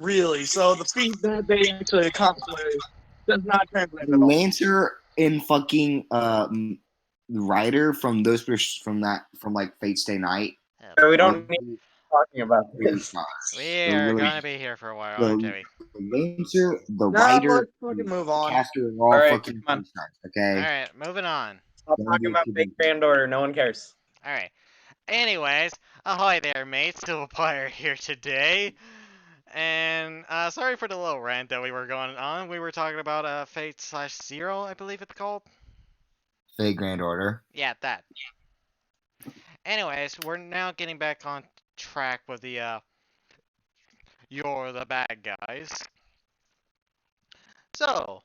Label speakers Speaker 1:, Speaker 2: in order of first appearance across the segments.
Speaker 1: really. So the feat that they actually accomplished does not translate at all.
Speaker 2: Lancer and fucking Ryder from from like Fate Stay Night.
Speaker 3: We
Speaker 2: Are
Speaker 3: don't need
Speaker 2: really,
Speaker 3: talking about
Speaker 2: really
Speaker 3: this.
Speaker 2: fun.
Speaker 4: We
Speaker 2: They're
Speaker 4: are
Speaker 2: really
Speaker 4: gonna be here for a while,
Speaker 2: the,
Speaker 4: Jimmy.
Speaker 2: the Lancer, the
Speaker 1: Now
Speaker 2: Ryder,
Speaker 1: let's fucking move
Speaker 2: the
Speaker 1: on.
Speaker 2: caster are all
Speaker 3: Alright,
Speaker 2: fucking
Speaker 3: come on.
Speaker 2: stars, okay?
Speaker 4: Alright, moving on.
Speaker 3: Stop
Speaker 2: Don't
Speaker 3: talking
Speaker 2: do
Speaker 3: about
Speaker 2: too
Speaker 3: fake
Speaker 2: much.
Speaker 3: Bandor. No one cares.
Speaker 4: Alright. Anyways, ahoy there, mates. Silverfire here today. And, sorry for the little rant that we were going on. We were talking about, Fate/Zero, I believe it's called.
Speaker 2: Fate Grand Order.
Speaker 4: Yeah, that. Anyways, we're now getting back on track with the, you're the bad guys. So,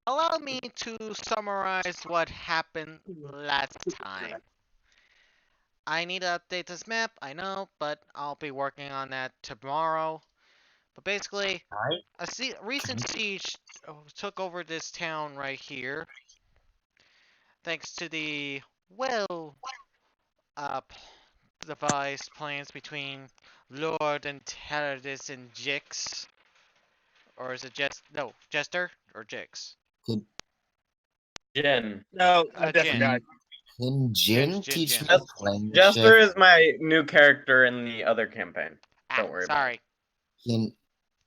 Speaker 4: allow me to summarize what happened last time. I need to update this map, I know, but I'll be working on that tomorrow. But basically,
Speaker 3: Alright.
Speaker 4: a recent siege took over this town right here. Thanks to the well devised plans between Lord and Teradus and Jix. Or is it Jester or Jix?
Speaker 3: Jin.
Speaker 1: No, a different
Speaker 4: Jin.
Speaker 1: guy.
Speaker 2: Can Jin
Speaker 4: Jin,
Speaker 2: teach
Speaker 4: Jin.
Speaker 2: me playing
Speaker 3: Jester
Speaker 2: shift?
Speaker 3: is my new character in the other campaign. Don't worry about
Speaker 4: Sorry.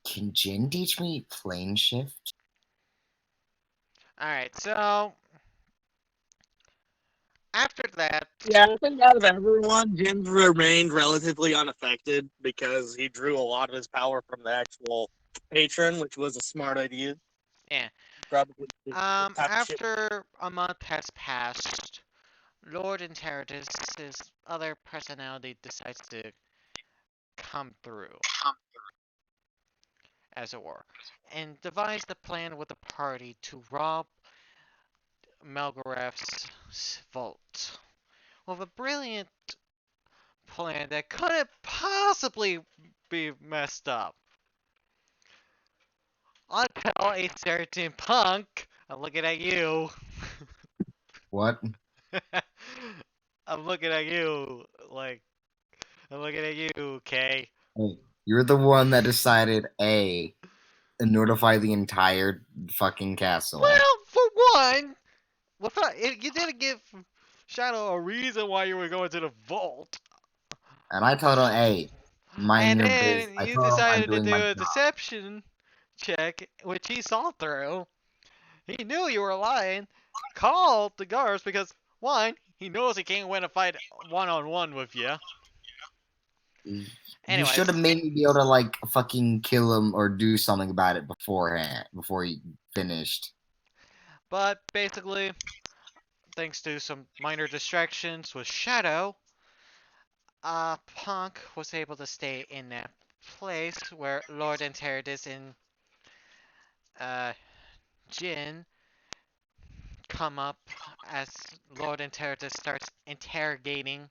Speaker 2: Can Jin teach me plane shift?
Speaker 4: Alright, so after that,
Speaker 1: Yeah, I think out of everyone, Jin remained relatively unaffected because he drew a lot of his power from the actual patron, which was a smart idea.
Speaker 4: Yeah.
Speaker 1: Probably.
Speaker 4: After a month has passed, Lord Enteritus' other personality decides to come through, as it were, and devised a plan with the party to rob Melgareth's vault. With a brilliant plan that couldn't possibly be messed up. Until a certain punk, I'm looking at you.
Speaker 2: What?
Speaker 4: I'm looking at you, I'm looking at you, Kay.
Speaker 2: Hey, you're the one that decided A, and notify the entire fucking castle.
Speaker 4: Well, for one, you didn't give Shadow a reason why you were going to the vault.
Speaker 2: And I told him, hey, mind
Speaker 4: And
Speaker 2: your business.
Speaker 4: then
Speaker 2: I
Speaker 4: you
Speaker 2: told him I'm
Speaker 4: decided to
Speaker 2: doing
Speaker 4: do
Speaker 2: my
Speaker 4: a
Speaker 2: job.
Speaker 4: deception check, which he saw through. He knew you were lying. Called the guards because, one, he knows he can't win a fight one-on-one with you.
Speaker 2: You
Speaker 4: Anyways.
Speaker 2: should have made me be able to, like, fucking kill him or do something about it beforehand, before he finished.
Speaker 4: But basically, thanks to some minor distractions with Shadow, Punk was able to stay in that place where Lord Enteritus and Jin come up as Lord Enteritus starts interrogating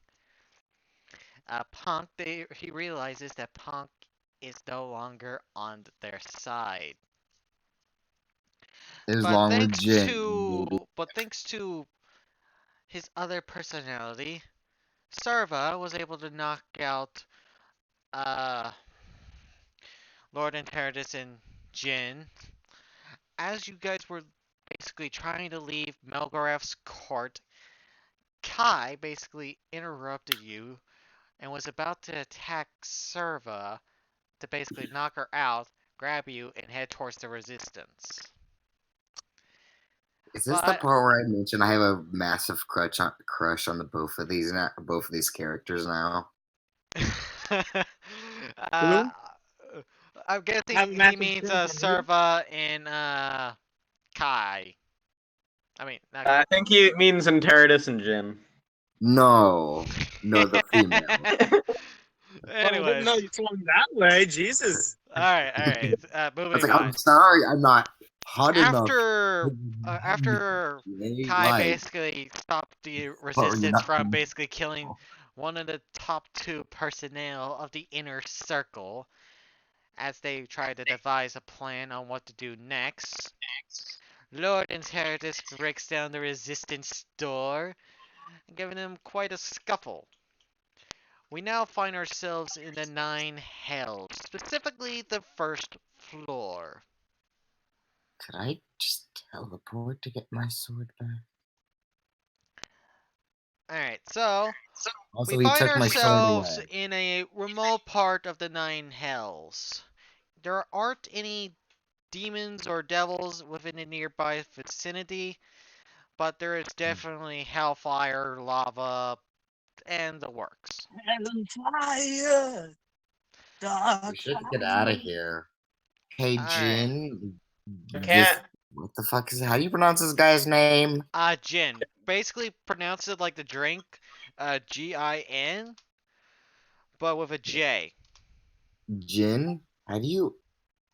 Speaker 4: Punk. He realizes that Punk is no longer on their side.
Speaker 2: As
Speaker 4: But
Speaker 2: long
Speaker 4: thanks
Speaker 2: as Jin.
Speaker 4: thanks to his other personality, Sarva was able to knock out Lord Enteritus and Jin. As you guys were basically trying to leave Melgareth's court, Kai basically interrupted you and was about to attack Serva to basically knock her out, grab you, and head towards the resistance.
Speaker 2: Is this the part where I mentioned I have a massive crush on both of these characters now?
Speaker 4: I'm guessing he means Serva and Kai. I mean, not
Speaker 3: I think he means Enteritus and Jin.
Speaker 2: No, the female.
Speaker 4: Anyways.
Speaker 1: No, you told me that way. Jesus.
Speaker 4: Alright. Moving
Speaker 2: on. I'm sorry, I'm not hot enough.
Speaker 4: After Kai basically stopped the resistance from basically killing one of the top 2 personnel of the inner circle, as they tried to devise a plan on what to do next, Lord Enteritus breaks down the resistance door, giving them quite a scuffle. We now find ourselves in the Nine Hells, specifically the first floor.
Speaker 2: Could I just teleport to get my sword back?
Speaker 4: Alright, so
Speaker 2: Also,
Speaker 4: we
Speaker 2: he
Speaker 4: find
Speaker 2: took my sword
Speaker 4: ourselves
Speaker 2: away.
Speaker 4: in a remote part of the Nine Hells. There aren't any demons or devils within the nearby vicinity, but there is definitely hellfire, lava, and the works.
Speaker 1: Heaven fire, dark
Speaker 2: We should get out of
Speaker 1: fire.
Speaker 2: here. Hey,
Speaker 4: Alright.
Speaker 2: Jin.
Speaker 3: I
Speaker 2: This,
Speaker 3: can't.
Speaker 2: what the fuck is it? How do you pronounce this guy's name?
Speaker 4: Gin. Basically pronounce it like the drink, Gin, but with a J.
Speaker 2: Jin? How do you...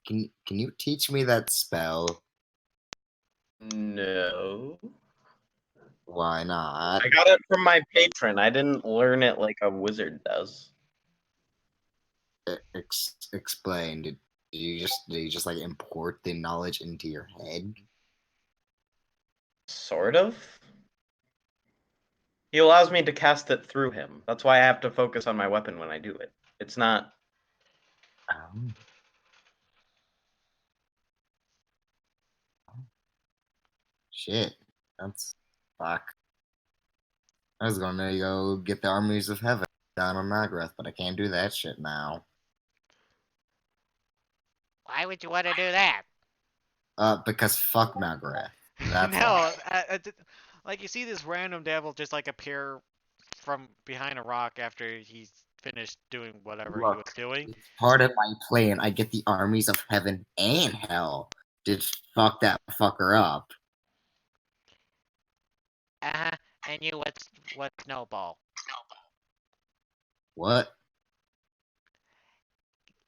Speaker 2: Can you teach me that spell?
Speaker 3: No.
Speaker 2: Why not?
Speaker 3: I got it from my patron. I didn't learn it like a wizard does.
Speaker 2: Explain. Did you just like import the knowledge into your head?
Speaker 3: Sort of. He allows me to cast it through him. That's why I have to focus on my weapon when I do it. It's not.
Speaker 2: Oh. Shit. That's fuck. I was gonna go get the armies of heaven down on Magrath, but I can't do that shit now.
Speaker 4: Why would you want to do that?
Speaker 2: Because fuck Magrath. That's
Speaker 4: no,
Speaker 2: why.
Speaker 4: like you see this random devil just like appear from behind a rock after he's finished doing whatever he was
Speaker 2: Look,
Speaker 4: doing.
Speaker 2: it's part of my plan. I get the armies of heaven and hell. Just fuck that fucker up.
Speaker 4: Uh-huh. And you, what Snowball?
Speaker 2: What?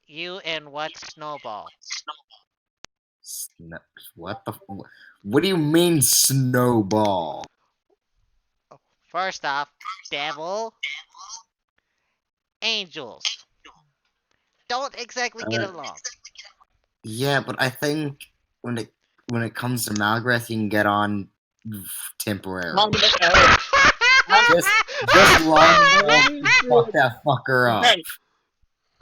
Speaker 4: You and what Snowball?
Speaker 2: Sno- what the? What do you mean, snowball?
Speaker 4: First off, devil, angels. Don't exactly get along.
Speaker 2: Yeah, but I think when it comes to Malgrath, you can get on temporarily. Just long enough to fuck that fucker up.
Speaker 1: Okay,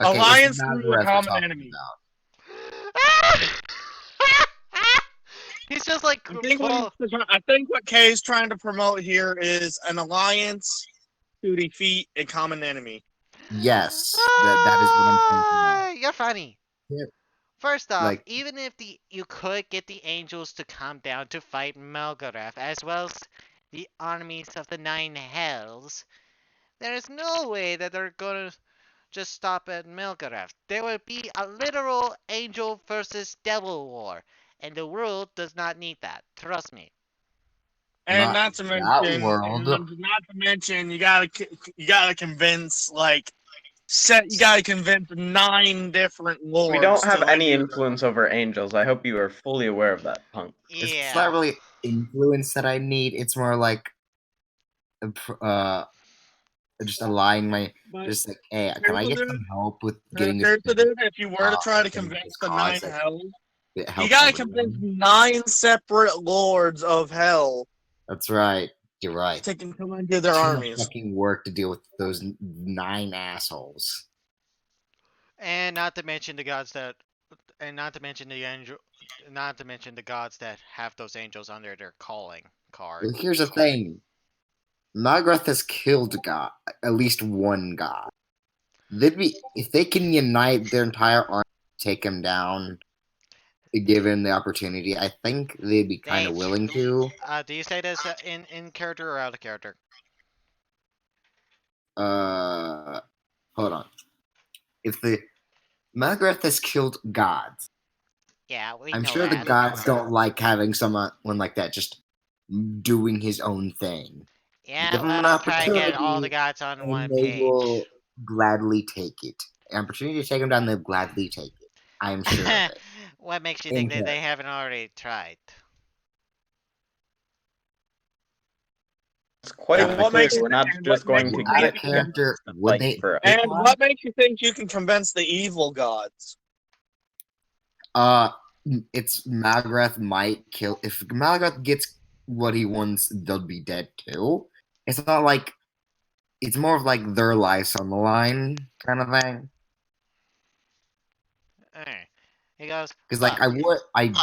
Speaker 2: Okay,
Speaker 1: Alliance
Speaker 2: it's
Speaker 1: through
Speaker 2: Malgrath
Speaker 1: a
Speaker 2: we're
Speaker 1: common
Speaker 2: talking
Speaker 1: enemy.
Speaker 2: about.
Speaker 4: He's just like,
Speaker 1: I think what Kay's trying to promote here is an alliance to defeat a common enemy.
Speaker 2: Yes, that is what I'm thinking.
Speaker 4: You're funny.
Speaker 2: Yeah.
Speaker 4: First off,
Speaker 2: Like-
Speaker 4: even if you could get the angels to come down to fight Melgarath, as well as the armies of the Nine Hells, there is no way that they're gonna just stop at Melgarath. There will be a literal angel versus devil war, and the world does not need that. Trust me.
Speaker 1: And
Speaker 2: Not
Speaker 1: not to
Speaker 2: that
Speaker 1: mention,
Speaker 2: world.
Speaker 1: you gotta convince you gotta convince 9 different lords.
Speaker 3: We don't have
Speaker 1: to,
Speaker 3: any influence over angels. I hope you are fully aware of that, punk.
Speaker 2: It's not really influence that I need. It's more like, just aligning my, just like, hey, can I get some help with getting this?
Speaker 1: If you were to try to
Speaker 2: I think
Speaker 1: convince
Speaker 2: this
Speaker 1: the
Speaker 2: cause
Speaker 1: 9
Speaker 2: that
Speaker 1: hells,
Speaker 2: it
Speaker 1: you
Speaker 2: helps
Speaker 1: gotta
Speaker 2: everyone.
Speaker 1: convince 9 separate lords of hell
Speaker 2: That's right. You're right.
Speaker 1: to come into their
Speaker 2: Too much
Speaker 1: armies.
Speaker 2: fucking work to deal with those 9 assholes.
Speaker 4: And not to mention the gods that, and not to mention the angel, not to mention the gods that have those angels under their calling card.
Speaker 2: Well, here's the thing. Magrath has killed God, at least one god. They'd be, if they can unite their entire army, take him down, given the opportunity, I think they'd be kind of willing to.
Speaker 4: Do you say this in character or out of character?
Speaker 2: Hold on. If the Magrath has killed gods,
Speaker 4: Yeah, we
Speaker 2: I'm
Speaker 4: know
Speaker 2: sure
Speaker 4: that.
Speaker 2: the gods don't like having someone like that just doing his own thing.
Speaker 4: Yeah,
Speaker 2: Give them an
Speaker 4: let's try to get all the
Speaker 2: opportunity,
Speaker 4: gods on
Speaker 2: and
Speaker 4: one
Speaker 2: they
Speaker 4: page.
Speaker 2: will gladly take it. An opportunity to take him down, they'll gladly take it. I am sure of it.
Speaker 4: What makes you think that they haven't already tried?
Speaker 3: It's quite
Speaker 2: And
Speaker 1: what
Speaker 3: clear
Speaker 1: makes-
Speaker 3: we're not
Speaker 1: and
Speaker 3: just
Speaker 1: what
Speaker 3: going to
Speaker 1: makes-
Speaker 2: Out
Speaker 3: get
Speaker 2: of character, would
Speaker 3: like
Speaker 2: they?
Speaker 3: for
Speaker 1: And what makes you think you can convince the evil gods?
Speaker 2: It's Malgrath might kill. If Malgrath gets what he wants, they'll be dead too. It's not like it's more of like their lives on the line kind of thing.
Speaker 4: Alright. He goes,
Speaker 2: Because like
Speaker 4: "Look,"
Speaker 2: I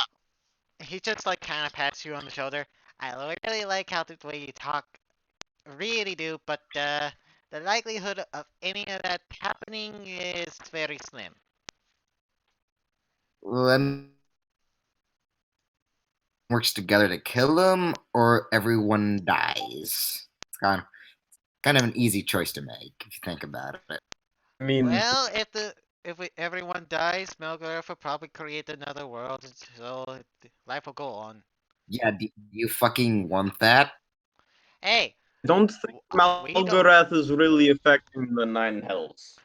Speaker 4: he just like kind of pats you on the shoulder. I really like how the way you talk, really do, but the likelihood of any of that happening is very slim.
Speaker 2: then works together to kill them, or everyone dies. It's kind of an easy choice to make if you think about it.
Speaker 3: I mean,
Speaker 4: Well, if everyone dies, Melgoref will probably create another world, so life will go on.
Speaker 2: Yeah, do you fucking want that?
Speaker 4: Hey,
Speaker 3: I don't think
Speaker 4: we don't.
Speaker 3: Malgorath is really affecting the Nine Hells.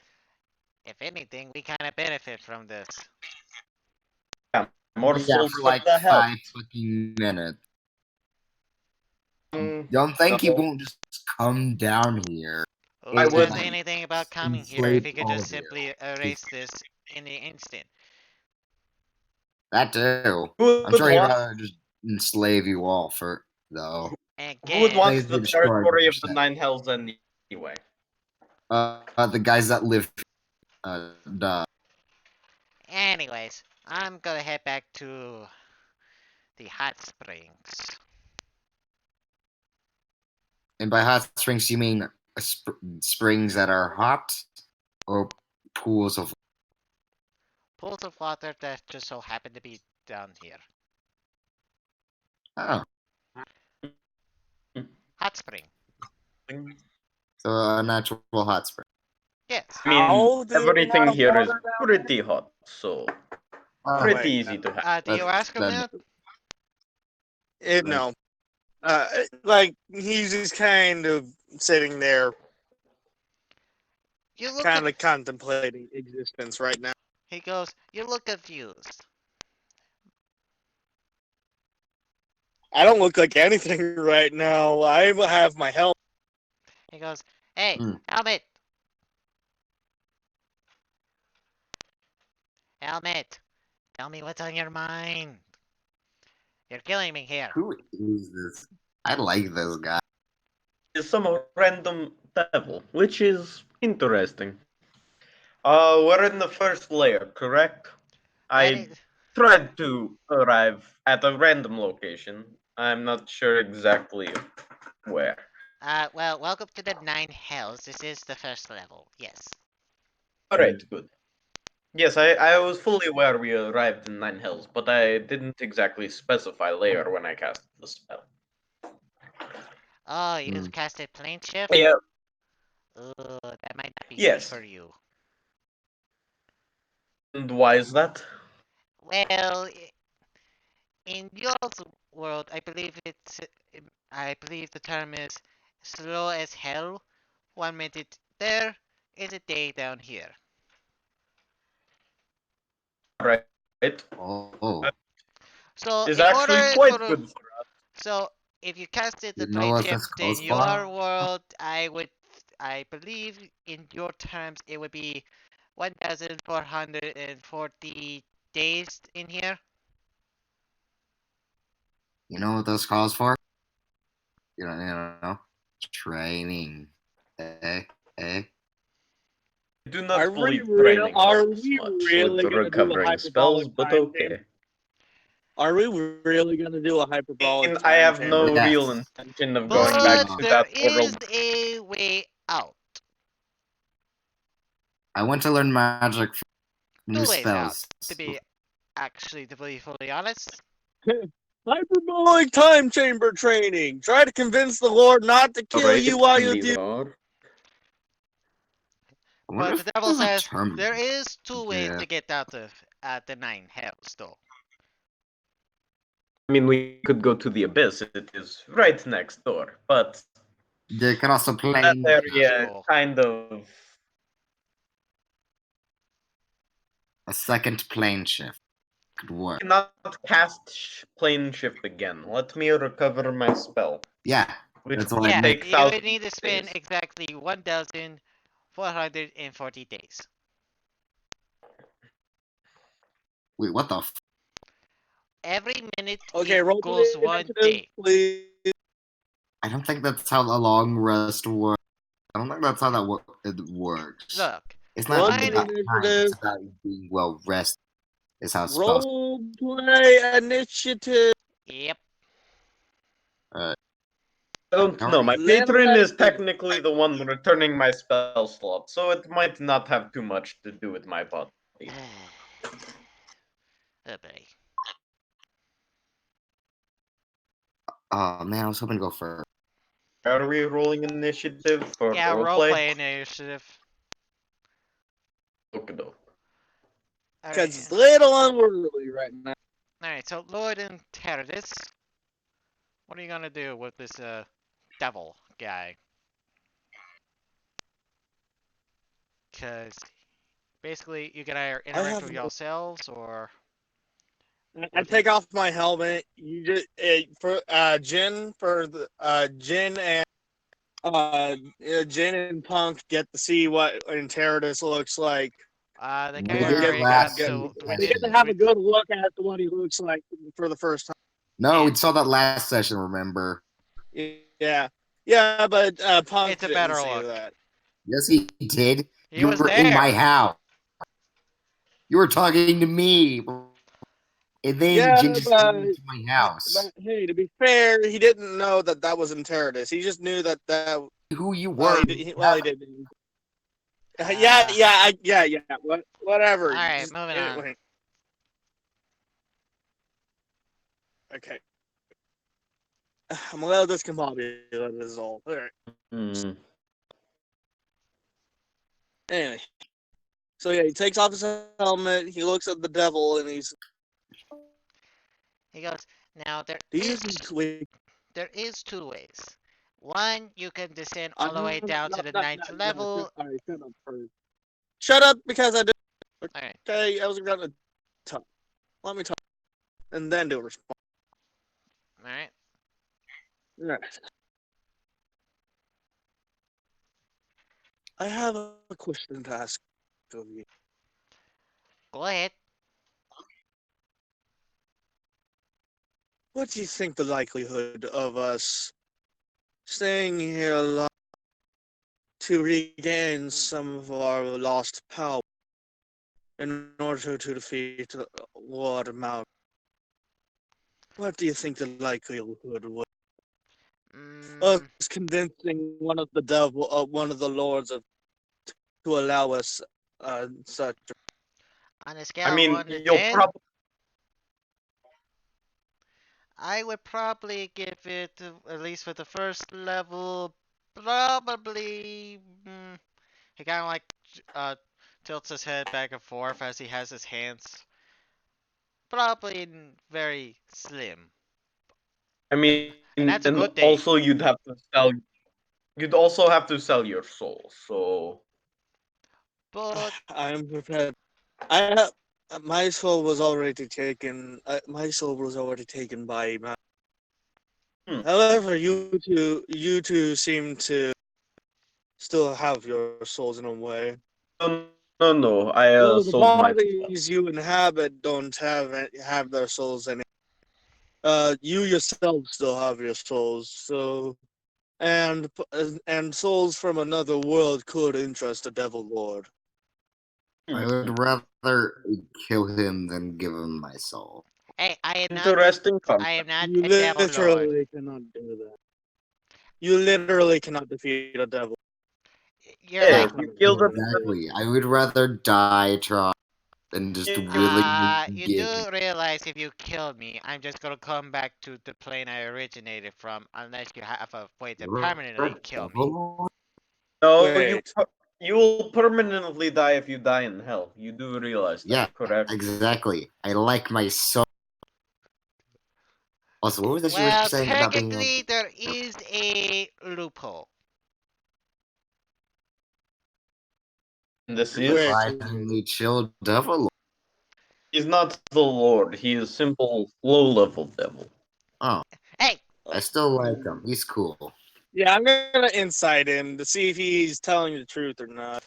Speaker 4: If anything, we kind of benefit from this.
Speaker 3: More
Speaker 2: Yeah,
Speaker 3: souls
Speaker 2: for
Speaker 3: for
Speaker 2: like
Speaker 3: the Hells.
Speaker 2: 5 fucking minutes.
Speaker 3: Mm,
Speaker 2: Don't think he
Speaker 3: no.
Speaker 2: won't just come down here.
Speaker 4: Who
Speaker 3: I
Speaker 4: says
Speaker 3: would-
Speaker 4: anything about coming here
Speaker 2: enslave
Speaker 4: if he could
Speaker 2: all
Speaker 4: just
Speaker 2: of you.
Speaker 4: simply erase this in the instant?
Speaker 2: That too.
Speaker 3: Who
Speaker 2: I'm
Speaker 3: would
Speaker 2: sure he'd
Speaker 3: want-
Speaker 2: rather just enslave you all for though.
Speaker 3: Who would
Speaker 4: Again,
Speaker 3: want
Speaker 2: Slaves
Speaker 3: the
Speaker 2: were destroyed
Speaker 3: territory of the
Speaker 2: 100%.
Speaker 3: Nine Hells anyway?
Speaker 2: The guys that live duh.
Speaker 4: anyways, I'm gonna head back to the hot springs.
Speaker 2: And by hot springs you mean springs that are hot or pools of
Speaker 4: Pools of water that just so happen to be down here.
Speaker 2: oh.
Speaker 4: Hot spring.
Speaker 2: So a natural hot spring.
Speaker 4: Yes.
Speaker 3: I mean,
Speaker 1: How do they
Speaker 3: everything
Speaker 1: have
Speaker 3: here is
Speaker 1: water down
Speaker 3: pretty hot, so
Speaker 2: Oh,
Speaker 3: pretty
Speaker 1: wait,
Speaker 3: easy to have.
Speaker 4: Do you ask him
Speaker 2: then-
Speaker 4: that?
Speaker 1: No. Like he's just kind of sitting there,
Speaker 4: You look.
Speaker 1: kind of contemplating existence right now.
Speaker 4: He goes. You look confused.
Speaker 1: I don't look like anything right now. I have my helmet.
Speaker 4: He goes. Hey,
Speaker 2: Hmm.
Speaker 4: helmet. Helmet. Tell me what's on your mind. You're killing me here.
Speaker 2: Who is this? I like this guy.
Speaker 3: Is some random devil, which is interesting. We're in the first layer, correct?
Speaker 4: That
Speaker 3: I
Speaker 4: is-
Speaker 3: tried to arrive at a random location. I'm not sure exactly where.
Speaker 4: well, welcome to the Nine Hells. This is the first level. Yes.
Speaker 3: Alright, good. Yes, I was fully aware we arrived in Nine Hells, but I didn't exactly specify layer when I cast the spell.
Speaker 4: Oh, you
Speaker 2: Hmm.
Speaker 4: casted plane shift?
Speaker 3: Yeah,
Speaker 4: Ooh, that might not be
Speaker 3: Yes.
Speaker 4: good for you.
Speaker 3: and why is that?
Speaker 4: Well, in your world, I believe the term is slow as hell. 1 minute there is a day down here.
Speaker 3: Right.
Speaker 2: Oh,
Speaker 4: So
Speaker 3: Is
Speaker 4: in
Speaker 3: actually
Speaker 4: order
Speaker 3: quite
Speaker 4: for-
Speaker 3: good.
Speaker 4: So if you casted the
Speaker 2: You know
Speaker 4: plane
Speaker 2: what
Speaker 4: shift
Speaker 2: this
Speaker 4: in
Speaker 2: calls
Speaker 4: your
Speaker 2: for?
Speaker 4: world, I believe in your terms it would be 1,440 days in here.
Speaker 2: you know what this calls for? You don't know? Training. Eh?
Speaker 3: I do not
Speaker 1: Are we
Speaker 3: believe
Speaker 1: real-
Speaker 3: training
Speaker 1: are
Speaker 3: helps
Speaker 1: we
Speaker 3: much
Speaker 1: really
Speaker 3: with the
Speaker 1: gonna do a
Speaker 3: recovering spells,
Speaker 1: hyperbolic
Speaker 3: but
Speaker 1: time
Speaker 3: okay.
Speaker 1: Are we really going to do a hyperbolic?
Speaker 3: And I have
Speaker 1: time
Speaker 3: no
Speaker 1: chamber?
Speaker 2: Yes.
Speaker 3: real intention of going back
Speaker 4: But
Speaker 3: to
Speaker 4: there
Speaker 3: that
Speaker 4: is
Speaker 3: world.
Speaker 4: a way out.
Speaker 2: I went to learn magic from new
Speaker 4: Two ways out,
Speaker 2: spells.
Speaker 4: to be fully honest.
Speaker 1: Hyperbolic time chamber training. Try to convince the Lord not to kill
Speaker 3: Alright,
Speaker 1: you while you do.
Speaker 3: Leonor.
Speaker 2: I wonder
Speaker 4: But
Speaker 2: if
Speaker 4: the devil
Speaker 2: there's a
Speaker 4: says
Speaker 2: term.
Speaker 4: there is two ways
Speaker 2: Yeah.
Speaker 4: to get out of the Nine Hells, though.
Speaker 3: I mean, we could go to the abyss. It is right next door, but
Speaker 2: They can also play.
Speaker 3: that area
Speaker 4: Sure.
Speaker 3: kind of.
Speaker 2: A second plane shift could work.
Speaker 3: Cannot cast plane shift again. Let me recover my spell,
Speaker 2: Yeah,
Speaker 3: which
Speaker 2: That's
Speaker 3: will
Speaker 2: what I
Speaker 4: Yeah,
Speaker 2: meant.
Speaker 3: take
Speaker 4: you would
Speaker 3: thousands
Speaker 4: need to
Speaker 3: of
Speaker 4: spend
Speaker 3: days.
Speaker 4: exactly 1,440 days.
Speaker 2: Wait, what the?
Speaker 4: Every minute
Speaker 1: Okay, roll
Speaker 4: equals
Speaker 1: the
Speaker 4: 1
Speaker 1: initiative,
Speaker 4: day.
Speaker 1: please.
Speaker 2: I don't think that's how a long rest works. I don't think that's how it works.
Speaker 4: Look,
Speaker 2: It's not
Speaker 1: One
Speaker 2: about time.
Speaker 1: initiative.
Speaker 2: It's about being well rested. Is how spells.
Speaker 1: Role play initiative.
Speaker 4: yep.
Speaker 3: I don't
Speaker 2: All
Speaker 3: know.
Speaker 2: right.
Speaker 3: My
Speaker 1: Let
Speaker 3: patron
Speaker 1: us-
Speaker 3: is technically the one returning my spell slot, so it might not have too much to do with my body.
Speaker 4: Oh boy.
Speaker 2: Oh man, I was hoping to go first.
Speaker 3: Are we rolling initiative for
Speaker 4: Yeah,
Speaker 3: roleplay?
Speaker 4: roleplay initiative.
Speaker 3: Okido.
Speaker 1: Because it's a
Speaker 4: Alright,
Speaker 1: little unworldly right now.
Speaker 4: so Lord and Teradus, what are you gonna do with this devil guy? Cause basically you can either interact
Speaker 1: have
Speaker 4: with
Speaker 1: no-
Speaker 4: yourselves or
Speaker 1: I take off my helmet. You just for Jin Jin and Punk get to see what Enteradus looks like.
Speaker 4: they
Speaker 2: We
Speaker 4: kind
Speaker 2: did
Speaker 4: of already
Speaker 2: last
Speaker 4: got
Speaker 2: session.
Speaker 4: to
Speaker 1: They get to have a good look at what he looks like for the first time.
Speaker 2: No, we
Speaker 4: Yeah.
Speaker 2: saw that last session. Remember?
Speaker 1: Yeah, but Punk
Speaker 4: It's a
Speaker 1: didn't
Speaker 4: better
Speaker 1: see
Speaker 4: look.
Speaker 1: that.
Speaker 2: Yes, he did.
Speaker 4: He
Speaker 2: You
Speaker 4: was
Speaker 2: were in my
Speaker 4: there.
Speaker 2: house. You were talking to me, and then
Speaker 1: Yeah,
Speaker 2: Jin just
Speaker 1: but-
Speaker 2: came into my house.
Speaker 1: But hey, to be fair, he didn't know that was Enteradus. He just knew that.
Speaker 2: Who you
Speaker 1: Well,
Speaker 2: were?
Speaker 1: he didn't. Yeah. Whatever.
Speaker 4: All right,
Speaker 1: Just-
Speaker 4: moving on.
Speaker 1: anyway. Okay. I'm a little discombobulated, is all. All right.
Speaker 3: Hmm.
Speaker 1: Anyway. So yeah, he takes off his helmet. He looks at the devil, and he's.
Speaker 4: He goes, now
Speaker 1: These
Speaker 4: there is two ways. One, you can descend all the way down to the ninth level.
Speaker 1: All right, shut up first. Shut up, because I did.
Speaker 4: Alright,
Speaker 1: Okay, I was gonna talk. Let me talk, and then do a response.
Speaker 4: alright.
Speaker 1: Right. I have a question to ask of you.
Speaker 4: Go ahead.
Speaker 1: What do you think the likelihood of us staying here long to regain some of our lost power in order to defeat Lord Malcolm? What do you think the likelihood was? Us convincing one of the lords to allow us such.
Speaker 4: On a scale
Speaker 3: I
Speaker 4: of
Speaker 3: mean,
Speaker 4: 1 to
Speaker 3: you'll
Speaker 4: 10,
Speaker 3: probably.
Speaker 4: I would probably give it, at least for the first level, probably. He kind of like tilts his head back and forth as he has his hands. Probably very slim.
Speaker 3: I mean,
Speaker 4: And that's a
Speaker 3: and
Speaker 4: good thing.
Speaker 3: also you'd have to sell. You'd also have to sell your soul. So
Speaker 4: But
Speaker 1: I'm prepared. I have. My soul was already taken. My soul was already taken by. However, you two seem to still have your souls in a way.
Speaker 3: no. I
Speaker 1: Well, the
Speaker 3: sold my.
Speaker 1: bodies you inhabit don't have their souls in it. You yourself still have your souls. So, and souls from another world could interest a devil lord.
Speaker 2: I would rather kill him than give him my soul.
Speaker 4: hey, I am not.
Speaker 3: Interesting
Speaker 4: I
Speaker 3: concept.
Speaker 4: am not
Speaker 1: You
Speaker 4: a devil lord.
Speaker 1: literally cannot do that. You literally cannot defeat a devil.
Speaker 4: You're
Speaker 3: Yeah,
Speaker 4: like,
Speaker 3: you killed him.
Speaker 2: Exactly. I would rather die trying than just willingly
Speaker 4: you
Speaker 2: give.
Speaker 4: do realize if you kill me, I'm just gonna come back to the plane I originated from, unless you have a way to permanently kill me.
Speaker 3: No,
Speaker 1: Wait.
Speaker 3: you will permanently die if you die in hell. You do realize that,
Speaker 2: Yeah,
Speaker 3: correct?
Speaker 2: exactly. I like my soul. Also, what was this you were
Speaker 4: Well,
Speaker 2: saying about being
Speaker 4: technically, there is a loophole.
Speaker 3: This
Speaker 2: a
Speaker 3: is.
Speaker 2: surprisingly chill devil?
Speaker 3: He's not the Lord. He is simple, low-level devil.
Speaker 2: Oh,
Speaker 4: Hey,
Speaker 2: I still like him. He's cool.
Speaker 1: Yeah, I'm gonna insight him to see if he's telling the truth or not.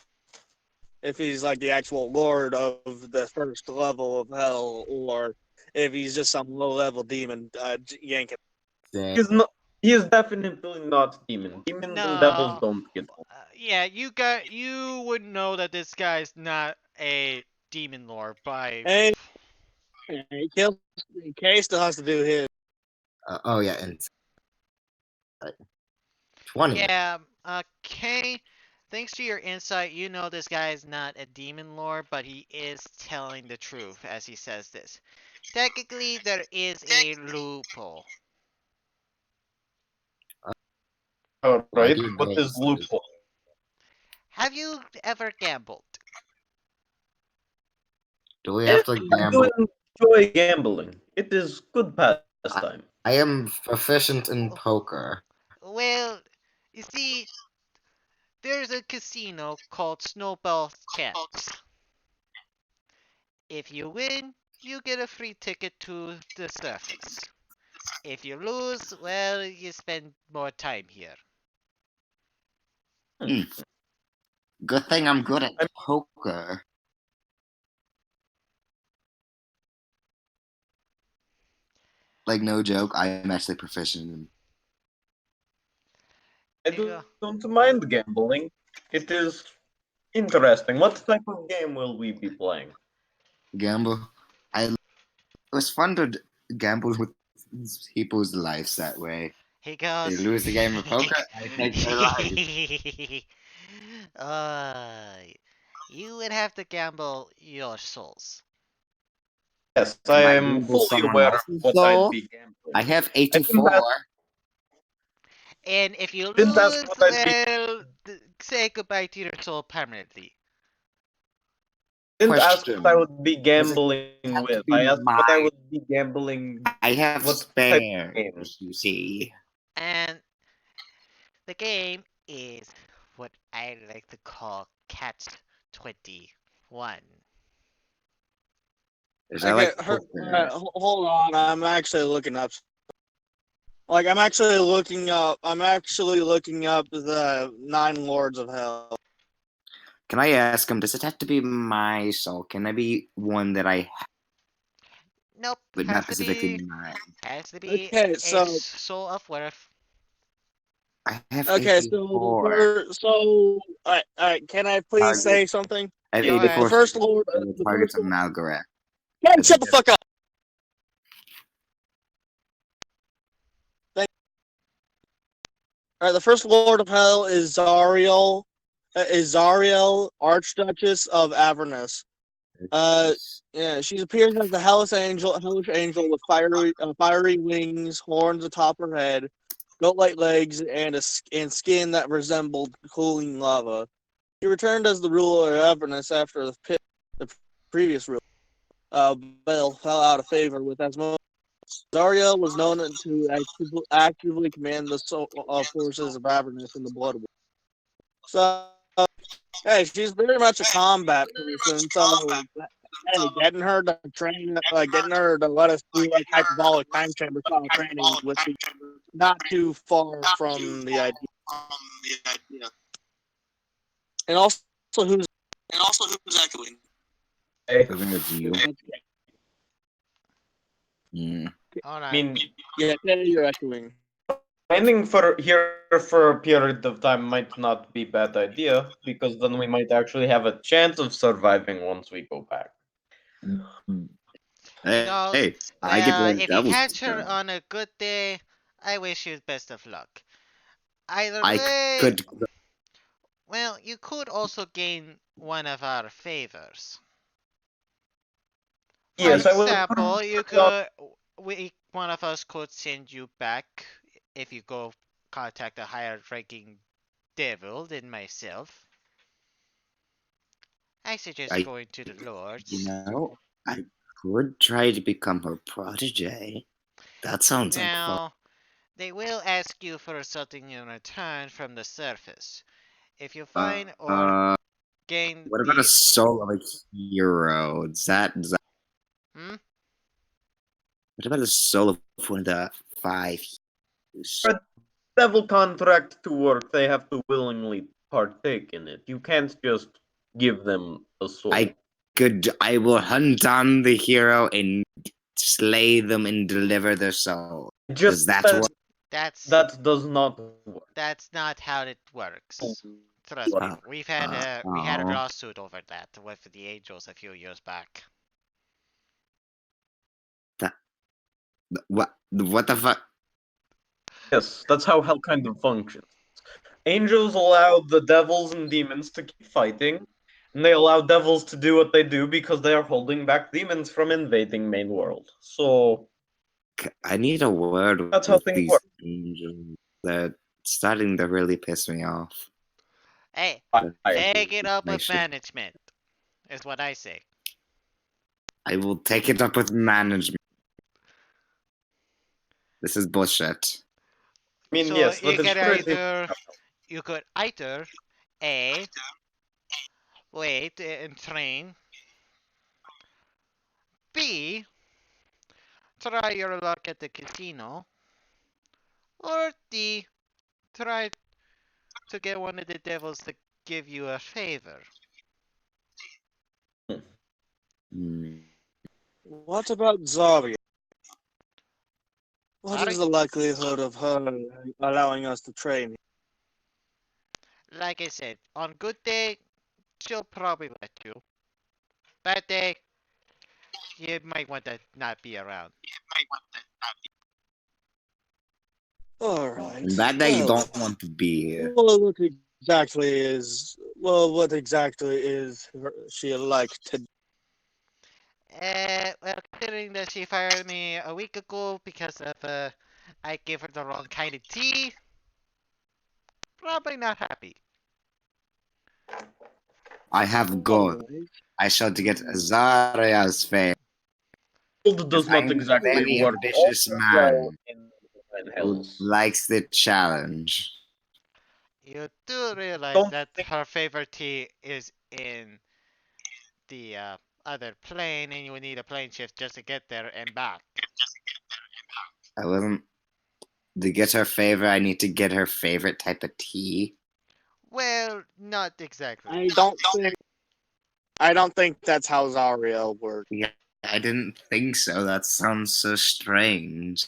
Speaker 1: If he's like the actual lord of the first level of hell, or if he's just some low-level demon yanking.
Speaker 2: Dang.
Speaker 3: He's not. He is definitely not demon. Demons and devils
Speaker 4: no.
Speaker 3: don't get along.
Speaker 4: Yeah, you would know that this guy's not a demon lord by.
Speaker 1: Hey, K still has to do his.
Speaker 2: Oh yeah, and 20.
Speaker 4: Yeah, Kay, thanks to your insight, you know this guy is not a demon lord, but he is telling the truth as he says this. Technically, there is a loophole.
Speaker 3: All
Speaker 2: I
Speaker 3: right.
Speaker 2: do
Speaker 3: What
Speaker 2: know
Speaker 3: is
Speaker 2: this.
Speaker 3: loophole?
Speaker 4: Have you ever gambled?
Speaker 2: Do we
Speaker 3: Yeah,
Speaker 2: have to
Speaker 3: I do
Speaker 2: gamble?
Speaker 3: enjoy gambling. It is good pastime.
Speaker 2: I am proficient in
Speaker 4: Oh,
Speaker 2: poker.
Speaker 4: well, you see, there's a casino called Snowball Champs. If you win, you get a free ticket to the surface. If you lose, well, you spend more time here.
Speaker 2: Hmm. Good thing I'm good at
Speaker 3: I'm-
Speaker 2: poker. Like no joke, I am actually proficient in
Speaker 3: I
Speaker 4: There you go.
Speaker 3: don't mind gambling. It is interesting. What type of game will we be playing?
Speaker 2: gamble. It was fun to gamble with people's lives that way.
Speaker 4: He
Speaker 2: They
Speaker 4: goes.
Speaker 2: lose the game of poker, I take their life.
Speaker 4: uh, you would have to gamble your souls.
Speaker 3: Yes, I
Speaker 2: Can I
Speaker 3: am
Speaker 2: gamble
Speaker 3: fully
Speaker 2: someone
Speaker 3: aware of
Speaker 2: else's
Speaker 3: what
Speaker 2: soul?
Speaker 3: I'd be gambling.
Speaker 2: I have
Speaker 3: I didn't
Speaker 2: 84.
Speaker 3: ask,
Speaker 4: And if you
Speaker 3: didn't ask
Speaker 4: lose,
Speaker 3: what I'd be.
Speaker 4: well, say goodbye to your soul permanently.
Speaker 3: Didn't ask
Speaker 2: Question.
Speaker 3: what I would be
Speaker 2: Does it
Speaker 3: gambling
Speaker 2: have to
Speaker 3: with.
Speaker 2: be
Speaker 3: I asked what I
Speaker 2: mine?
Speaker 3: would be gambling.
Speaker 2: I have
Speaker 3: What type of game?
Speaker 2: spares, you see.
Speaker 4: And the game is what I like to call Catch 21.
Speaker 2: Is that
Speaker 1: Okay,
Speaker 2: like poker?
Speaker 1: hold on. I'm actually looking up. Like, I'm actually looking up. I'm actually looking up the Nine Lords of Hell.
Speaker 2: Can I ask him, does it have to be my soul? Can I be one that I have,
Speaker 4: Nope,
Speaker 2: but not specifically mine?
Speaker 4: has to be
Speaker 1: Okay,
Speaker 4: a
Speaker 1: so
Speaker 4: soul of worth.
Speaker 2: I have
Speaker 1: okay,
Speaker 2: 84.
Speaker 1: all right. Can I please say something?
Speaker 2: I have
Speaker 4: Go
Speaker 2: 84
Speaker 1: The first Lord,
Speaker 2: the targets of Malgaret.
Speaker 1: Hey, shut the fuck up. All right, the first Lord of Hell is Zariel, Archduchess of Avernus. Yeah, she appears as the hellish angel with fiery wings, horns atop her head, goat-like legs, and skin that resembled cooling lava. She returned as the ruler of Avernus after the previous ruler, Bel, fell out of favor with Asmodeus. Zariel was known to actively command the forces of Avernus in the Blood War. So, hey, she's very much a combat person. So, hey, getting her to let us do like hyperbolic time chamber style training would be not too far from the idea. And also, who's echoing?
Speaker 3: I
Speaker 2: I think it's you.
Speaker 4: All
Speaker 3: I
Speaker 4: right.
Speaker 3: mean,
Speaker 1: Yeah, you're echoing.
Speaker 3: ending for here for a period of time might not be a bad idea because then we might actually have a chance of surviving once we go back.
Speaker 2: Hey,
Speaker 4: No,
Speaker 2: hey, I get
Speaker 4: well,
Speaker 2: like
Speaker 4: if you
Speaker 2: doubles.
Speaker 4: catch her on a good day, I wish you best of luck. Either
Speaker 2: I
Speaker 4: way,
Speaker 2: could.
Speaker 4: well, you could also gain one of our favors. For
Speaker 3: Yes, I will.
Speaker 4: example, you could, one of us could send you back if you go contact a higher ranking devil than myself. I suggest
Speaker 2: I-
Speaker 4: going to the lords.
Speaker 2: You know, I could try to become her protege. That sounds like fun.
Speaker 4: Now, they will ask you for something in return from the surface. If you find or gain
Speaker 2: What about a
Speaker 4: the
Speaker 2: soul of a hero?
Speaker 4: hmm?
Speaker 2: What about a soul of one of the 5 heroes?
Speaker 3: Right. Devil contract to work, they have to willingly partake in it. You can't just give them a soul.
Speaker 2: I will hunt down the hero and slay them and deliver their soul.
Speaker 3: Just
Speaker 2: Does that work?
Speaker 4: That's
Speaker 3: that does not work.
Speaker 4: that's not how it works. Trust me,
Speaker 2: Uh,
Speaker 4: we had a
Speaker 2: oh.
Speaker 4: lawsuit over that with the Angels a few years back.
Speaker 2: What the fuck?
Speaker 3: Yes, that's how hell kind of functions. Angels allow the devils and demons to keep fighting, and they allow devils to do what they do because they are holding back demons from invading main world. So
Speaker 2: I need a word
Speaker 3: That's how
Speaker 2: with
Speaker 3: things
Speaker 2: these
Speaker 3: work.
Speaker 2: angels. They're starting to really piss me off.
Speaker 4: Hey,
Speaker 3: I
Speaker 4: take it up
Speaker 2: They
Speaker 4: with
Speaker 2: should-
Speaker 4: management, is what I say.
Speaker 2: I will take it up with management. This is bullshit.
Speaker 3: I mean,
Speaker 4: So
Speaker 3: yes,
Speaker 4: you
Speaker 3: that is
Speaker 4: could
Speaker 3: pretty.
Speaker 4: either A, wait and train, B, try your luck at the casino, or D, try to get one of the devils to give you a favor.
Speaker 2: Hmm.
Speaker 1: What about Zarya? What
Speaker 4: Zarya?
Speaker 1: is the likelihood of her allowing us to train?
Speaker 4: Like I said, on good day, she'll probably let you. Bad day, you might want to not be around.
Speaker 1: Alright.
Speaker 2: And that day you
Speaker 1: Well,
Speaker 2: don't want to be here.
Speaker 1: what exactly is she like to?
Speaker 4: Well, considering that she fired me a week ago because of I gave her the wrong kind of tea, probably not happy.
Speaker 2: I have gold.
Speaker 1: Alright.
Speaker 2: I shall get Zarya's favor.
Speaker 3: Gold does
Speaker 2: I'm
Speaker 3: not
Speaker 2: a
Speaker 3: exactly
Speaker 2: very
Speaker 3: work
Speaker 2: ambitious
Speaker 3: all
Speaker 2: man
Speaker 3: well in Nine
Speaker 2: who
Speaker 3: Hells.
Speaker 2: likes the challenge.
Speaker 4: You do realize
Speaker 3: Don't
Speaker 4: that
Speaker 3: think-
Speaker 4: her favorite tea is in the other plane, and you would need a plane shift just to get there and back.
Speaker 2: I wasn't. To get her favor, I need to get her favorite type of tea.
Speaker 4: Well, not exactly.
Speaker 1: I don't think that's how Zarya works.
Speaker 2: Yeah, I didn't think so. That sounds so strange.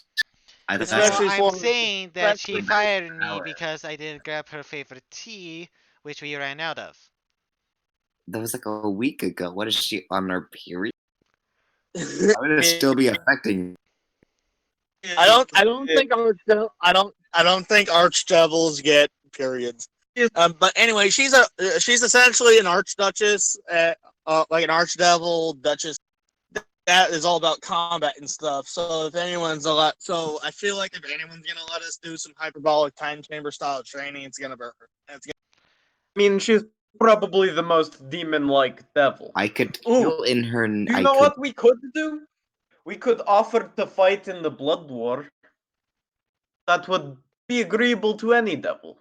Speaker 2: I
Speaker 4: No,
Speaker 2: thought
Speaker 1: Especially
Speaker 4: I'm
Speaker 1: for-
Speaker 4: saying that she
Speaker 1: especially
Speaker 4: fired me
Speaker 3: power.
Speaker 4: because I didn't grab her favorite tea, which we ran out of.
Speaker 2: that was like a week ago. What is she on her period? How would it still be affecting?
Speaker 1: I don't think archdevils get periods. But anyway, she's essentially an archduchess, like an archdevil duchess. That is all about combat and stuff. So if anyone's so I feel like if anyone's gonna let us do some hyperbolic time chamber style training, it's gonna be her.
Speaker 3: I mean, she's probably the most demon-like devil.
Speaker 2: I could
Speaker 3: Ooh,
Speaker 2: kill in her.
Speaker 3: Do you
Speaker 2: I
Speaker 3: know
Speaker 2: could.
Speaker 3: what we could do? We could offer to fight in the Blood War. That would be agreeable to any devil.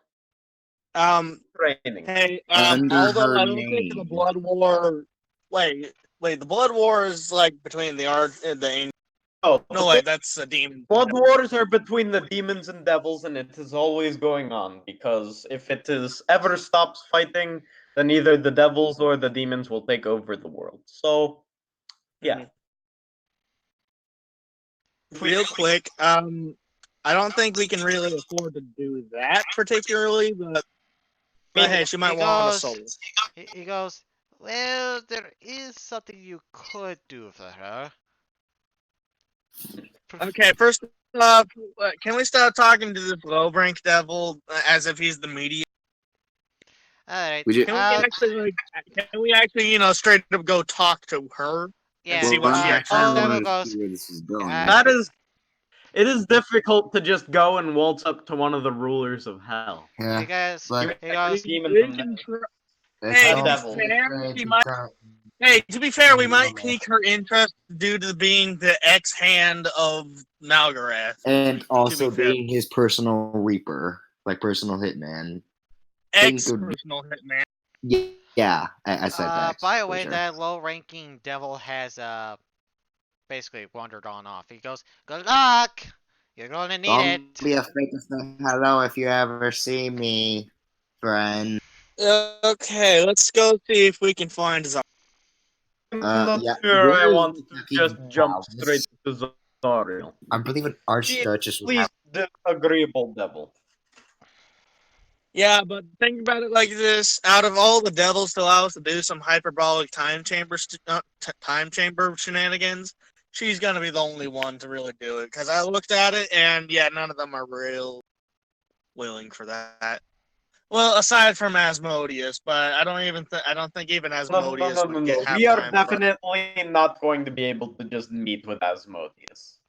Speaker 3: Training.
Speaker 1: Hey,
Speaker 2: Under
Speaker 1: although
Speaker 2: her
Speaker 1: I don't think the
Speaker 2: name.
Speaker 1: Blood War. Wait, the Blood War is like between the Arch and the Angel.
Speaker 3: Oh,
Speaker 1: No, wait, that's a demon.
Speaker 3: Blood Wars are between the demons and devils, and it is always going on, because if it is ever stops fighting, then either the devils or the demons will take over the world. So, yeah.
Speaker 1: Real quick, I don't think we can really afford to do that particularly, but hey, she might want a soul.
Speaker 4: He goes, well, there is something you could do for her.
Speaker 1: Okay, first off, can we stop talking to this low rank devil as if he's the media?
Speaker 4: Alright,
Speaker 2: Would you-
Speaker 1: Can we actually, straight up go talk to her?
Speaker 4: yeah,
Speaker 1: see what she
Speaker 2: I
Speaker 1: actually
Speaker 2: kinda
Speaker 4: Devil
Speaker 2: wanna
Speaker 4: goes,
Speaker 2: see where this is going.
Speaker 4: Uh,
Speaker 3: It is difficult to just go and waltz up to one of the rulers of hell.
Speaker 2: Yeah,
Speaker 4: because
Speaker 2: but-
Speaker 4: he goes,
Speaker 3: Demon
Speaker 1: We
Speaker 3: from
Speaker 1: can
Speaker 3: the-
Speaker 1: tr-
Speaker 2: that's
Speaker 1: Hey,
Speaker 2: all
Speaker 3: devil.
Speaker 2: I'm
Speaker 1: She might- Hey, to be fair, we might pique her interest due to being the ex-hand of Malgarath.
Speaker 2: And also
Speaker 1: be fair.
Speaker 2: being his personal reaper, like personal hitman. Think it would be-
Speaker 1: Ex-personal hitman.
Speaker 2: Yeah, I said that.
Speaker 4: by the
Speaker 2: for
Speaker 4: way,
Speaker 2: sure.
Speaker 4: that low-ranking devil has basically wandered on off. He goes, good luck! You're gonna need
Speaker 2: Don't
Speaker 4: it.
Speaker 2: be afraid to say hello if you ever see me, friend.
Speaker 1: Okay, let's go see if we can find Zara.
Speaker 3: I'm not
Speaker 2: yeah,
Speaker 3: sure I
Speaker 2: where is
Speaker 3: want
Speaker 2: the
Speaker 3: to
Speaker 2: fucking
Speaker 3: just jump
Speaker 2: palace?
Speaker 3: straight to Zariel.
Speaker 2: I believe an
Speaker 3: She
Speaker 2: archduchess would
Speaker 3: Please,
Speaker 2: have.
Speaker 3: the agreeable devil.
Speaker 1: Yeah, but think about it like this: out of all the devils to allow us to do some hyperbolic time chamber shenanigans, she's gonna be the only one to really do it. Because I looked at it, and yeah, none of them are real willing for that. Well, aside from Asmodeus, but I don't think even Asmodeus would have
Speaker 3: We are
Speaker 1: time for it.
Speaker 3: definitely not going to be able to just meet with Asmodeus.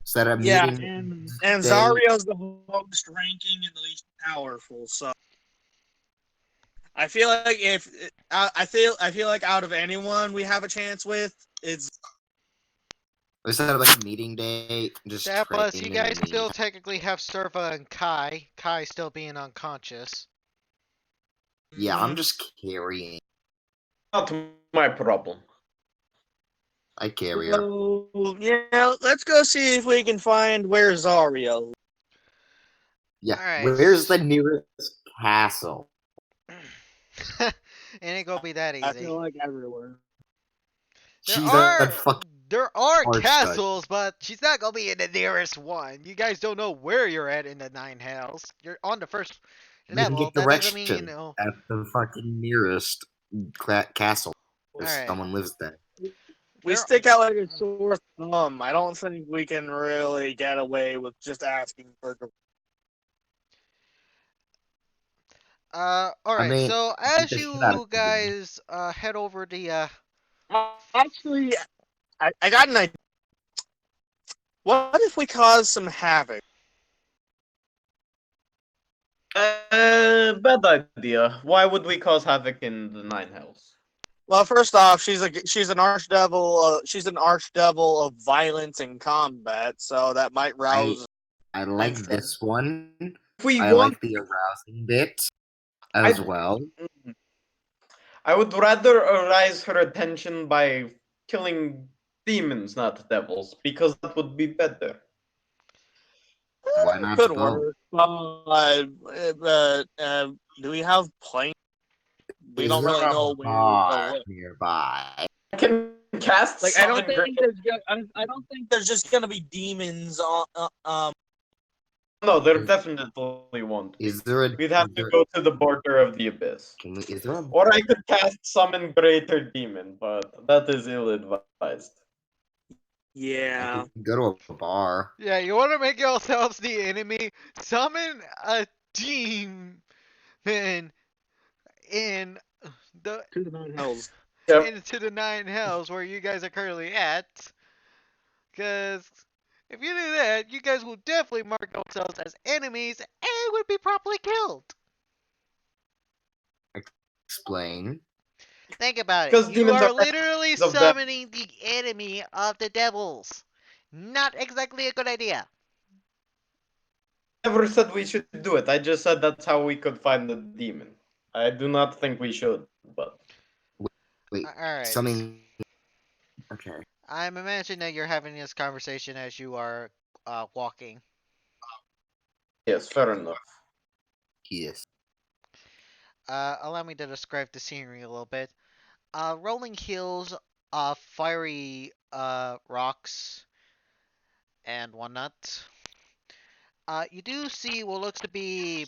Speaker 2: Set up
Speaker 1: Yeah,
Speaker 2: meeting
Speaker 1: and
Speaker 2: day.
Speaker 1: Zario's the most ranking and the least powerful, so I feel like if I feel like out of anyone we have a chance with, it's
Speaker 2: We set up like a meeting day. Just
Speaker 4: Yeah, plus
Speaker 2: train
Speaker 4: you guys
Speaker 2: enemies.
Speaker 4: still technically have Serva and Kai. Kai still being unconscious.
Speaker 2: Yeah, I'm just carrying.
Speaker 3: Not my problem.
Speaker 2: I carry her.
Speaker 1: So, yeah, let's go see if we can find where Zario.
Speaker 2: Yeah.
Speaker 4: Alright.
Speaker 2: Where's the nearest castle?
Speaker 4: It ain't gonna be that
Speaker 1: I
Speaker 4: easy.
Speaker 1: feel like everywhere.
Speaker 2: She's at fucking
Speaker 4: There are
Speaker 2: Archduke.
Speaker 4: castles, but she's not gonna be in the nearest one. You guys don't know where you're at in the Nine Hells. You're on the first
Speaker 2: We can
Speaker 4: level.
Speaker 2: get
Speaker 4: That doesn't mean you
Speaker 2: direction
Speaker 4: know.
Speaker 2: at the fucking nearest castle. If
Speaker 4: Alright.
Speaker 2: someone lives there.
Speaker 1: We
Speaker 4: There-
Speaker 1: stick out like a sore thumb. I don't think we can really get away with just asking for.
Speaker 4: Alright,
Speaker 2: mean,
Speaker 4: so
Speaker 2: beat
Speaker 4: as
Speaker 2: the shit out of
Speaker 4: you guys head over the
Speaker 1: Actually, I got an idea. What if we cause some havoc?
Speaker 3: Bad idea. Why would we cause havoc in the Nine Hells?
Speaker 1: Well, first off, she's an archdevil. She's an archdevil of violence and combat, so that might rouse.
Speaker 2: I like this one.
Speaker 3: If we
Speaker 2: I
Speaker 3: want,
Speaker 2: like the arousing bit as
Speaker 3: I-
Speaker 2: well.
Speaker 3: I would rather arouse her attention by killing demons, not devils, because that would be better.
Speaker 2: Why not
Speaker 1: Could
Speaker 2: both?
Speaker 1: work. Do we have planes? We
Speaker 2: Is
Speaker 1: don't
Speaker 2: there
Speaker 1: really
Speaker 2: a
Speaker 1: know where
Speaker 2: bar
Speaker 1: to look.
Speaker 2: nearby?
Speaker 3: I can cast
Speaker 1: Like, I don't
Speaker 3: summon
Speaker 1: think I don't think there's just gonna be demons on.
Speaker 3: No, there definitely won't be.
Speaker 2: Is there a?
Speaker 3: We'd have to go to the border of the abyss.
Speaker 2: Is there a?
Speaker 3: Or I could cast summon greater demon, but that is ill advised.
Speaker 1: Yeah.
Speaker 2: Go to a bar.
Speaker 4: Yeah, you want to make yourselves the enemy? Summon a demon in the
Speaker 1: To the Nine Hells.
Speaker 3: Yep.
Speaker 4: into the Nine Hells where you guys are currently at. Because if you do that, you guys will definitely mark yourselves as enemies and would be properly killed.
Speaker 2: Explain.
Speaker 4: Think about it.
Speaker 3: 'Cause
Speaker 4: You
Speaker 3: demons
Speaker 4: are
Speaker 3: are
Speaker 4: literally
Speaker 3: enemies of the-
Speaker 4: summoning the enemy of the devils. Not exactly a good idea.
Speaker 3: Never said we should do it. I just said that's how we could find the demon. I do not think we should, but
Speaker 2: Wait.
Speaker 4: Alright.
Speaker 2: Something. Okay.
Speaker 4: I'm imagining that you're having this conversation as you are walking.
Speaker 3: yes, fair enough.
Speaker 2: Yes.
Speaker 4: Allow me to describe the scenery a little bit. Rolling hills, fiery rocks, and whatnot. You do see what looks to be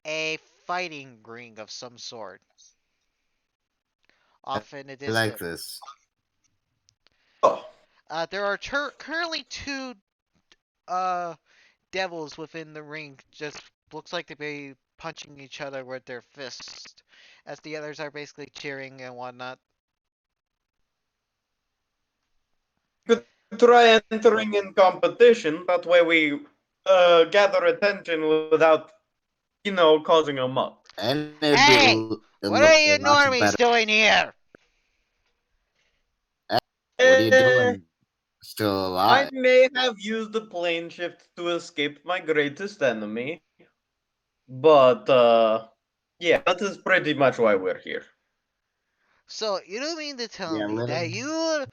Speaker 4: a fighting ring of some sort. Often it
Speaker 2: I
Speaker 4: is.
Speaker 2: like this.
Speaker 3: Oh,
Speaker 4: There are currently two devils within the ring. Just looks like to be punching each other with their fists, as the others are basically cheering and whatnot.
Speaker 3: try entering in competition. That way we gather attention without, causing a muck.
Speaker 2: And
Speaker 4: Hey! What are you normies
Speaker 2: better.
Speaker 4: doing here?
Speaker 2: What are you
Speaker 3: Eh,
Speaker 2: doing? Still alive?
Speaker 3: I may have used the plane shift to escape my greatest enemy, but yeah, that is pretty much why we're here.
Speaker 4: So you don't mean to tell
Speaker 2: Yeah,
Speaker 4: me
Speaker 2: let
Speaker 4: that
Speaker 2: him-
Speaker 4: you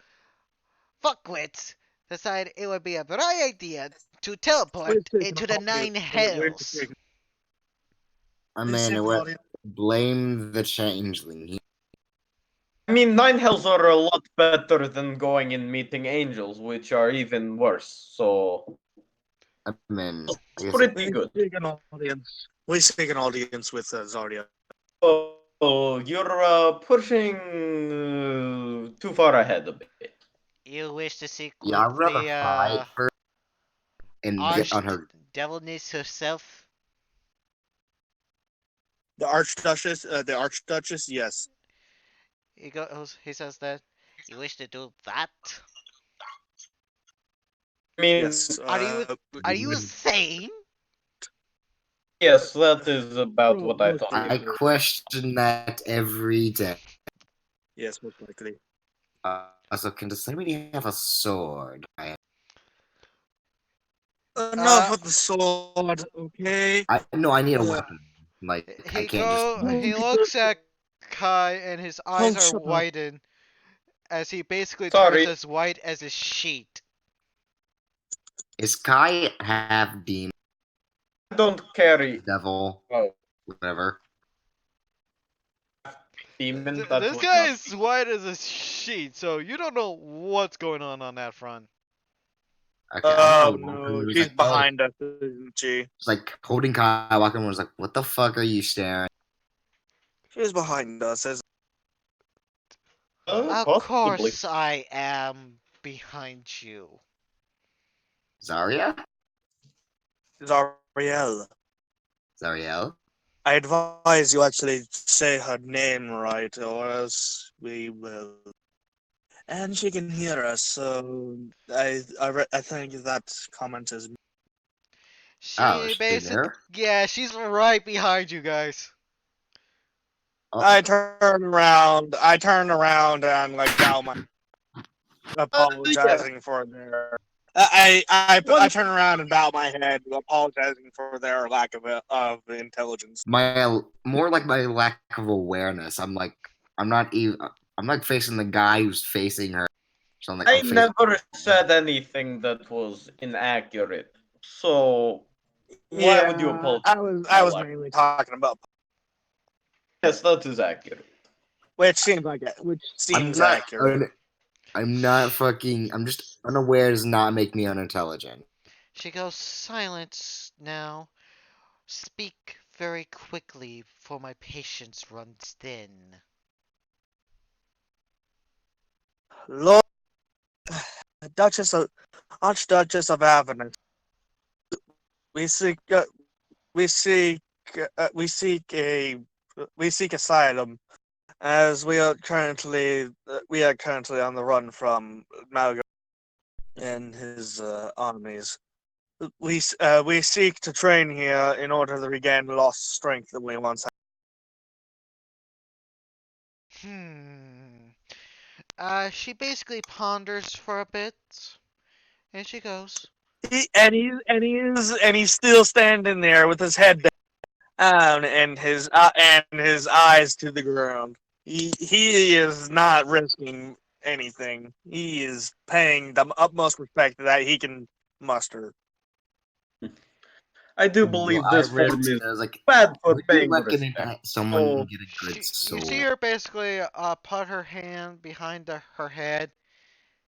Speaker 4: fuckwits decide it would be a bright idea to teleport into the Nine Hells?
Speaker 2: I mean, blame the changeling.
Speaker 3: I mean, Nine Hells are a lot better than going and meeting angels, which are even worse. So
Speaker 2: I mean, I
Speaker 3: It's
Speaker 2: guess
Speaker 3: pretty good.
Speaker 1: We seek an audience with Zarya.
Speaker 3: Oh, you're pushing too far ahead a bit.
Speaker 4: You wish to seek
Speaker 2: yeah,
Speaker 4: with
Speaker 2: I'd rather
Speaker 4: the
Speaker 2: fight her and get on her.
Speaker 4: Archdevilness herself?
Speaker 1: The Archduchess, yes.
Speaker 4: He says that. You wish to do that?
Speaker 3: I mean,
Speaker 1: Yes.
Speaker 4: Are you insane?
Speaker 3: yes, that is about what I
Speaker 1: most
Speaker 3: thought.
Speaker 2: I
Speaker 1: likely.
Speaker 2: question that every day.
Speaker 1: Yes, most likely.
Speaker 2: So can somebody have a sword?
Speaker 1: Enough with the sword, okay?
Speaker 2: I no, I need a
Speaker 1: Uh,
Speaker 2: weapon. Like I can't just.
Speaker 4: He looks at Kai and his eyes are
Speaker 1: shut up.
Speaker 4: widened as he basically
Speaker 3: Sorry.
Speaker 4: turns as white as a sheet.
Speaker 2: Is Kai have demon
Speaker 3: I don't carry
Speaker 2: devil
Speaker 3: oh,
Speaker 2: whatever?
Speaker 3: demon. That
Speaker 4: This
Speaker 3: was
Speaker 4: guy
Speaker 3: not.
Speaker 4: is white as a sheet, so you don't know what's going on that front.
Speaker 2: Okay,
Speaker 1: Oh
Speaker 2: I'm gonna walk
Speaker 1: no,
Speaker 2: and was
Speaker 1: she's
Speaker 2: like, oh.
Speaker 1: behind us, isn't she?
Speaker 2: It's like holding Kai, walking was like, what the fuck are you staring?
Speaker 1: She's behind us, isn't
Speaker 4: Of
Speaker 3: Possibly.
Speaker 4: course I am behind you.
Speaker 2: Zarya?
Speaker 1: Zariel.
Speaker 2: Zariel?
Speaker 1: I advise you actually say her name right, or else we will. And she can hear us, so I think that comment is.
Speaker 2: Oh, is
Speaker 4: She
Speaker 2: she
Speaker 4: basically,
Speaker 2: there?
Speaker 4: yeah, she's right behind you guys.
Speaker 2: Oh,
Speaker 1: I turn around and like bow my
Speaker 3: Yeah.
Speaker 1: apologizing for their. I turn around and bow my head, apologizing for their lack of intelligence.
Speaker 2: my more like my lack of awareness. I'm not even. I'm like facing the guy who's facing her. So I'm like,
Speaker 3: I
Speaker 2: I'm facing.
Speaker 3: never said anything that was inaccurate. So why would you
Speaker 1: Yeah,
Speaker 3: apologize?
Speaker 1: I was mainly talking about
Speaker 3: Yes, that is accurate.
Speaker 1: which seems accurate.
Speaker 2: I'm not fucking. I'm just unaware. Does not make me unintelligent.
Speaker 4: She goes, silence now. Speak very quickly, for my patience runs thin.
Speaker 1: Lord Duchess of Archduchess of Avernus, we seek we seek we seek a we seek asylum as we are currently on the run from Malgo and his armies. We seek to train here in order to regain lost strength that we once
Speaker 4: Hmm. She basically ponders for a bit, and she goes,
Speaker 1: had. And he's still standing there with his head down and his eyes to the ground. He is not risking anything. He is paying the utmost respect that he can muster.
Speaker 3: I do believe
Speaker 2: I
Speaker 3: this
Speaker 2: read.
Speaker 3: form is
Speaker 2: I was like,
Speaker 3: bad for
Speaker 2: would you
Speaker 3: paying
Speaker 2: reckon
Speaker 3: respect.
Speaker 2: someone
Speaker 3: So
Speaker 2: get a good
Speaker 4: you see
Speaker 2: sword?
Speaker 4: her basically put her hand behind her head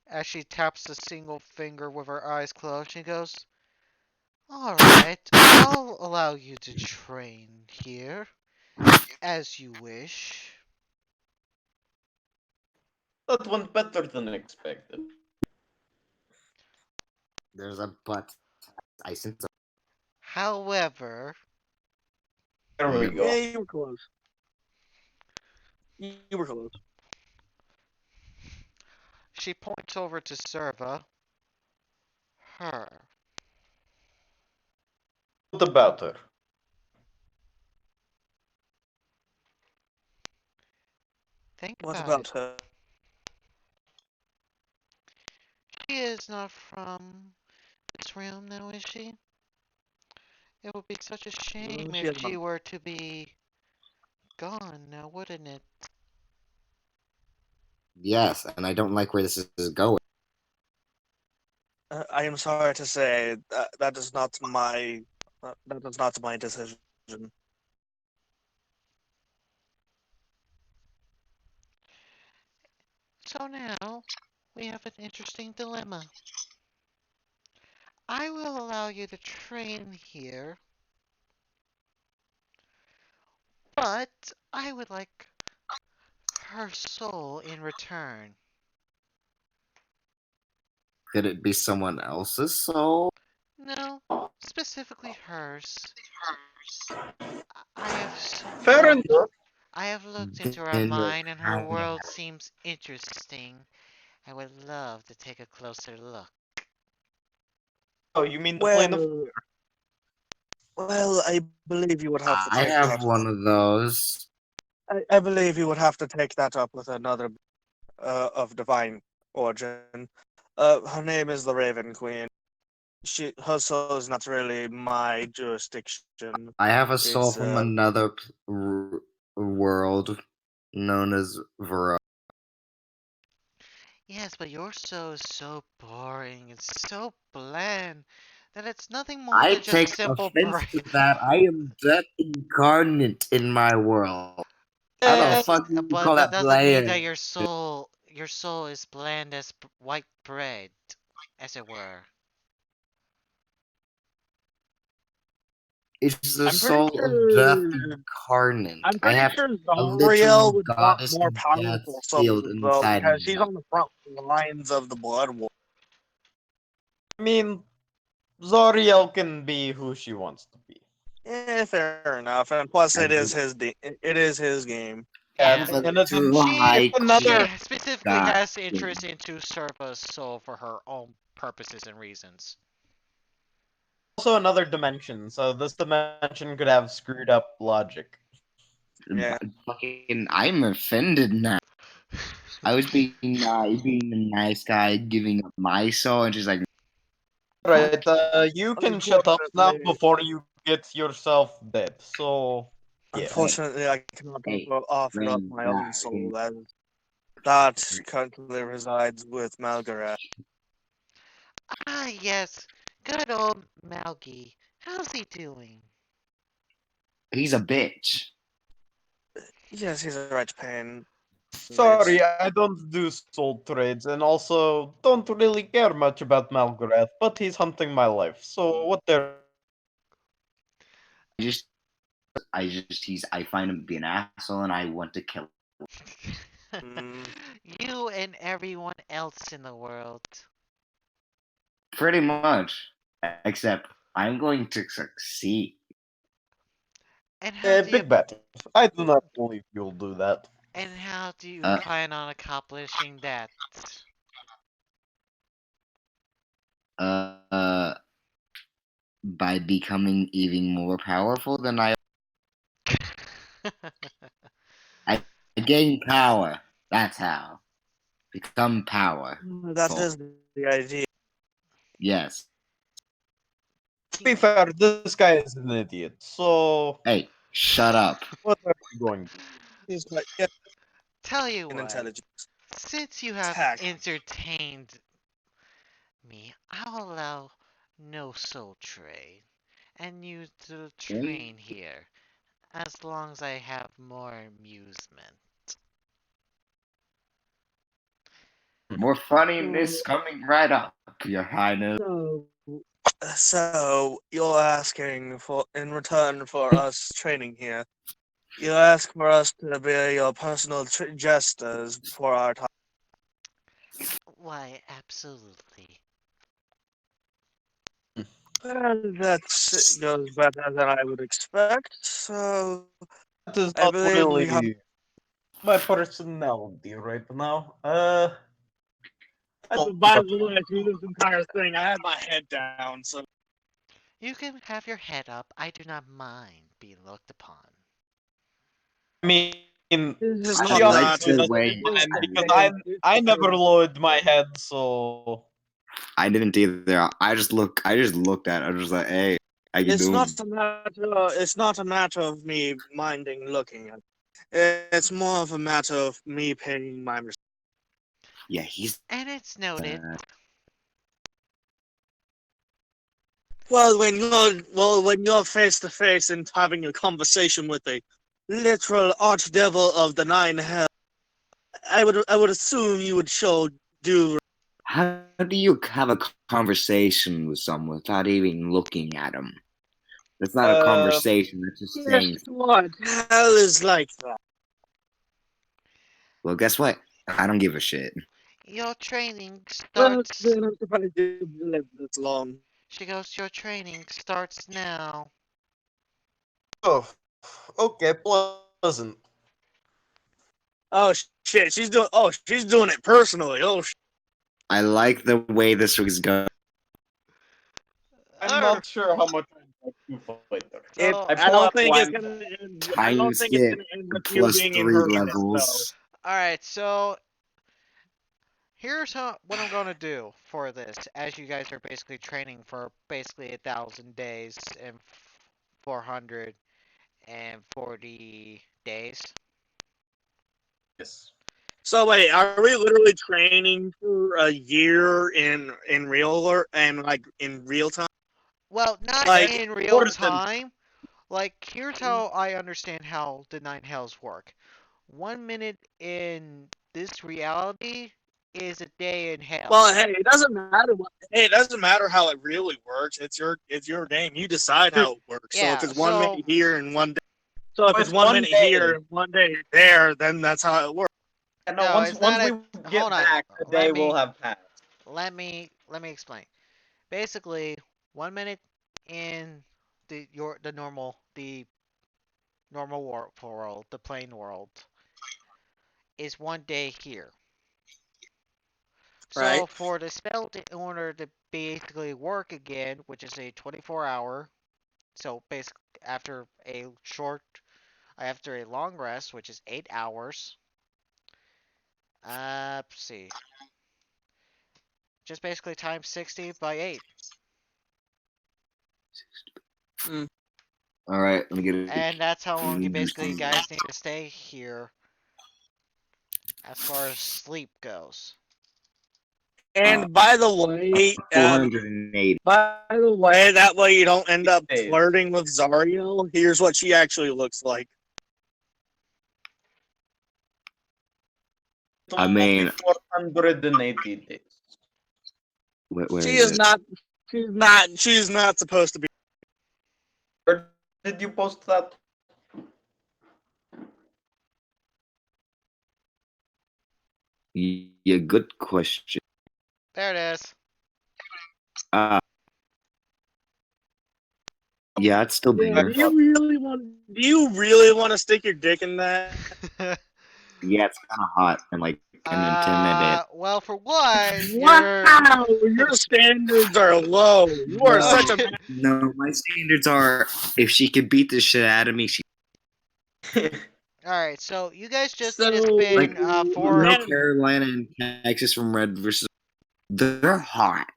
Speaker 4: as she taps a single finger with her eyes closed. She goes, alright, I'll allow you to train here, as you wish.
Speaker 3: that went better than expected.
Speaker 2: There's a but. I sense.
Speaker 4: However,
Speaker 3: There we go.
Speaker 1: Yeah, you were close. You were close.
Speaker 4: she points over to Serva. Her.
Speaker 3: What about her?
Speaker 4: Think
Speaker 1: What
Speaker 4: about it.
Speaker 1: about her?
Speaker 4: She is not from this realm now, is she? It would be such a shame
Speaker 1: She
Speaker 4: if
Speaker 1: has
Speaker 4: she
Speaker 1: not.
Speaker 4: were to be gone now, wouldn't it?
Speaker 2: Yes, and I don't like where this is going.
Speaker 1: I am sorry to say that is not my decision.
Speaker 4: So now, we have an interesting dilemma. I will allow you to train here, but I would like her soul in return.
Speaker 2: Could it be someone else's soul?
Speaker 4: No, specifically hers. I have
Speaker 3: Fair
Speaker 4: looked.
Speaker 3: enough.
Speaker 4: I have looked into her
Speaker 2: Then you're
Speaker 4: mind, and her
Speaker 2: kinda-
Speaker 4: world seems interesting. I would love to take a closer look.
Speaker 3: Oh, you mean the plane of...
Speaker 1: Well, I believe you would have to
Speaker 2: I
Speaker 1: take
Speaker 2: have
Speaker 1: that.
Speaker 2: one of those.
Speaker 1: I believe you would have to take that up with another of divine origin. Her name is the Raven Queen. Her soul is not really my jurisdiction.
Speaker 2: I have a soul
Speaker 1: It's,
Speaker 2: from another world known as Vera.
Speaker 4: Yes, but your soul is so boring. It's so bland that it's nothing more
Speaker 2: I
Speaker 4: than just
Speaker 2: take
Speaker 4: simple
Speaker 2: offense to
Speaker 4: brain.
Speaker 2: that. I am that incarnate in my world. How the
Speaker 3: Eh,
Speaker 2: fuck do you
Speaker 4: But
Speaker 2: call
Speaker 4: that
Speaker 2: that
Speaker 4: doesn't mean
Speaker 2: bland?
Speaker 4: that your soul is bland as white bread, as it were.
Speaker 2: It's the
Speaker 1: I'm pretty
Speaker 2: soul of death
Speaker 1: sure.
Speaker 2: incarnate.
Speaker 1: I'm
Speaker 2: I
Speaker 1: pretty
Speaker 2: have
Speaker 1: sure
Speaker 2: a
Speaker 1: Zariel
Speaker 2: literal
Speaker 1: would want
Speaker 2: goddess
Speaker 1: more
Speaker 2: of death
Speaker 1: powerful
Speaker 2: sealed
Speaker 1: souls though,
Speaker 2: inside
Speaker 1: because
Speaker 2: me.
Speaker 1: she's on the front lines of the blood war.
Speaker 3: I mean, Zoriel can be who she wants to be.
Speaker 1: Fair enough. And plus,
Speaker 2: I
Speaker 1: it is
Speaker 2: do-
Speaker 1: his game.
Speaker 2: I
Speaker 4: Yeah,
Speaker 2: have a
Speaker 3: And it's
Speaker 2: dry
Speaker 3: another...
Speaker 4: she specifically
Speaker 2: God.
Speaker 4: has interest in to serve a soul for her own purposes and reasons.
Speaker 3: also another dimension, so this dimension could have screwed up logic.
Speaker 1: Yeah.
Speaker 2: Fucking, I'm offended now. I was being being a nice guy, giving up my soul, and she's like,
Speaker 3: Right, you can shut up now
Speaker 1: Unfortunately-
Speaker 3: before you get yourself dead. So, yeah.
Speaker 1: Unfortunately, I cannot
Speaker 2: Hey,
Speaker 1: offer up
Speaker 2: friend,
Speaker 1: my own
Speaker 2: nah,
Speaker 1: soul, as that currently resides with Malgaret.
Speaker 4: Ah, yes, good old Malgi. How's he doing?
Speaker 2: he's a bitch.
Speaker 1: Yes, he's a right pain.
Speaker 3: Sorry, I don't do soul trades, and also don't really care much about Malgorath, but he's hunting my life, so what there...
Speaker 2: I find him to be an asshole, and I want to kill him.
Speaker 1: Mm.
Speaker 4: You and everyone else in the world.
Speaker 2: Pretty much. Except, I'm going to succeed.
Speaker 4: And how do you
Speaker 3: big bet. I do not believe you'll do that.
Speaker 2: Uh,
Speaker 4: plan on accomplishing that?
Speaker 2: By becoming even more powerful than I gain power. That's how. Become power.
Speaker 1: That is the idea.
Speaker 2: Yes.
Speaker 3: To be fair, this guy is an idiot, so
Speaker 2: Hey, shut up.
Speaker 3: what are you going to do?
Speaker 1: He's quite yeah,
Speaker 4: Tell you
Speaker 1: in
Speaker 4: what,
Speaker 1: intelligence.
Speaker 4: since you have
Speaker 1: Tech.
Speaker 4: entertained me, I'll allow no soul trade, and you to train here, as long as I have more amusement.
Speaker 2: More funniness coming right up, Your Highness.
Speaker 1: So you're asking for, in return for us training here, you ask for us to be your personal jesters for our time.
Speaker 4: Why, absolutely.
Speaker 1: Well, that goes better than I would expect. So
Speaker 3: That is
Speaker 1: I
Speaker 3: not
Speaker 1: believe we have.
Speaker 3: really my personality right now.
Speaker 1: By the way, through this entire thing, I had my head down. So
Speaker 4: You can have your head up. I do not mind being looked upon.
Speaker 3: I mean,
Speaker 1: this is
Speaker 2: I
Speaker 1: not
Speaker 3: she
Speaker 2: like
Speaker 3: honestly
Speaker 2: the
Speaker 1: that.
Speaker 3: doesn't
Speaker 2: way
Speaker 3: mind because I never lowered my head, so
Speaker 2: I didn't either. I just looked at it. I was just like, hey, how you
Speaker 1: It's
Speaker 2: doing?
Speaker 1: not a matter. It's not a matter of me minding looking at. It's more of a matter of me paying my respect.
Speaker 2: Yeah, he's
Speaker 4: And it's noted.
Speaker 1: When you're face to face and having a conversation with a literal archdevil of the nine hell, I would assume you would show due.
Speaker 2: how do you have a conversation with someone without even looking at them? That's not a conversation. That's just saying.
Speaker 1: What hell is like that?
Speaker 2: Well, guess what? I don't give a shit.
Speaker 4: Your training
Speaker 1: Well,
Speaker 4: starts.
Speaker 1: then I'm surprised you lived this long.
Speaker 4: She goes, your training starts now.
Speaker 3: Oh, okay, pleasant.
Speaker 1: Oh shit, she's doing. Oh, she's doing it personally. Oh,
Speaker 2: I like the way this was going.
Speaker 3: I'm not sure how much I'd like to fight her.
Speaker 1: it,
Speaker 4: So,
Speaker 3: I
Speaker 1: I
Speaker 3: pull
Speaker 1: don't
Speaker 3: out
Speaker 1: think it's
Speaker 3: one.
Speaker 1: gonna. End, I don't
Speaker 2: Times
Speaker 1: think it's
Speaker 2: 6
Speaker 1: gonna end with you
Speaker 2: plus
Speaker 1: being in
Speaker 2: 3
Speaker 1: her
Speaker 2: levels.
Speaker 4: alright, so here's what I'm gonna do for this, as you guys are basically training for basically 1,000 days and 440 days.
Speaker 3: Yes.
Speaker 1: So wait, are we literally training for a year in real and like in real time?
Speaker 4: Well, not
Speaker 1: Like,
Speaker 4: in real
Speaker 3: more than-
Speaker 4: time. Like, here's how I understand how the Nine Hells work. 1 minute in this reality is a day in hell.
Speaker 1: well, hey, it doesn't matter. Hey, it doesn't matter how it really works. It's your game. You decide how it works. So
Speaker 4: Yeah,
Speaker 1: if it's 1 minute
Speaker 4: so
Speaker 1: here and 1 day, so if
Speaker 3: Oh,
Speaker 1: it's
Speaker 3: it's
Speaker 1: 1
Speaker 3: one
Speaker 1: minute
Speaker 3: day.
Speaker 1: here and 1 day there, then that's how it works.
Speaker 3: And
Speaker 4: No,
Speaker 3: once
Speaker 4: it's
Speaker 3: once
Speaker 4: not
Speaker 3: we
Speaker 4: a-
Speaker 3: get
Speaker 4: hold on,
Speaker 3: back, the
Speaker 4: let
Speaker 3: day
Speaker 4: me-
Speaker 3: will have passed.
Speaker 4: let me explain. Basically, 1 minute in the normal world, the plain world, is 1 day here. So
Speaker 1: Right.
Speaker 4: for the spell in order to basically work again, which is a 24-hour, so basically after a long rest, which is 8 hours. Let's see. Just basically times 60 by 8.
Speaker 2: All right, let me get it.
Speaker 4: And that's how long you
Speaker 2: Interesting.
Speaker 4: basically guys need to stay here as far as sleep goes.
Speaker 1: And by the way,
Speaker 2: 480.
Speaker 1: that way you don't end up
Speaker 3: Days.
Speaker 1: flirting with Zariel. Here's what she actually looks like.
Speaker 3: It's
Speaker 2: I mean-
Speaker 3: 480 days.
Speaker 2: Where
Speaker 1: She
Speaker 2: is
Speaker 1: is
Speaker 2: it?
Speaker 1: not. She's not supposed to be.
Speaker 3: Where did you post that?
Speaker 2: Yeah, good question.
Speaker 4: There it is.
Speaker 2: Yeah, it's still
Speaker 1: Yeah,
Speaker 2: there.
Speaker 1: do you really want to stick your dick in that?
Speaker 2: Yeah, it's kind of hot and like and intimidating.
Speaker 4: Well, for one,
Speaker 1: Wow, your standards are low. You are
Speaker 2: No.
Speaker 1: such a.
Speaker 2: No, my standards are if she could beat the shit out of me, she
Speaker 4: Alright, so you guys just
Speaker 1: So,
Speaker 4: need to spend
Speaker 1: like,
Speaker 4: four.
Speaker 1: man-
Speaker 2: North Carolina and Texas from Red versus. They're hot.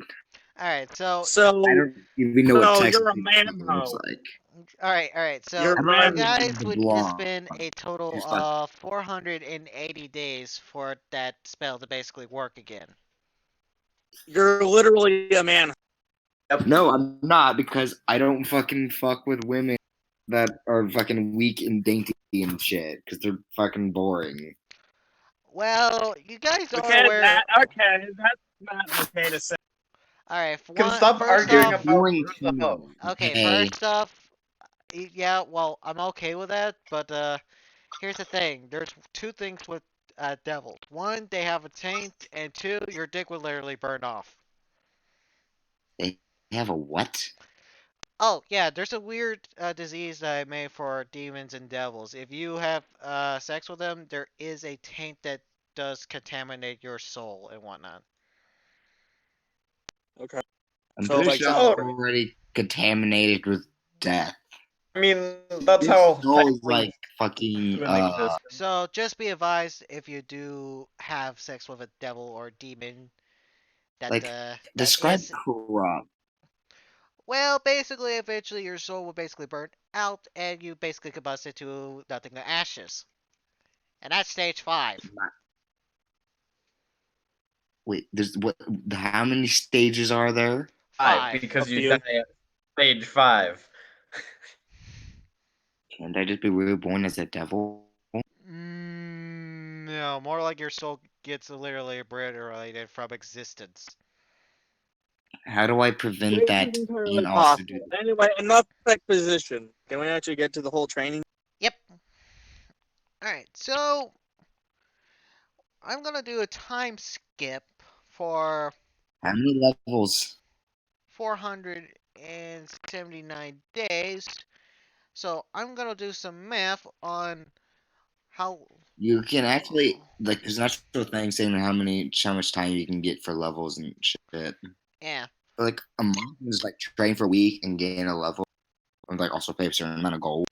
Speaker 4: Alright, so
Speaker 1: So,
Speaker 2: I don't even know what
Speaker 1: No,
Speaker 2: Texas
Speaker 1: you're a man,
Speaker 2: looks
Speaker 1: though.
Speaker 2: like.
Speaker 4: alright, so
Speaker 1: You're
Speaker 2: How
Speaker 1: a
Speaker 2: about I
Speaker 1: man.
Speaker 4: you guys
Speaker 2: read the
Speaker 4: would need to
Speaker 2: blog?
Speaker 4: spend a total
Speaker 2: Here's fun.
Speaker 4: of 480 days for that spell to basically work again.
Speaker 1: You're literally a man.
Speaker 2: No, I'm not because I don't fucking fuck with women that are fucking weak and dainty and shit because they're fucking boring.
Speaker 4: Well, you guys are
Speaker 1: Okay,
Speaker 4: aware.
Speaker 1: that's not okay to say.
Speaker 4: Alright,
Speaker 3: Can stop
Speaker 4: first
Speaker 3: arguing
Speaker 4: off,
Speaker 3: about
Speaker 2: Boring
Speaker 3: the
Speaker 2: to
Speaker 3: hub.
Speaker 2: me.
Speaker 4: okay,
Speaker 2: Hey,
Speaker 4: first off, yeah, well, I'm okay with that, but here's the thing. There's two things with devils. One, they have a taint, and two, your dick will literally burn off.
Speaker 2: they have a what?
Speaker 4: Oh, yeah, there's a weird disease that I made for demons and devils. If you have sex with them, there is a taint that does contaminate your soul and whatnot.
Speaker 1: Okay.
Speaker 2: I'm
Speaker 1: So,
Speaker 2: pretty
Speaker 1: like,
Speaker 2: sure
Speaker 3: oh,
Speaker 2: I'm already contaminated with death.
Speaker 3: I mean, that's
Speaker 2: This
Speaker 3: how
Speaker 2: soul is
Speaker 3: technically
Speaker 2: like fucking
Speaker 3: human existence.
Speaker 4: So just be advised if you do have sex with a devil or demon, that
Speaker 2: like
Speaker 4: that
Speaker 2: describe
Speaker 4: is
Speaker 2: corrupt.
Speaker 4: well, basically, eventually your soul will basically burn out, and you basically combust it to nothing but ashes. And that's stage 5.
Speaker 2: Wait, there's what? How many stages are there?
Speaker 4: 5.
Speaker 3: Because
Speaker 1: A
Speaker 3: you
Speaker 1: few.
Speaker 3: die at stage 5.
Speaker 2: Can't I just be reborn as a devil?
Speaker 4: No, more like your soul gets literally obliterated from existence.
Speaker 2: How do I prevent
Speaker 1: Which
Speaker 2: that
Speaker 1: is entirely
Speaker 2: and also
Speaker 1: possible.
Speaker 2: do
Speaker 1: Anyway, enough exposition. Can we actually get to the whole training?
Speaker 4: Yep. Alright, so I'm gonna do a time skip for
Speaker 2: how many levels?
Speaker 4: 479 days. So I'm gonna do some math on how.
Speaker 2: You can actually like there's an actual thing saying how much time you can get for levels and shit.
Speaker 4: Yeah.
Speaker 2: Like a month is like train for a week and gain a level, and like also pay a certain amount of gold.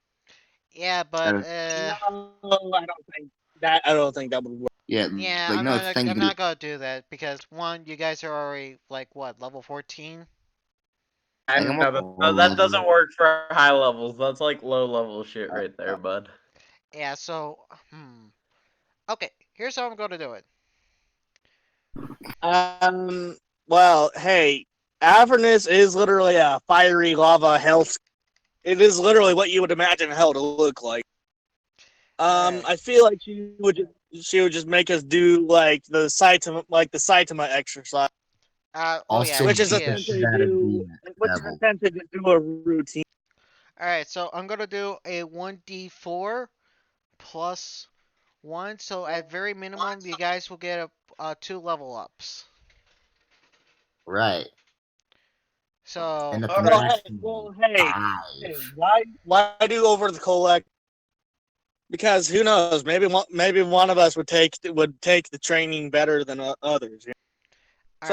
Speaker 4: Yeah, but
Speaker 1: No, I don't think that. I don't think that would work.
Speaker 2: Yeah,
Speaker 4: yeah,
Speaker 2: like
Speaker 4: I'm
Speaker 2: no, it's
Speaker 4: not.
Speaker 2: a thing you
Speaker 4: I'm
Speaker 2: can do.
Speaker 4: not gonna do that because one, you guys are already like what, level 14?
Speaker 3: I
Speaker 2: Like, I'm
Speaker 3: know that doesn't work for high levels. That's like low level shit right there, bud.
Speaker 4: Yeah. So, okay. Here's how I'm gonna do it.
Speaker 1: Well, hey, Avernus is literally a fiery lava hell. It is literally what you would imagine hell to look like.
Speaker 4: Alright.
Speaker 1: I feel like she would just make us do like the Saitama exercise,
Speaker 4: Oh yeah.
Speaker 2: Also,
Speaker 1: which is
Speaker 2: beat the
Speaker 1: essentially
Speaker 2: shit out of demon devil.
Speaker 1: just do a routine.
Speaker 4: Alright. So I'm gonna do a 1d4 plus 1. So at very minimum, you guys will get a 2 level ups.
Speaker 2: Right,
Speaker 4: So
Speaker 2: and at the
Speaker 3: Alright.
Speaker 2: maximum
Speaker 1: Hey,
Speaker 2: 5.
Speaker 1: why do over the collect? Because who knows? Maybe one of us would take the training better than others. So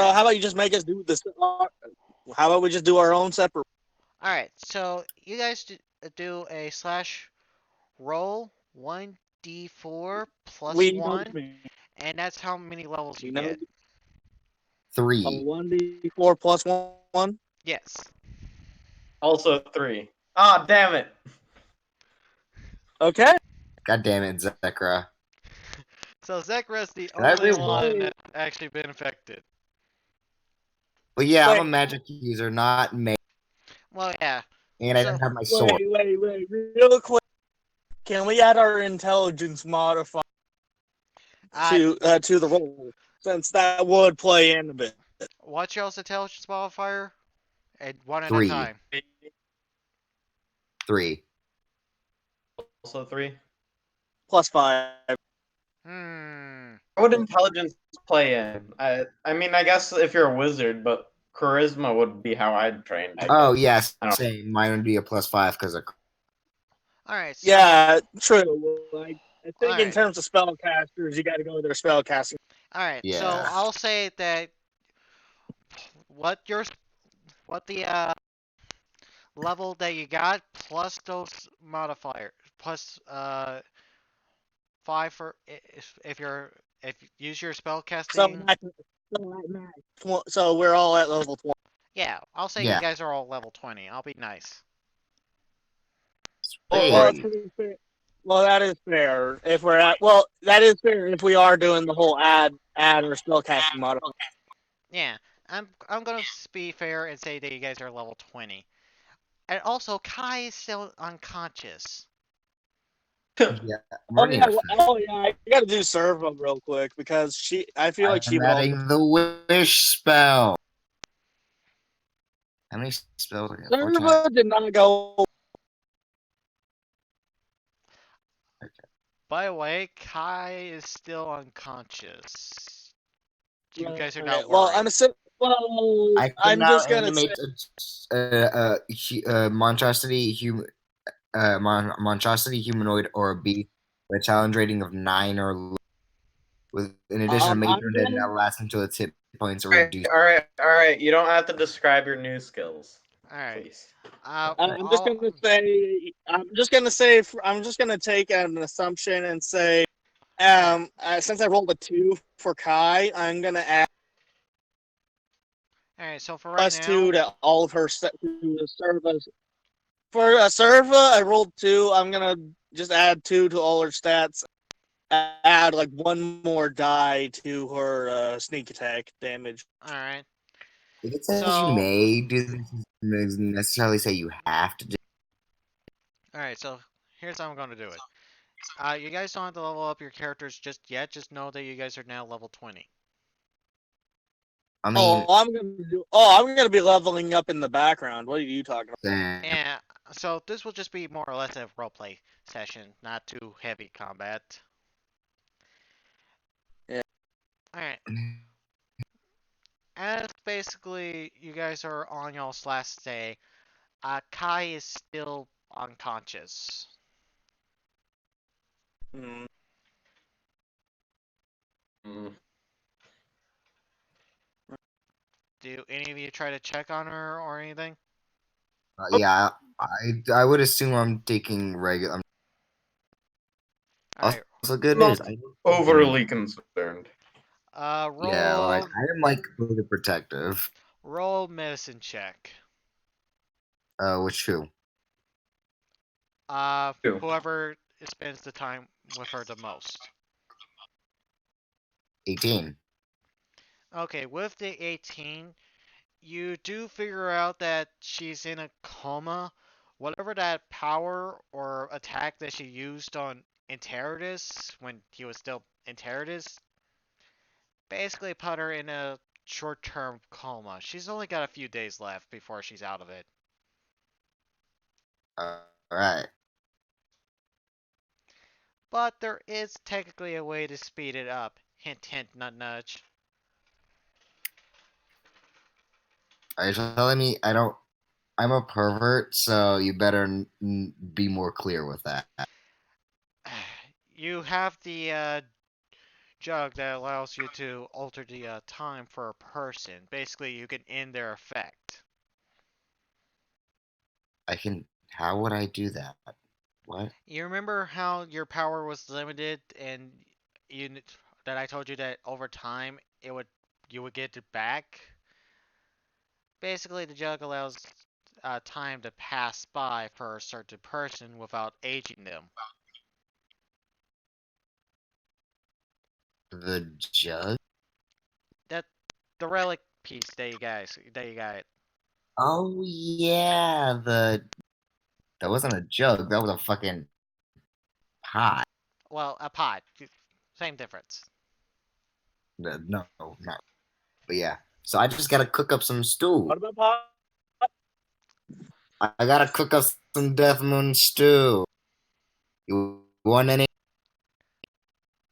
Speaker 4: alright.
Speaker 1: how about you just make us do this? How about we just do our own separate?
Speaker 4: Alright. So you guys do a slash roll 1d4 plus
Speaker 1: We know
Speaker 4: 1, and that's how many levels you
Speaker 1: we know
Speaker 4: get.
Speaker 2: 3.
Speaker 1: a 1d4 plus 1.
Speaker 4: Yes.
Speaker 3: Also 3. Ah, damn it.
Speaker 1: Okay.
Speaker 2: God damn it, Zekra.
Speaker 4: So Zekra's the
Speaker 2: And I
Speaker 4: only
Speaker 2: really
Speaker 4: one that's actually been affected.
Speaker 2: But yeah, I'm a
Speaker 1: Wait.
Speaker 2: magic user, not mage,
Speaker 4: Well, yeah.
Speaker 2: and I
Speaker 4: So
Speaker 2: don't have my sword.
Speaker 1: Wait. Real quick. Can we add our intelligence modifier
Speaker 4: uh,
Speaker 1: to the roll? Since that would play in a bit.
Speaker 4: what's y'all's intelligence modifier? And one at a
Speaker 2: 3.
Speaker 4: time.
Speaker 2: 3.
Speaker 3: Also 3.
Speaker 1: Plus 5.
Speaker 4: Hmm.
Speaker 3: How would intelligence play in? I mean, I guess if you're a wizard, but charisma would be how I'd train. I
Speaker 2: Oh,
Speaker 3: guess.
Speaker 2: yes,
Speaker 3: I don't-
Speaker 2: same. Mine would be a plus 5 because of.
Speaker 4: Alright, so.
Speaker 1: Yeah, true. Like I think in
Speaker 4: Alright.
Speaker 1: terms of spellcasters, you got to go with their spellcasting.
Speaker 4: Alright, so
Speaker 2: Yeah.
Speaker 4: I'll say that what the level that you got plus those modifiers plus 5 for if you use your spell
Speaker 1: So,
Speaker 4: casting.
Speaker 1: so we're all at level 20.
Speaker 4: Yeah, I'll say you
Speaker 2: Yeah.
Speaker 4: guys are all level 20. I'll be nice.
Speaker 1: Well,
Speaker 2: Sweet.
Speaker 1: to be fair, well, that is fair. If we're at that is fair if we are doing the whole add or spellcasting modifier.
Speaker 4: Yeah, I'm gonna be fair and say that you guys are level 20. And also, Kai is still unconscious.
Speaker 2: Yeah. I'm already at
Speaker 1: I got to do Serva real quick because I feel like she
Speaker 2: I'm
Speaker 1: would also.
Speaker 2: adding the wish spell. How many spells? I got? 14.
Speaker 1: Serva did not go.
Speaker 4: By the way, Kai is still unconscious. You guys are not
Speaker 1: Right,
Speaker 4: worried.
Speaker 2: I can
Speaker 1: I'm
Speaker 2: now
Speaker 1: just gonna say.
Speaker 2: animate a monstrosity humanoid or a beast with a challenge rating of 9 or lower. With in addition, a
Speaker 1: I'm
Speaker 2: major that
Speaker 1: gonna
Speaker 2: now lasts until its hit points are
Speaker 3: Alright,
Speaker 2: reduced.
Speaker 3: alright. You don't have to describe your new skills,
Speaker 4: Alright.
Speaker 3: please.
Speaker 1: I'm just gonna say. I'm just gonna take an assumption and say. Since I rolled a 2 for Kai, I'm gonna add
Speaker 4: Alright, so for right now,
Speaker 1: +2 to all of her to Serva's. For Serva, I rolled 2. I'm gonna just add 2 to all her stats. Add like 1 more die to her sneak attack damage.
Speaker 4: alright.
Speaker 2: If it says
Speaker 4: So-
Speaker 2: you may do this, it doesn't necessarily say you have to do.
Speaker 4: Alright, so here's how I'm gonna do it. You guys don't have to level up your characters just yet. Just know that you guys are now level 20.
Speaker 2: I mean,
Speaker 1: I'm gonna be leveling up in the background. What are you talking about?
Speaker 2: damn.
Speaker 4: And so this will just be more or less a roleplay session, not too heavy combat.
Speaker 1: Yeah.
Speaker 4: Alright. As basically you guys are on y'all's last day, Kai is still unconscious.
Speaker 1: Hmm.
Speaker 3: Mm.
Speaker 4: Do any of you try to check on her or anything?
Speaker 2: Yeah, I would assume I'm taking regular.
Speaker 4: Alright,
Speaker 2: Also, good
Speaker 3: Not
Speaker 2: news.
Speaker 3: overly concerned.
Speaker 2: Yeah, like
Speaker 4: roll
Speaker 2: I am like really protective.
Speaker 4: roll medicine check.
Speaker 2: Which who?
Speaker 3: Two.
Speaker 4: Whoever spends the time with her the most.
Speaker 2: 18.
Speaker 4: Okay, with the 18, you do figure out that she's in a coma. Whatever that power or attack that she used on Enteritus when he was still Enteritus basically put her in a short-term coma. She's only got a few days left before she's out of it.
Speaker 2: All right.
Speaker 4: But there is technically a way to speed it up. Hint, hint, nudge, nudge.
Speaker 2: Are you telling me I don't? I'm a pervert, so you better be more clear with that.
Speaker 4: You have the jug that allows you to alter the time for a person. Basically, you can end their effect.
Speaker 2: I can. How would I do that? What?
Speaker 4: You remember how your power was limited, and that I told you that over time you would get it back. Basically, the jug allows time to pass by for a certain person without aging them.
Speaker 2: The jug?
Speaker 4: That the relic piece that you got.
Speaker 2: Oh yeah, that wasn't a jug. That was a fucking pot.
Speaker 4: Well, a pot, same difference.
Speaker 2: No, not. But yeah. So I just gotta cook up some stew.
Speaker 1: What about pop?
Speaker 2: I gotta cook up some Death Moon stew. You want any?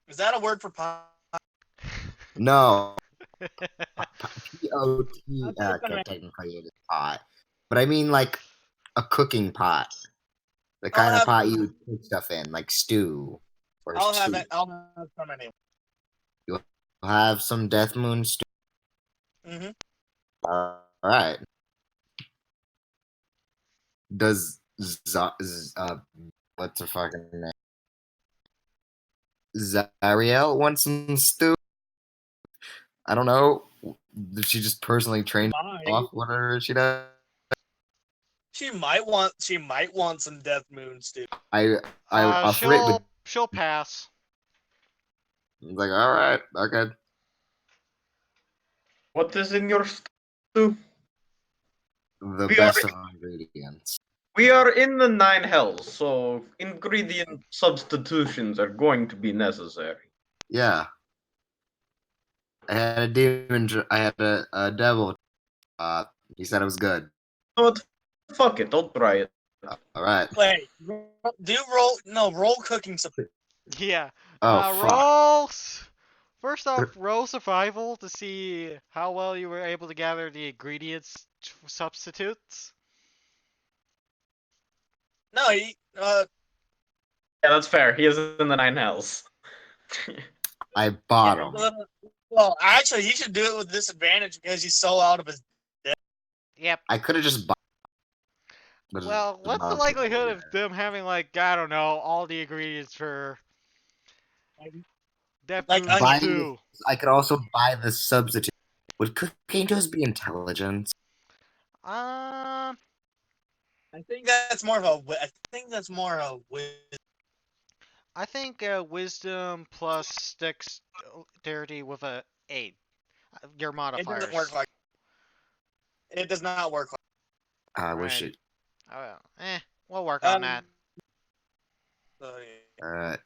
Speaker 1: Is that a word for pop?
Speaker 2: No. P-O-T. Technically, it is pot, but I mean like a cooking pot, the
Speaker 1: I'll
Speaker 2: kind of
Speaker 1: have-
Speaker 2: pot you would cook stuff in, like stew or
Speaker 1: I'll have
Speaker 2: soup.
Speaker 1: it. I'll have some anyway.
Speaker 2: You'll have some Death Moon stew.
Speaker 1: Mm-hmm.
Speaker 2: All right. Does what's her fucking name? Zariel want some stew? I don't know. Did she just personally train off whatever she does?
Speaker 1: She might want some Death Moon stew.
Speaker 2: I offer it, but
Speaker 4: She'll pass.
Speaker 2: it's like, all right, okay.
Speaker 3: What is in your stew?
Speaker 2: The
Speaker 3: We
Speaker 2: best
Speaker 3: are-
Speaker 2: of ingredients.
Speaker 3: We are in the nine hells, so ingredient substitutions are going to be necessary.
Speaker 2: Yeah. I had a demon. I had a devil. He said it was good.
Speaker 3: You know what? Fuck it, I'll try it.
Speaker 2: All right.
Speaker 1: Wait, roll cooking supply.
Speaker 4: Yeah.
Speaker 2: Oh fuck.
Speaker 4: Rolls. First off, roll survival to see how well you were able to gather the ingredients substitutes.
Speaker 1: No,
Speaker 3: Yeah, that's fair. He is in the nine hells.
Speaker 2: I bought him.
Speaker 1: Well, actually, he should do it with disadvantage because he's so out of his.
Speaker 4: Yep.
Speaker 2: I could have just bought.
Speaker 4: Well, what's the likelihood of them having like I don't know all the ingredients for Death
Speaker 1: Like
Speaker 4: Moon
Speaker 1: onion.
Speaker 4: stew?
Speaker 2: I could also buy the substitute. Would cooking just be intelligence?
Speaker 1: I think that's more of a. I think that's more of a.
Speaker 4: I think wisdom plus dexterity with a 8. Your
Speaker 1: It
Speaker 4: modifiers.
Speaker 1: doesn't work like. It does not work like.
Speaker 2: I wish
Speaker 4: Right.
Speaker 2: it.
Speaker 4: Oh, well. We'll work on that.
Speaker 1: Yeah.
Speaker 2: All right.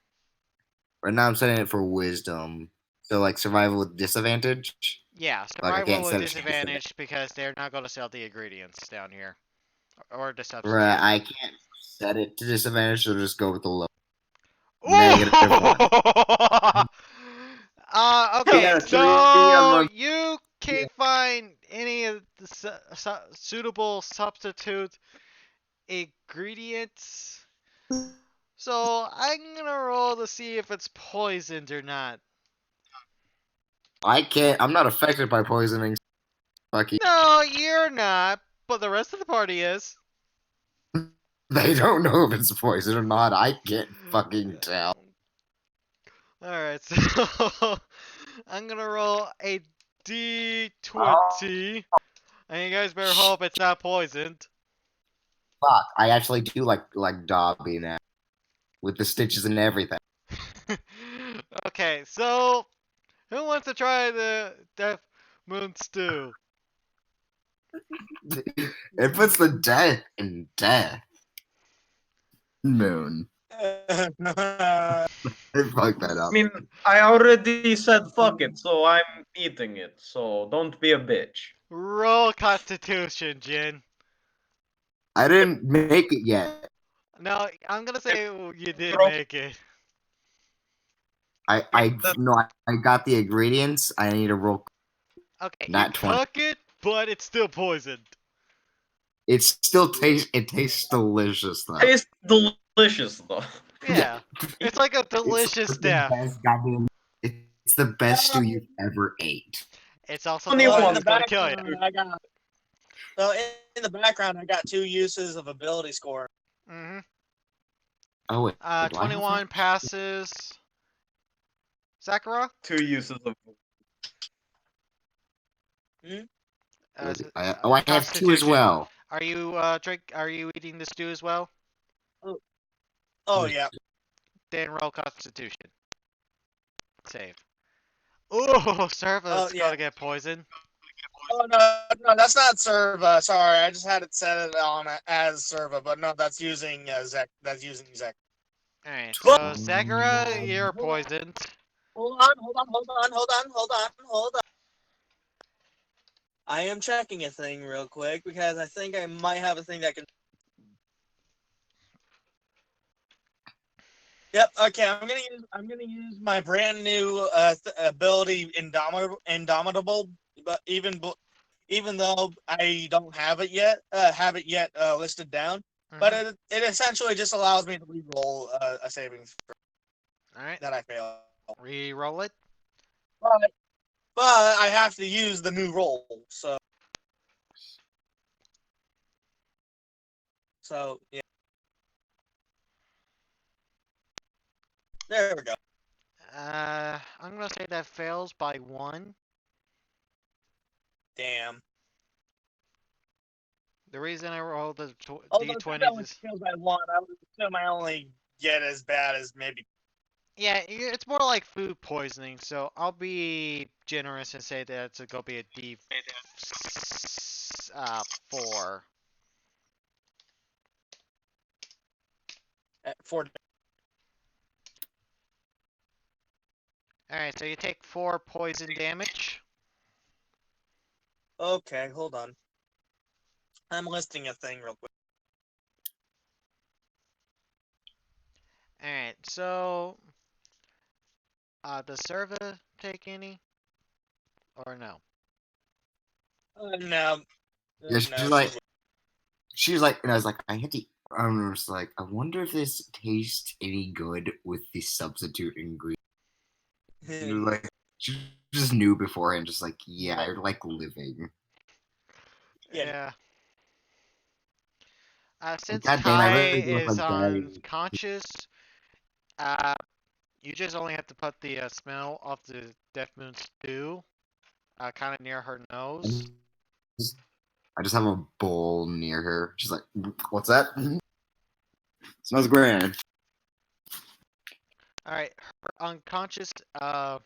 Speaker 2: Right now I'm setting it for wisdom. So like survival with disadvantage.
Speaker 4: Yeah,
Speaker 2: Like, I can't
Speaker 4: survival with
Speaker 2: set a chance of it.
Speaker 4: disadvantage because they're not going to sell the ingredients down here. Or the substitute.
Speaker 2: Right, I can't set it to disadvantage, so just go with the low.
Speaker 4: Ooh!
Speaker 2: -1.
Speaker 4: Okay,
Speaker 2: Yeah,
Speaker 4: so
Speaker 2: 3
Speaker 4: you can't find any of the suitable substitute ingredients. So I'm gonna roll to see if it's poisoned or not.
Speaker 2: I can't. I'm not affected by poisoning. Fucky.
Speaker 4: No, you're not, but the rest of the party is.
Speaker 2: They don't know if it's poison or not. I can't fucking tell.
Speaker 4: Alright, so I'm gonna roll a d20. And you guys better hope it's not poisoned.
Speaker 2: Fuck. I actually do like Dobby now, with the stitches and everything.
Speaker 4: Okay, so who wants to try the Death Moon Stew?
Speaker 2: It puts the death in death. Moon. I fucked that
Speaker 3: I
Speaker 2: up.
Speaker 3: mean, I already said fuck it, so I'm eating it. So don't be a bitch.
Speaker 4: Roll Constitution, Jin.
Speaker 2: I didn't make it yet.
Speaker 4: No, I'm gonna say you did
Speaker 3: Roll-
Speaker 4: make it.
Speaker 2: I got the ingredients. I need to roll.
Speaker 4: Okay, you
Speaker 2: Not 20.
Speaker 4: cook it, but it's still poisoned.
Speaker 2: It still tastes delicious though.
Speaker 3: Tastes delicious though.
Speaker 4: Yeah, it's like a
Speaker 2: It's
Speaker 4: delicious
Speaker 2: the
Speaker 4: death.
Speaker 2: best goddamn. It's the best stew you've ever ate.
Speaker 4: It's also
Speaker 3: Only
Speaker 4: the one
Speaker 3: one.
Speaker 4: that's gonna kill you.
Speaker 1: I got. So in the background, I got 2 uses of ability score.
Speaker 4: Mm-hmm.
Speaker 2: Oh wait. do I have
Speaker 4: 21
Speaker 2: that?
Speaker 4: passes. Sakura?
Speaker 3: 2 uses of.
Speaker 2: I have 2 as
Speaker 4: Constitution.
Speaker 2: well.
Speaker 4: Are you Are you eating the stew as well?
Speaker 1: Oh yeah.
Speaker 4: Then roll Constitution. Save. Ooh, Serva's
Speaker 1: yeah.
Speaker 4: gonna get poisoned.
Speaker 1: Oh no, that's not Serva. Sorry, I just had it set it on as Serva, but no, that's using Zek. That's using Zek.
Speaker 4: Alright, so Sakura, you're poisoned.
Speaker 1: Hold on. I am checking a thing real quick because I think I might have a thing that can. Yep. Okay. I'm gonna use my brand new ability, Indomitable. But even though I don't have it yet, listed down. But it essentially just allows me to re-roll a saving
Speaker 4: Alright,
Speaker 1: that I fail.
Speaker 4: re-roll it.
Speaker 1: But I have to use the new roll, so yeah. There we go.
Speaker 4: I'm gonna say that fails by 1.
Speaker 1: Damn.
Speaker 4: The reason I rolled the
Speaker 1: Although
Speaker 4: d20
Speaker 1: that
Speaker 4: is...
Speaker 1: kills by 1, I would assume I only get as bad as maybe.
Speaker 4: Yeah, it's more like food poisoning, so I'll be generous and say that it's gonna be a D 4.
Speaker 1: 4.
Speaker 4: Alright, so you take 4 poison damage.
Speaker 1: Okay, hold on. I'm listing a thing real quick.
Speaker 4: Alright, so... does Serva take any? Or no?
Speaker 1: No.
Speaker 2: Yeah, she's like, and I was like, I had to. I was like, I wonder if this tastes any good with the substitute ingredient. She was like, she just knew beforehand, just like, yeah, you're like living.
Speaker 1: Yeah.
Speaker 4: Since
Speaker 2: God damn, I
Speaker 4: Kai
Speaker 2: really do look
Speaker 4: is
Speaker 2: like Gary.
Speaker 4: unconscious, you just only have to put the smell of the Death Moon Stew kind of near her nose.
Speaker 2: I just have a bowl near her. She's like, what's that? Smells grand.
Speaker 4: Alright, her unconscious, her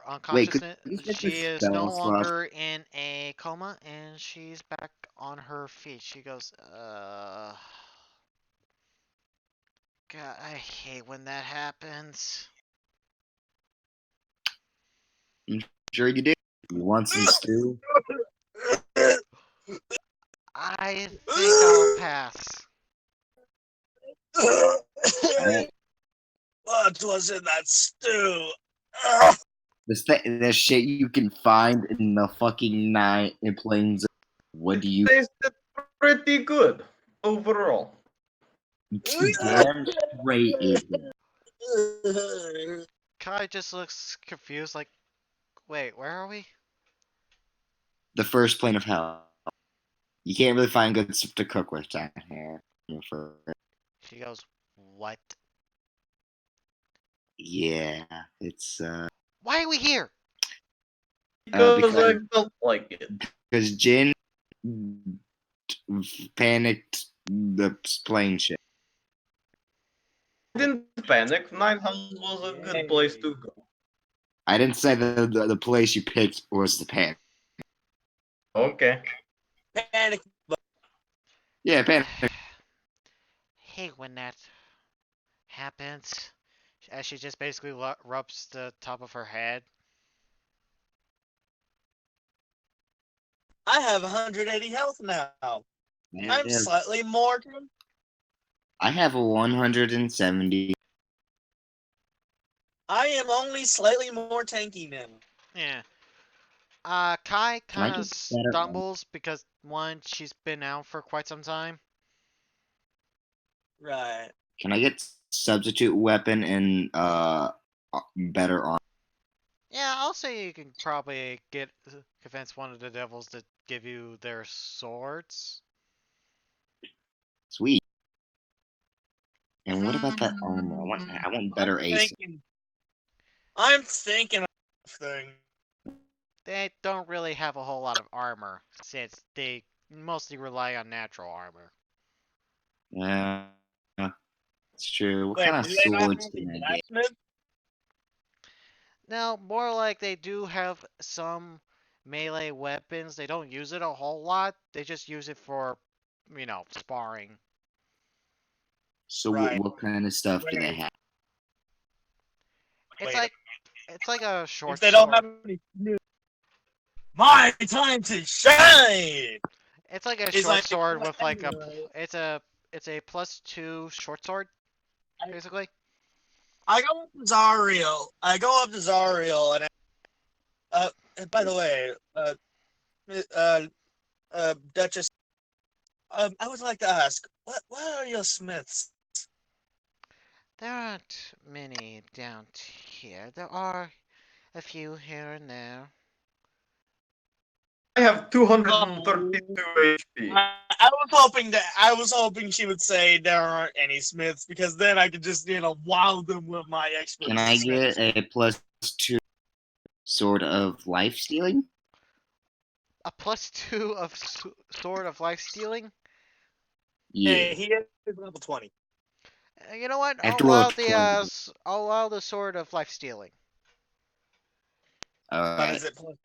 Speaker 4: unconsciousness,
Speaker 2: could you get
Speaker 4: she
Speaker 2: this
Speaker 4: is no
Speaker 2: spell slot?
Speaker 4: longer in a coma, and she's back on her feet. She goes, God, I hate when that happens.
Speaker 2: Sure you do. You want some stew?
Speaker 4: I think I'll pass.
Speaker 1: What was in that stew? Ugh.
Speaker 2: The shit you can find in the fucking night in plains. What do you?
Speaker 3: Tasted pretty good overall.
Speaker 2: Damn straight it did.
Speaker 4: Kai just looks confused, like, wait, where are we?
Speaker 2: The first plane of hell. You can't really find good stuff to cook with down here.
Speaker 4: She goes, what?
Speaker 2: Yeah, it's
Speaker 4: Why are we here?
Speaker 3: Because I
Speaker 2: because-
Speaker 3: felt like it.
Speaker 2: because Jin panicked the plane ship.
Speaker 3: I didn't panic. Nine Hells was a good place to go.
Speaker 2: I didn't say the place you picked was the panic.
Speaker 3: Okay.
Speaker 1: Panic.
Speaker 2: Yeah, panic.
Speaker 4: Hate when that happens. As she just basically rubs the top of her head.
Speaker 1: I have 180 health now. I'm
Speaker 2: Yeah,
Speaker 1: slightly more.
Speaker 2: I have a 170.
Speaker 1: I am only slightly more tanky now.
Speaker 4: Yeah. Kai
Speaker 2: Can I
Speaker 4: kind of
Speaker 2: get better armor?
Speaker 4: stumbles because, one, she's been out for quite some time.
Speaker 1: Right.
Speaker 2: Can I get substitute weapon and better armor?
Speaker 4: Yeah, I'll say you can probably convince one of the devils to give you their swords.
Speaker 2: Sweet. And what about that armor? I want better ace.
Speaker 1: I'm thinking of thing.
Speaker 4: They don't really have a whole lot of armor, since they mostly rely on natural armor.
Speaker 2: Yeah, it's true. What
Speaker 1: Wait,
Speaker 2: kind of
Speaker 1: do they not
Speaker 2: swords
Speaker 1: have
Speaker 2: can
Speaker 1: the
Speaker 2: I get?
Speaker 1: blacksmith?
Speaker 4: Now, more like they do have some melee weapons. They don't use it a whole lot. They just use it for, sparring.
Speaker 2: So
Speaker 1: Right.
Speaker 2: what kind of stuff do they have?
Speaker 4: It's
Speaker 1: Wait,
Speaker 4: like a short
Speaker 1: if they don't
Speaker 4: sword.
Speaker 1: have any, my time to shine.
Speaker 4: It's like a
Speaker 1: It's
Speaker 4: short
Speaker 1: like-
Speaker 4: sword with like it's a +2 short sword, basically.
Speaker 1: I go up to Zariel. And by the way, Duchess, I would like to ask, what are your smiths?
Speaker 4: There aren't many down here. There are a few here and there.
Speaker 3: I have 232 HP.
Speaker 1: I was hoping she would say there aren't any smiths, because then I could just wow them with my expert.
Speaker 2: Can I get a +2 sword of life stealing?
Speaker 4: A +2 of sword of life stealing.
Speaker 2: Yeah.
Speaker 1: Hey, he is level 20.
Speaker 4: You know what?
Speaker 2: I have
Speaker 4: I'll
Speaker 2: to roll
Speaker 4: allow
Speaker 2: a
Speaker 4: the
Speaker 2: 20.
Speaker 4: I'll allow the sword of life stealing.
Speaker 1: But
Speaker 2: Alright.
Speaker 1: is it +2?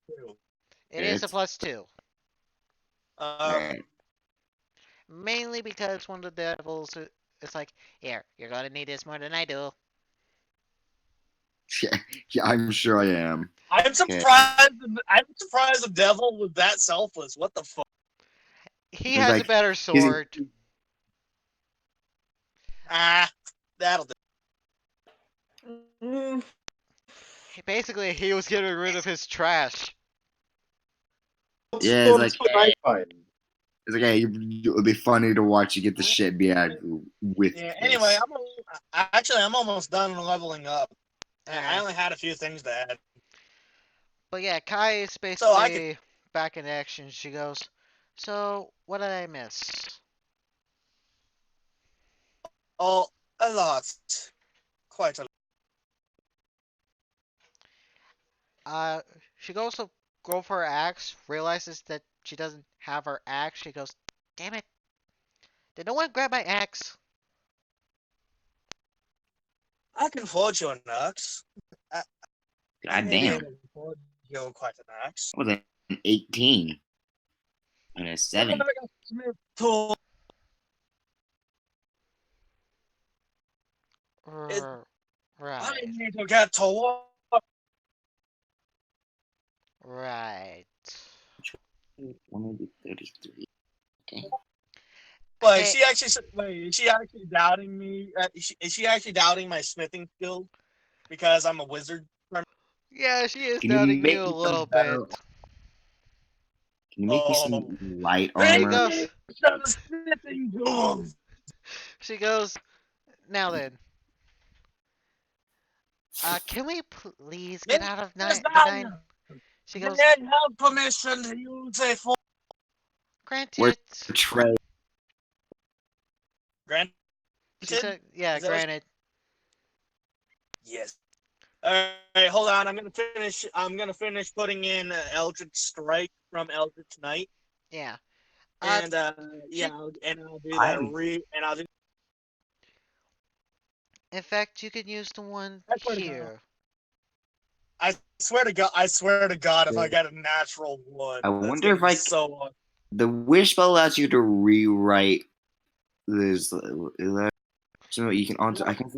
Speaker 4: It is a
Speaker 2: It's-
Speaker 4: +2.
Speaker 2: Alright.
Speaker 4: Mainly because one of the devils is like, here, you're gonna need this more than I do.
Speaker 2: Yeah, I'm sure I am.
Speaker 1: I'm surprised. I'm surprised the devil was that selfless. What the fuck?
Speaker 4: He
Speaker 2: He's
Speaker 4: has a
Speaker 2: like-
Speaker 4: better sword.
Speaker 1: Ah, that'll do.
Speaker 3: Mm,
Speaker 4: Basically, he was getting rid of his trash.
Speaker 2: Yeah, it's
Speaker 3: what's
Speaker 2: like,
Speaker 3: what I find?
Speaker 2: It's like, hey, it'll be funny to watch you get the shit beat out of you with
Speaker 1: Yeah.
Speaker 2: this.
Speaker 1: Anyway, I'm almost done leveling up. I only had a few things to add.
Speaker 4: But yeah, Kai is
Speaker 1: So
Speaker 4: basically back in action. She goes, so what did I miss?
Speaker 1: Oh, a lot. Quite a lot.
Speaker 4: She goes to go for her axe, realizes that she doesn't have her axe. She goes, damn it. Did no one grab my axe?
Speaker 1: I can forge you an axe.
Speaker 2: God damn.
Speaker 1: Forge you quite an axe.
Speaker 2: What was an 18 and a 7.
Speaker 1: Tool. I
Speaker 4: Right.
Speaker 1: need to get to work.
Speaker 2: want to do 33. Okay.
Speaker 1: Wait,
Speaker 4: Hey,
Speaker 1: is she actually doubting me? Is she actually doubting my smithing skill because I'm a wizard?
Speaker 4: yeah, she is
Speaker 2: Can you
Speaker 4: doubting
Speaker 2: make
Speaker 4: you a
Speaker 2: me some
Speaker 4: little bit.
Speaker 2: better? Can you make me
Speaker 1: Oh,
Speaker 2: some light
Speaker 4: She
Speaker 2: armor?
Speaker 4: goes,
Speaker 1: some smithing tools.
Speaker 4: she goes, now then, can we please get out of
Speaker 1: Miss
Speaker 4: the nine?
Speaker 1: Donna,
Speaker 4: She
Speaker 1: may
Speaker 4: goes,
Speaker 1: I have permission to use a form?
Speaker 2: We're
Speaker 4: granted.
Speaker 2: Trey.
Speaker 1: Granted?
Speaker 4: She said, yeah,
Speaker 1: Is that what
Speaker 4: granted.
Speaker 1: Yes. All right, hold on. I'm gonna finish putting in Eldritch Strike from Eldritch Knight,
Speaker 4: Yeah.
Speaker 1: and
Speaker 4: she,
Speaker 1: I'll do that.
Speaker 2: I'm
Speaker 1: And I'll do.
Speaker 4: in fact, you can use the one
Speaker 1: I swear to God.
Speaker 4: here.
Speaker 1: I swear to God. I swear to God. If I get a natural one,
Speaker 2: I
Speaker 1: that's
Speaker 2: wonder
Speaker 1: gonna
Speaker 2: if
Speaker 1: be
Speaker 2: I
Speaker 1: so awesome.
Speaker 2: the wish spell allows you to rewrite this. So you can alter. I can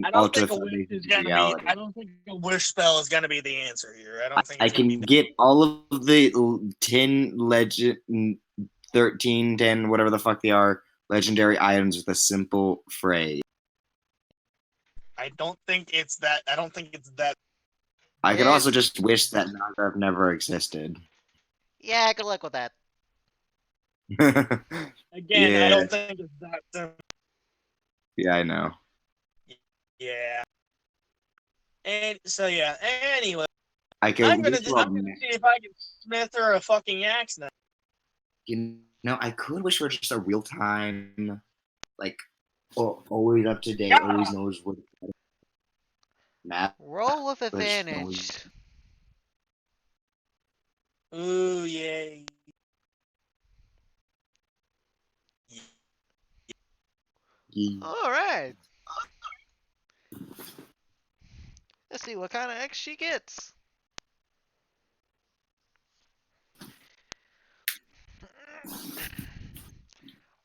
Speaker 1: I don't
Speaker 2: alter
Speaker 1: think
Speaker 2: the
Speaker 1: a wish
Speaker 2: foundation
Speaker 1: is
Speaker 2: of
Speaker 1: gonna be.
Speaker 2: reality.
Speaker 1: I don't think a wish spell is gonna be the answer here. I don't think
Speaker 2: I
Speaker 1: it's gonna be.
Speaker 2: can get all of the 10 legend, 13, 10, whatever the fuck they are, legendary items with a simple phrase.
Speaker 1: I don't think it's that. I don't think it's that.
Speaker 2: I could
Speaker 4: Yeah,
Speaker 2: also just wish that Nagraf never existed.
Speaker 4: yeah, good luck with that.
Speaker 1: Again, I
Speaker 2: Yeah,
Speaker 1: don't think it's that simple.
Speaker 2: yeah, I know.
Speaker 1: Yeah. And so yeah. Anyway,
Speaker 2: I could wish
Speaker 1: I'm gonna see if I can smith her a fucking axe now.
Speaker 2: you know, I could wish for just a real time, like, always up to date, always knows what map,
Speaker 4: Roll with
Speaker 2: but just
Speaker 4: advantage.
Speaker 1: Ooh, yay.
Speaker 4: Alright. Let's see what kind of X she gets.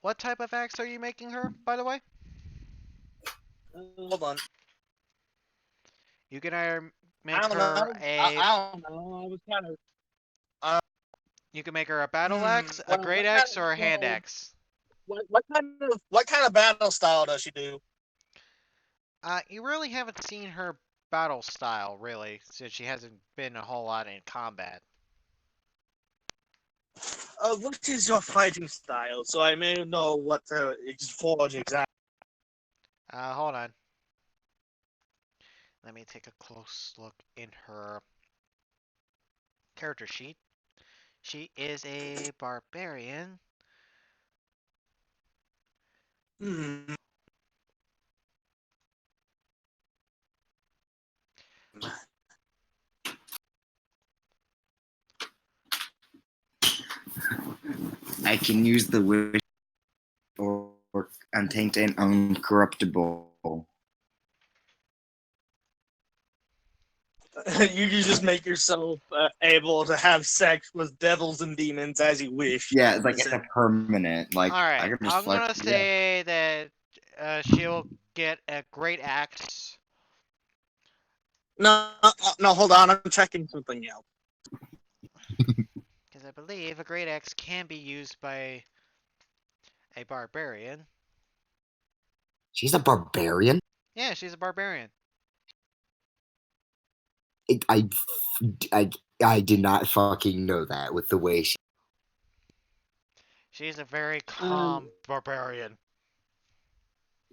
Speaker 4: What type of axe are you making her, by the way?
Speaker 1: Hold on.
Speaker 4: You can either
Speaker 1: I
Speaker 4: make
Speaker 1: don't
Speaker 4: her
Speaker 1: know.
Speaker 4: a
Speaker 1: I don't know. I was kind of.
Speaker 4: you can make her a battle axe, a great
Speaker 1: What
Speaker 4: axe, or a hand axe.
Speaker 1: what kind of battle style does she do?
Speaker 4: You really haven't seen her battle style, really, since she hasn't been a whole lot in combat.
Speaker 1: What is your fighting style? So I may know what to forge exactly.
Speaker 4: Hold on. Let me take a close look in her character sheet. She is a barbarian.
Speaker 1: Hmm.
Speaker 2: I can use the wish or untainted and uncorruptible.
Speaker 1: You can just make yourself able to have sex with devils and demons as you wish.
Speaker 2: Yeah, it's like it's a permanent. Like I
Speaker 4: Alright,
Speaker 2: can just
Speaker 4: I'm gonna say that she'll get a great axe.
Speaker 1: No, no, hold on. I'm checking something else.
Speaker 4: Because I believe a great axe can be used by a barbarian.
Speaker 2: She's a barbarian.
Speaker 4: Yeah, she's a barbarian.
Speaker 2: I, I, I did not fucking know that with the way she.
Speaker 4: She's a very calm barbarian.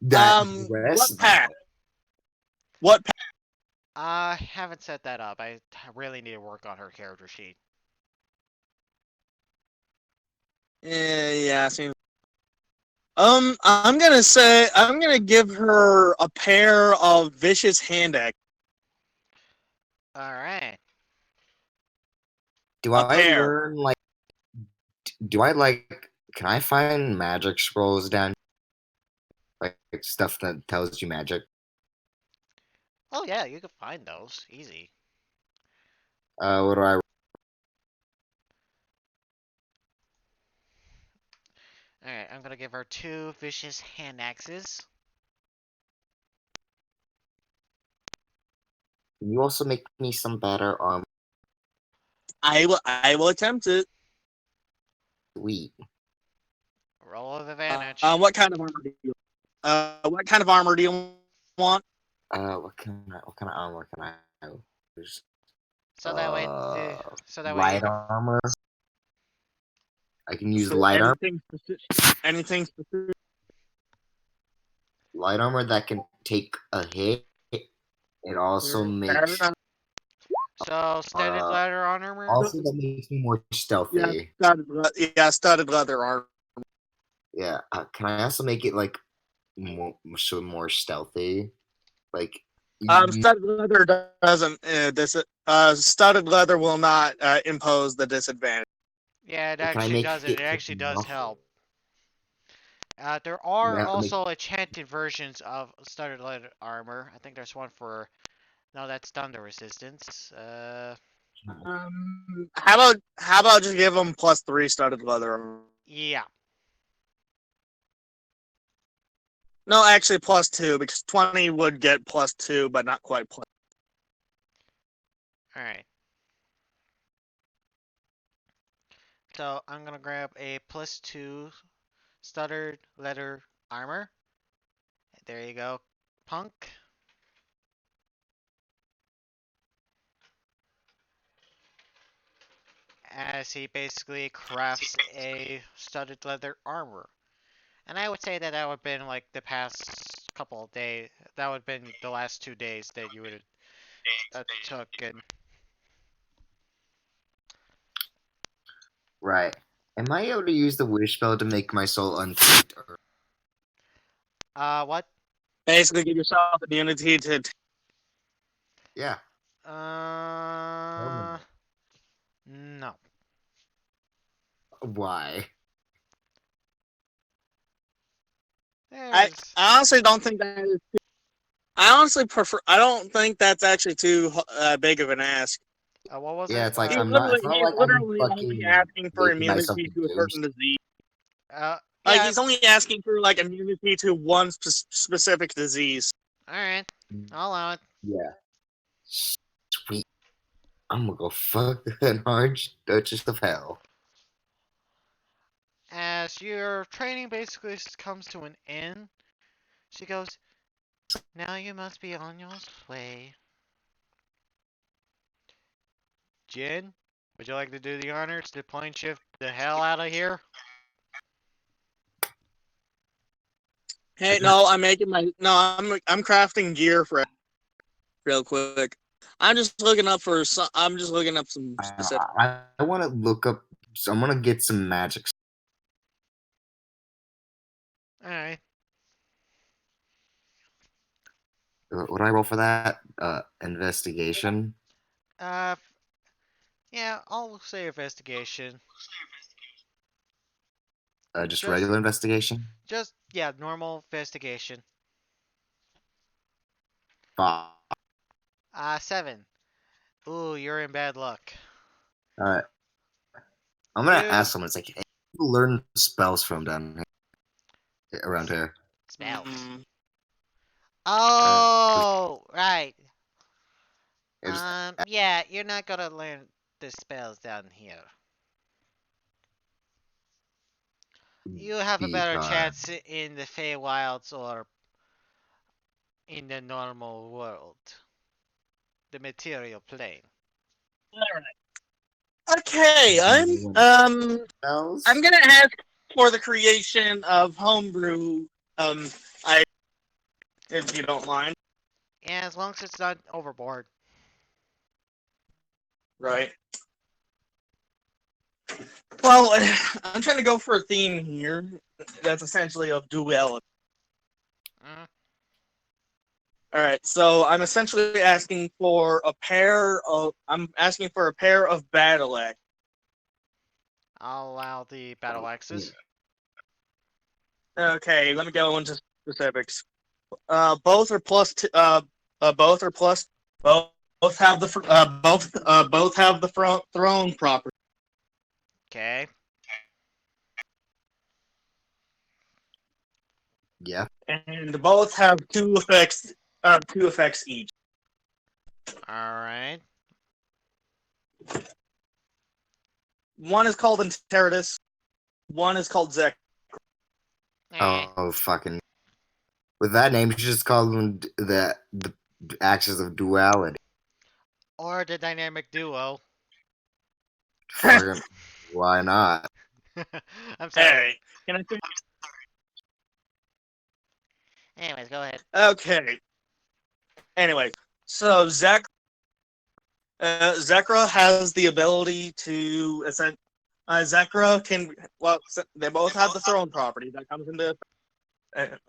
Speaker 2: That
Speaker 1: What
Speaker 2: dress.
Speaker 1: path? What path?
Speaker 4: I haven't set that up. I really need to work on her character sheet.
Speaker 1: Yeah, seems. I'm gonna give her a pair of vicious hand axes.
Speaker 4: Alright.
Speaker 2: Do
Speaker 1: A
Speaker 2: I
Speaker 1: pair.
Speaker 2: learn like? Do I like? Can I find magic scrolls down? Like stuff that tells you magic.
Speaker 4: Oh yeah, you can find those. Easy.
Speaker 2: What do I?
Speaker 4: Alright, I'm gonna give her 2 vicious hand axes.
Speaker 2: Can you also make me some better
Speaker 1: I will attempt it.
Speaker 2: Sweet.
Speaker 4: Roll of advantage.
Speaker 1: What kind of armor do you? What kind of armor do you want?
Speaker 2: What kind of armor can I use?
Speaker 4: So that way, so that way
Speaker 2: Light
Speaker 4: you
Speaker 2: armor. I can use light armor.
Speaker 1: Anything specific?
Speaker 2: Light armor that can take a hit. It also makes.
Speaker 4: So standard leather armor.
Speaker 2: Also, that makes me more stealthy.
Speaker 1: Studded leather armor.
Speaker 2: Yeah. Can I also make it like more stealthy? Like.
Speaker 1: Studded leather doesn't. Studded leather will not impose the disadvantage.
Speaker 4: Yeah, it
Speaker 2: Can I
Speaker 4: actually
Speaker 2: make
Speaker 4: does.
Speaker 2: it
Speaker 4: It actually does
Speaker 2: muffled?
Speaker 4: help. There are
Speaker 2: Yeah,
Speaker 4: also enchanted versions of studded leather armor. I think there's one for. No, that's thunder resistance.
Speaker 1: How about just give them +3 studded leather armor?
Speaker 4: Yeah.
Speaker 1: No, actually +2 because 20 would get +2, but not quite plus.
Speaker 4: All right. So I'm gonna grab a +2 studded leather armor. There you go, punk. As he basically crafts a studded leather armor. And I would say that would have been like the past couple of days. That would have been the last 2 days that you would have took. And
Speaker 2: Right. Am I able to use the wish spell to make my soul untamed?
Speaker 4: what?
Speaker 1: Basically, give yourself immunity to.
Speaker 2: Yeah.
Speaker 4: No.
Speaker 2: Why?
Speaker 1: I honestly don't think that is. I honestly prefer. I don't think that's actually too big of an ask.
Speaker 4: What was
Speaker 2: Yeah,
Speaker 4: it?
Speaker 2: it's like
Speaker 1: He's
Speaker 2: I'm not. It's not like I'm
Speaker 1: literally only
Speaker 2: fucking
Speaker 1: asking for
Speaker 2: making myself
Speaker 1: immunity to a certain disease. Like
Speaker 4: Yeah.
Speaker 1: he's only asking for like immunity to one specific disease.
Speaker 4: All right. I'll allow it.
Speaker 2: Yeah. Sweet. I'm gonna go fuck an Archduchess of Hell.
Speaker 4: As your training basically comes to an end, she goes, "Now you must be on your way." Jin, would you like to do the honors to plane shift the hell out of here?
Speaker 1: Hey, no, I'm making my I'm crafting gear for it real quick. I'm just looking up some. I'm just looking up some specific.
Speaker 2: I want to look up. So I'm gonna get some magic.
Speaker 4: All right.
Speaker 2: What do I roll for that? Investigation.
Speaker 4: Yeah, I'll say investigation.
Speaker 2: Just regular investigation.
Speaker 4: Just yeah, normal investigation.
Speaker 2: 5.
Speaker 4: 7. Ooh, you're in bad luck.
Speaker 2: All right. I'm gonna
Speaker 4: Dude.
Speaker 2: ask someone. It's like, hey, you learn spells from down here, around here.
Speaker 4: Spells.
Speaker 1: Mm,
Speaker 4: Oh, right.
Speaker 2: It's-
Speaker 4: Yeah, you're not gonna learn the spells down here. You have a better
Speaker 2: because-
Speaker 4: chance in the Feywilds or in the normal world. The material plane.
Speaker 1: okay,
Speaker 2: Spells?
Speaker 1: I'm gonna ask for the creation of homebrew. If you don't mind.
Speaker 4: Yeah, as long as it's not overboard.
Speaker 1: Right. Well, I'm trying to go for a theme here that's essentially of duality. All right, so I'm essentially asking for a pair of. I'm asking for a pair of battle axe.
Speaker 4: I'll allow the battle axes.
Speaker 1: Okay, let me go into specifics. Both are plus. Both are plus. Both have the. Both have the throne property.
Speaker 4: Okay.
Speaker 2: Yeah.
Speaker 1: And both have two effects. Two effects each.
Speaker 4: All right.
Speaker 1: One is called Interitus, One is called Zek.
Speaker 2: Oh, fucking. With that name, you should just call them the axis of duality.
Speaker 4: Or the dynamic duo.
Speaker 2: Fucking, why not?
Speaker 4: I'm sorry.
Speaker 1: Hey, can I finish?
Speaker 4: Anyways, go ahead.
Speaker 1: Okay. Anyway, so Zekra has the ability to ascend. Zekra can. Well, they both have the throne property that comes into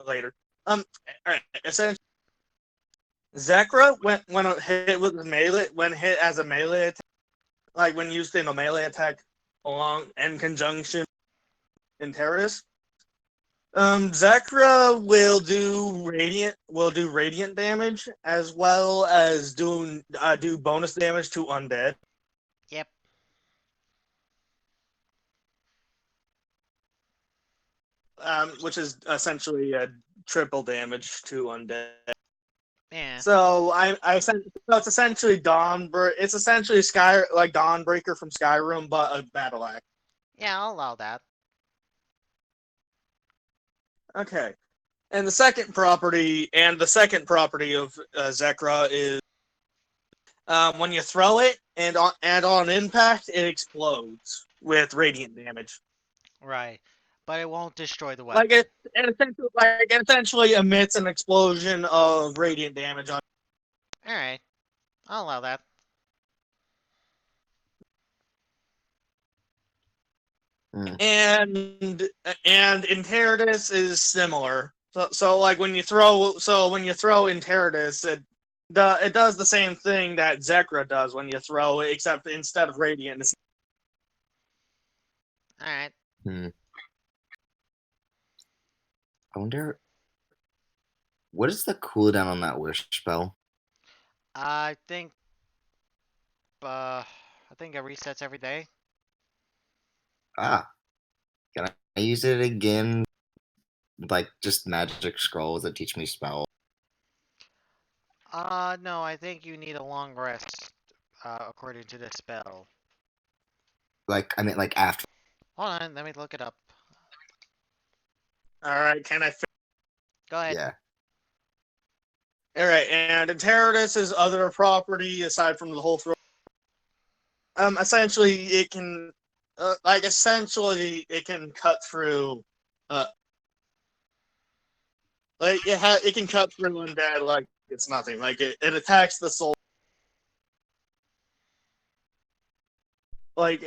Speaker 1: later. All right. Essentially, Zekra when it hit with melee, when hit as a melee attack, like when used in a melee attack along in conjunction in Terrorist. Zekra will do radiant damage as well as do bonus damage to undead.
Speaker 4: Yep.
Speaker 1: Which is essentially a triple damage to undead.
Speaker 4: Yeah.
Speaker 1: So so it's essentially It's essentially Dawnbreaker from Skyrim, but a battle axe.
Speaker 4: Yeah, I'll allow that.
Speaker 1: Okay. And the second property of Zekra is when you throw it and on impact, it explodes with radiant damage.
Speaker 4: Right. But it won't destroy the weapon.
Speaker 1: It essentially emits an explosion of radiant damage on.
Speaker 4: Alright. I'll allow that.
Speaker 1: And Interitus is similar. So when you throw Interitus, it does the same thing that Zekra does when you throw it, except instead of radiant, it's.
Speaker 4: Alright.
Speaker 2: I wonder, what is the cooldown on that wish spell?
Speaker 4: I think it resets every day.
Speaker 2: Ah, can I use it again? Like just magic scrolls that teach me spell.
Speaker 4: No, I think you need a long rest, according to the spell.
Speaker 2: Like I mean, like after.
Speaker 4: Hold on, let me look it up.
Speaker 1: All right, can I?
Speaker 4: Go ahead.
Speaker 2: Yeah.
Speaker 1: All right, and Interitus's other property, aside from the whole throw, essentially it can, it can cut through, it can cut through undead like it's nothing. Like it attacks the soul. Like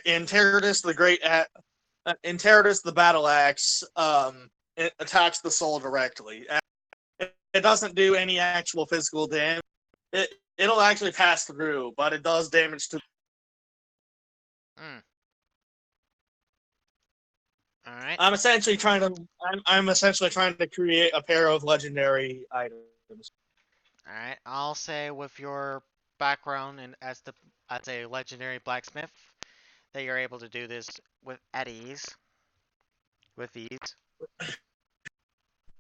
Speaker 1: Interitus the battle axe, it attacks the soul directly. It doesn't do any actual physical damage. It'll actually pass through, but it does damage to.
Speaker 4: All right.
Speaker 1: I'm essentially trying to create a pair of legendary items.
Speaker 4: All right. I'll say with your background and as a legendary blacksmith, that you're able to do this at ease. With ease.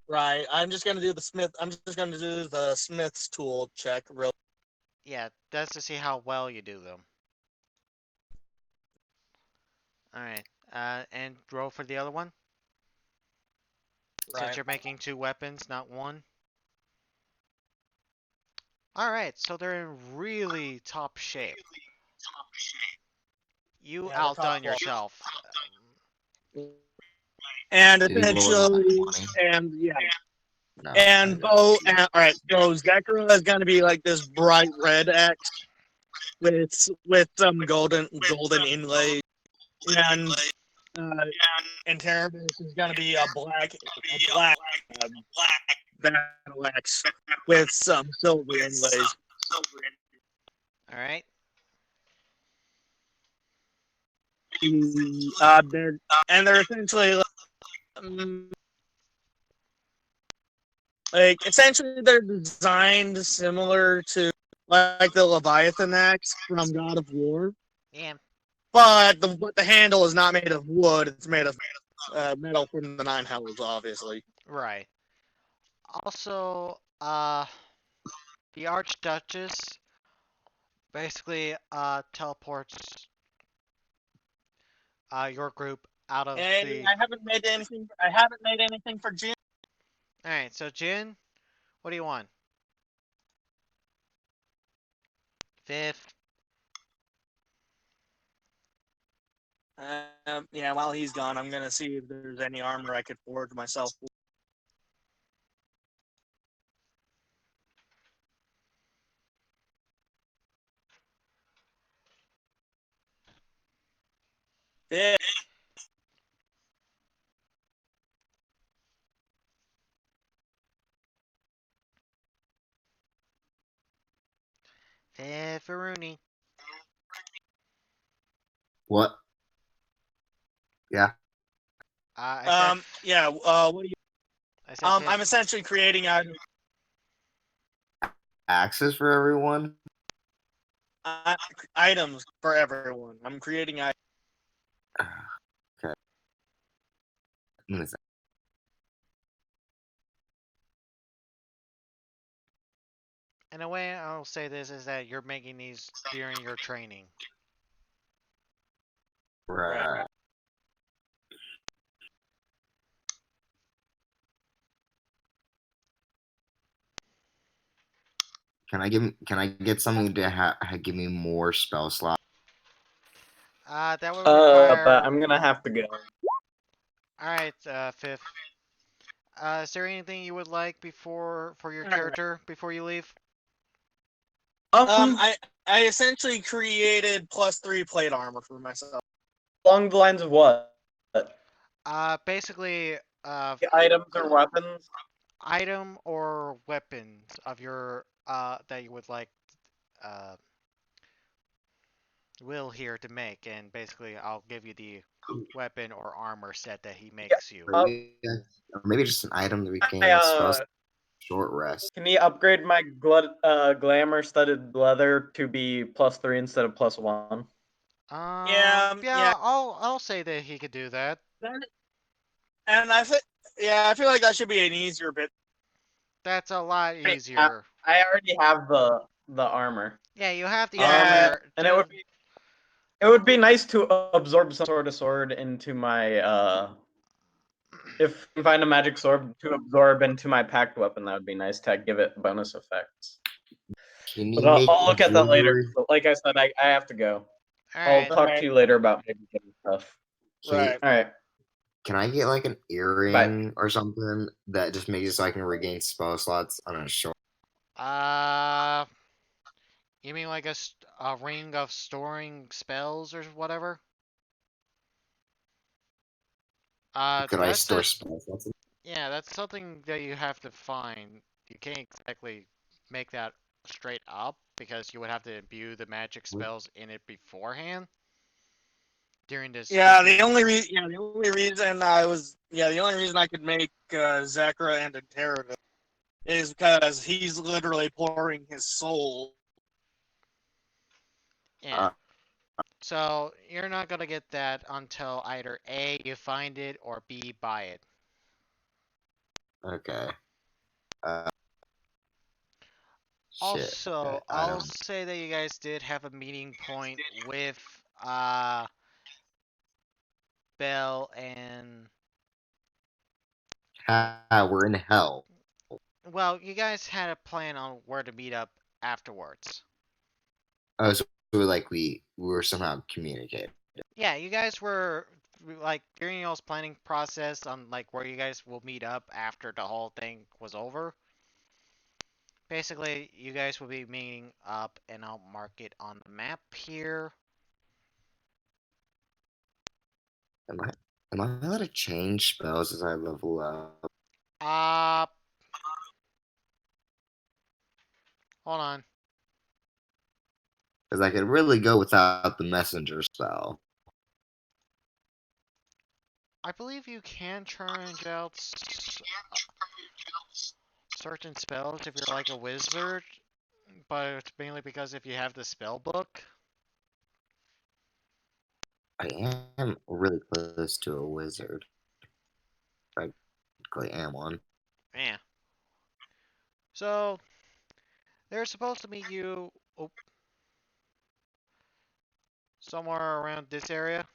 Speaker 1: Right. I'm just gonna do the smith's tool check. Real.
Speaker 4: Yeah, that's to see how well you do them. All right. And roll for the other one.
Speaker 1: Right.
Speaker 4: Since you're making 2 weapons, not 1. Alright, so they're in really top shape. You
Speaker 1: Yeah,
Speaker 4: outdone yourself.
Speaker 1: And
Speaker 2: Did he roll a
Speaker 1: essentially,
Speaker 2: 20?
Speaker 1: and yeah,
Speaker 2: No.
Speaker 1: and all right. So Zekra is gonna be like this bright red axe with some golden inlay, and Terrabus is gonna be a black battle axe with some silver inlays.
Speaker 4: Alright.
Speaker 1: They're essentially essentially they're designed similar to like the Leviathan axe from God of War.
Speaker 4: Yeah.
Speaker 1: But the handle is not made of wood; it's made of metal from the Nine Hells, obviously.
Speaker 4: Right. Also, the Archduchess basically teleports your group out of
Speaker 1: Hey,
Speaker 4: the.
Speaker 1: I haven't made anything. I haven't made anything for Jin.
Speaker 4: All right, so Jin, what do you want? Fifth.
Speaker 1: Yeah, while he's gone, I'm gonna see if there's any armor I could forge myself. Yeah.
Speaker 4: Fifth Rooney.
Speaker 2: What? Yeah.
Speaker 4: I said.
Speaker 1: Yeah. What do you?
Speaker 4: I said fifth.
Speaker 1: I'm essentially creating
Speaker 2: Access for everyone.
Speaker 1: items for everyone. I'm creating items.
Speaker 2: Okay. What is that?
Speaker 4: In a way, I'll say this is that you're making these during your training.
Speaker 2: Right. Can I get something to give me more spell slots?
Speaker 4: That would require.
Speaker 3: But I'm gonna have to go.
Speaker 4: Alright, fifth. Is there anything you would like for your
Speaker 1: Alright.
Speaker 4: character before you leave?
Speaker 1: I essentially created +3 plate armor for myself.
Speaker 3: Along the lines of what?
Speaker 4: Basically,
Speaker 3: Items or weapons?
Speaker 4: item or weapons of your that you would like Will here to make, and basically I'll give you the weapon or armor set that he makes you.
Speaker 2: Or maybe just an item that we can short rest.
Speaker 3: Can you upgrade my glamour-studded leather to be +3 instead of +1?
Speaker 1: Yeah.
Speaker 4: I'll say that he could do that.
Speaker 1: And I feel like that should be an easier bit.
Speaker 4: That's a lot easier.
Speaker 3: I already have the armor.
Speaker 4: Yeah, you have the
Speaker 1: Yeah,
Speaker 4: armor.
Speaker 3: And it would be nice to absorb some sort of sword into my if I find a magic sword to absorb into my packed weapon, that would be nice to give it bonus effects.
Speaker 2: Can you
Speaker 3: But
Speaker 2: make
Speaker 3: I'll look at that later.
Speaker 2: jewelry?
Speaker 3: But like I said, I have to go. I'll
Speaker 4: Alright.
Speaker 3: talk to you later about maybe getting stuff.
Speaker 1: Right.
Speaker 3: All right.
Speaker 2: Can I get like an earring or something that just makes it so I can regain spell slots on a short?
Speaker 4: You mean like a ring of storing spells or whatever?
Speaker 2: Could I
Speaker 4: That's
Speaker 2: store
Speaker 4: a,
Speaker 2: spell slots?
Speaker 4: yeah, that's something that you have to find. You can't exactly make that straight up because you would have to imbue the magic spells in it beforehand. During this.
Speaker 1: The only reason I could make Zekra and Imperative is because he's literally pouring his soul.
Speaker 4: Yeah. So you're not gonna get that until either A, you find it, or B, buy it.
Speaker 2: Okay.
Speaker 4: Also,
Speaker 2: I
Speaker 4: I'll
Speaker 2: don't.
Speaker 4: say that you guys did have a meeting point with Bell and
Speaker 2: We're in hell.
Speaker 4: well, you guys had a plan on where to meet up afterwards.
Speaker 2: Oh, so we were somehow communicating.
Speaker 4: Yeah, you guys were like during y'all's planning process on like where you guys will meet up after the whole thing was over. Basically, you guys will be meeting up, and I'll mark it on the map here.
Speaker 2: Am I allowed to change spells as I level up?
Speaker 4: Hold on.
Speaker 2: Because I could really go without the messenger spell.
Speaker 4: I believe you can change out certain spells if you're like a wizard, but it's mainly because if you have the spell book.
Speaker 2: I am really close to a wizard. Practically am one.
Speaker 4: Yeah. So they're supposed to meet you somewhere around this area.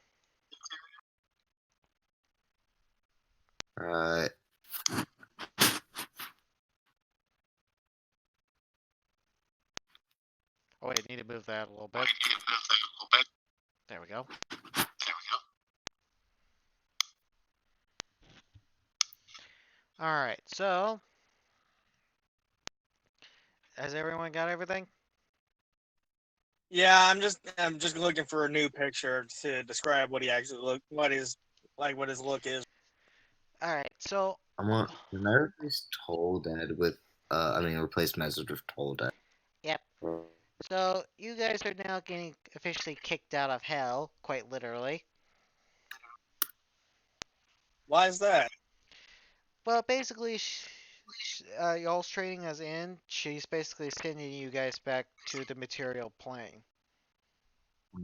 Speaker 2: Alright.
Speaker 4: Oh wait, need to move that a little bit. There we go. Alright, so has everyone got everything?
Speaker 1: Yeah, I'm just looking for a new picture to describe what he actually what his look is.
Speaker 4: Alright, so
Speaker 2: Can I replace Toll Dead with replace Message with Toll Dead?
Speaker 4: yep. So you guys are now getting officially kicked out of hell, quite literally.
Speaker 1: Why is that?
Speaker 4: Well, basically, y'all's trading us in. She's basically sending you guys back to the material plane.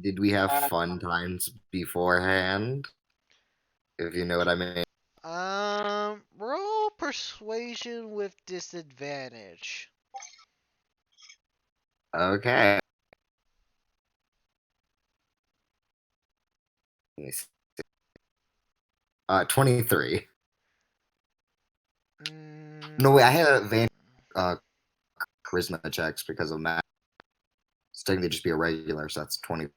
Speaker 2: Did we have
Speaker 1: Uh,
Speaker 2: fun times beforehand? If you know what I mean.
Speaker 4: Roll persuasion with disadvantage.
Speaker 2: Okay. Let me see. 23. No, wait, I had charisma checks because of that. It's technically just be a regular, so that's 20.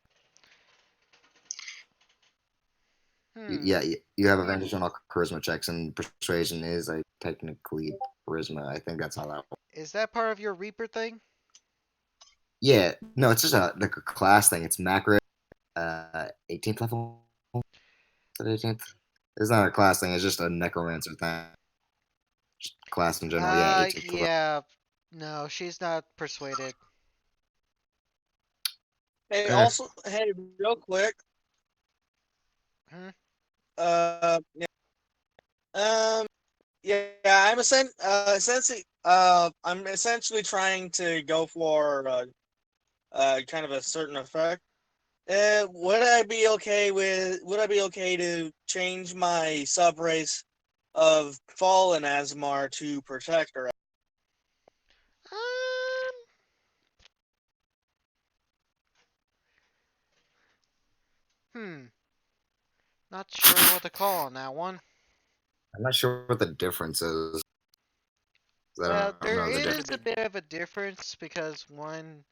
Speaker 2: Yeah, you have advantage on all charisma checks, and persuasion is technically charisma. I think that's how that works.
Speaker 4: Is that part of your Reaper thing?
Speaker 2: Yeah, no, it's just like a class thing. It's macro, 18th level. Is it 18th? It's not a class thing. It's just a necromancer thing. Just class in general. Yeah, 18th level.
Speaker 4: Yeah. No, she's not persuaded.
Speaker 1: Hey, also, hey, real quick.
Speaker 4: Hmm?
Speaker 1: Yeah. Yeah, I'm essentially trying to go for kind of a certain effect. Would I be okay to change my sub race of Fallen Asmar to Protector?
Speaker 4: Um, Not sure what to call on that one.
Speaker 2: I'm not sure what the difference is. I
Speaker 4: Well,
Speaker 2: don't
Speaker 4: there
Speaker 2: know the
Speaker 4: is
Speaker 2: difference.
Speaker 4: a bit of a difference because one,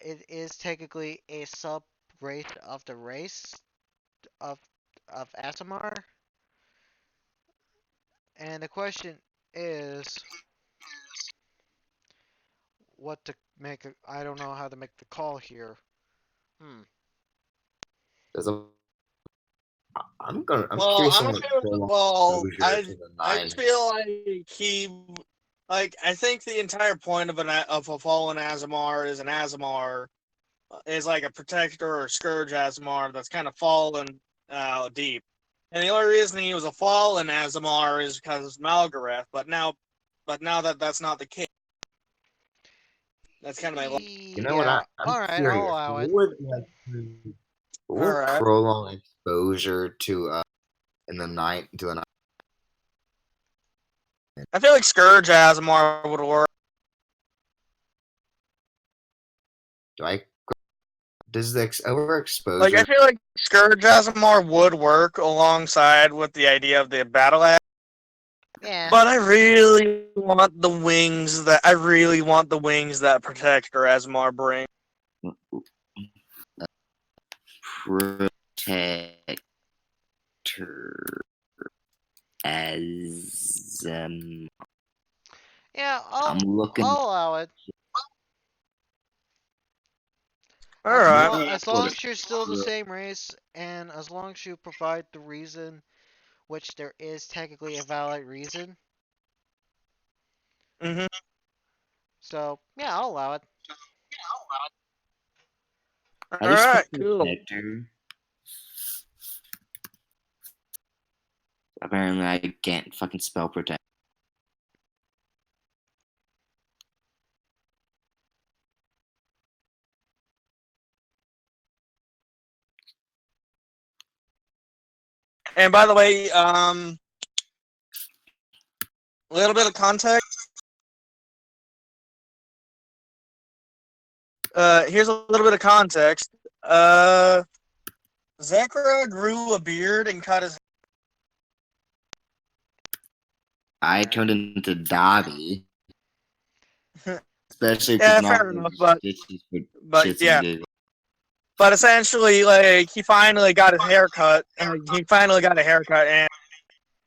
Speaker 4: it is technically a sub race of the race of Asimar, and the question is what to make. I don't know how to make the call here.
Speaker 2: I'm
Speaker 1: Well,
Speaker 2: curious
Speaker 1: I'm
Speaker 2: on
Speaker 1: okay
Speaker 2: what
Speaker 1: with
Speaker 2: prolonged
Speaker 1: well,
Speaker 2: exposure to the
Speaker 1: I
Speaker 2: 9.
Speaker 1: just feel I think the entire point of a Fallen Asmar is an Asmar is like a Protector or Scourge Asmar that's kind of fallen deep. And the only reason he was a Fallen Asmar is because of Malgareth, but now that's not the case. That's kind of my
Speaker 2: You know what? I'm
Speaker 4: Alright, I'll
Speaker 2: curious.
Speaker 4: allow it.
Speaker 2: What would
Speaker 1: Alright.
Speaker 2: prolong exposure to in the night to the night?
Speaker 1: I feel like Scourge Asmar would work.
Speaker 2: Do I? Does the overexposure?
Speaker 1: Like I feel like Scourge Asmar would work alongside with the idea of the battle axe.
Speaker 4: Yeah.
Speaker 1: But I really want the wings that Protector Asmar brings.
Speaker 2: Protector as
Speaker 4: Yeah,
Speaker 2: I'm looking.
Speaker 4: I'll allow it.
Speaker 1: Alright.
Speaker 4: As long as you're still the same race, and as long as you provide the reason, which there is technically a valid reason.
Speaker 1: Mm-hmm.
Speaker 4: So, yeah, I'll allow it.
Speaker 1: Alright, cool.
Speaker 2: Protector. Apparently, I can't fucking spell protect.
Speaker 1: And by the way, a little bit of context. Here's a little bit of context. Zekra grew a beard and cut his
Speaker 2: I turned into Dobby, especially
Speaker 1: Yeah,
Speaker 2: because
Speaker 1: fair enough, but
Speaker 2: shits
Speaker 1: yeah.
Speaker 2: and giggles.
Speaker 1: But essentially, like, he finally got his haircut, and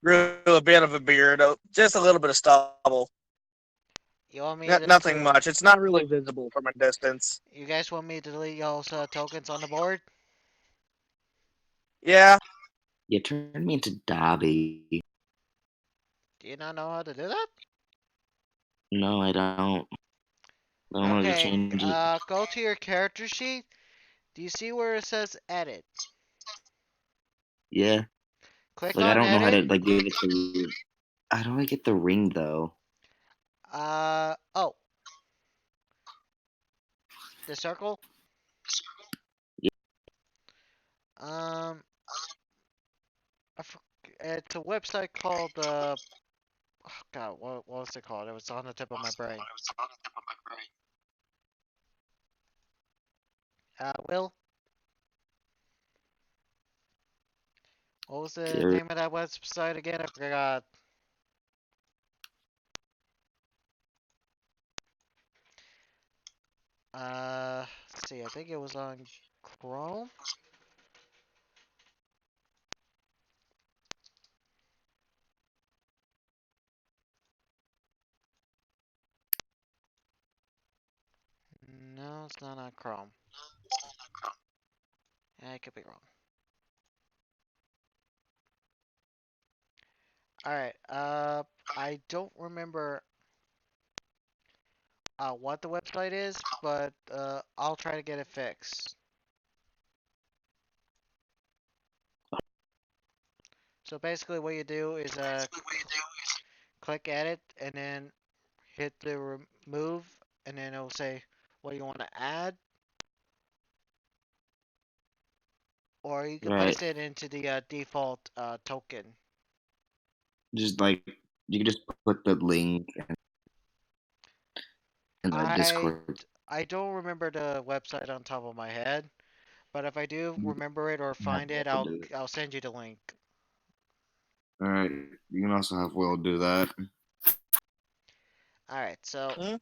Speaker 1: grew a bit of a beard, just a little bit of stubble.
Speaker 4: You want me
Speaker 1: Nothing
Speaker 4: to?
Speaker 1: much. It's not really visible from a distance.
Speaker 4: You guys want me to delete y'all's tokens on the board?
Speaker 1: Yeah.
Speaker 2: You turned me into Dobby.
Speaker 4: Do you not know how to do that?
Speaker 2: No, I don't. I don't know how to
Speaker 4: Okay,
Speaker 2: change it.
Speaker 4: go to your character sheet. Do you see where it says edit?
Speaker 2: Yeah.
Speaker 4: Click
Speaker 2: Like I
Speaker 4: on
Speaker 2: don't know how
Speaker 4: edit.
Speaker 2: to like give it the. How do I get the ring though?
Speaker 4: Oh, the circle.
Speaker 2: Yeah.
Speaker 4: Um, it's a website called oh God, what was it called? It was on the tip of my brain. Will, what was the
Speaker 2: There-
Speaker 4: name of that website again? I forgot. Let's see. I think it was on Chrome. No, it's not on Chrome. I could be wrong. Alright, I don't remember what the website is, but I'll try to get it fixed. So basically what you do is click edit and then hit the remove and then it'll say what you want to add, or you can
Speaker 2: Right.
Speaker 4: paste it into the default token.
Speaker 2: Just like you can just put the link in the Discord.
Speaker 4: I don't remember the website on top of my head, but if I do
Speaker 2: You
Speaker 4: remember it or
Speaker 2: can have
Speaker 4: find it,
Speaker 2: Will do it.
Speaker 4: I'll send you the link.
Speaker 2: All right. You can also have Will do that.
Speaker 4: Alright, so
Speaker 1: Hmm?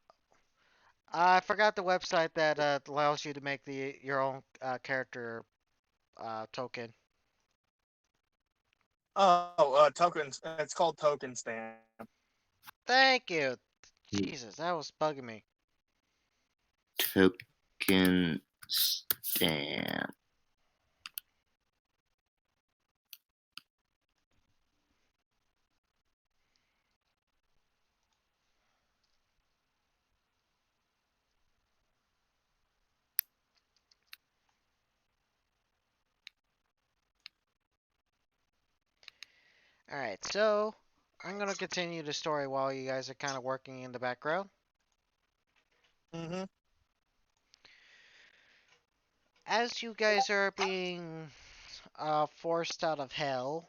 Speaker 4: I forgot the website that allows you to make your own character token.
Speaker 1: Oh, tokens. It's called Token Stamp.
Speaker 4: Thank you. Jesus, that was bugging me.
Speaker 2: Token stamp.
Speaker 4: Alright, so I'm gonna continue the story while you guys are kind of working in the background.
Speaker 1: Mm-hmm.
Speaker 4: As you guys are being forced out of hell,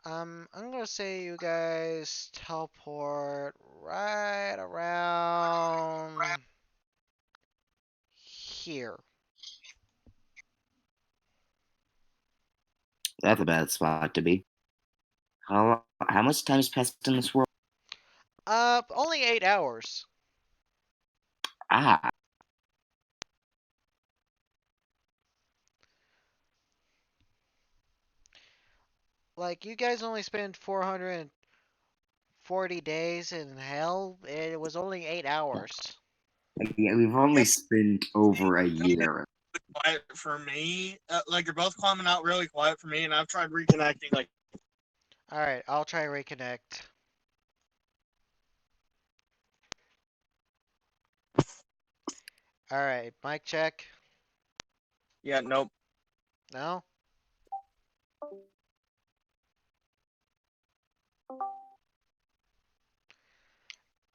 Speaker 4: I'm gonna say you guys teleport right around here.
Speaker 2: That's a bad spot to be. How much time has passed in this world?
Speaker 4: Only 8 hours.
Speaker 2: Ah,
Speaker 4: Like, you guys only spent 440 days in hell. It was only 8 hours.
Speaker 2: yeah, we've only spent over a year.
Speaker 1: Quiet for me. Like, you're both coming out really quiet for me, and I've tried reconnecting. Like,
Speaker 4: Alright, I'll try reconnect. Alright, mic check.
Speaker 1: yeah, nope.
Speaker 4: No?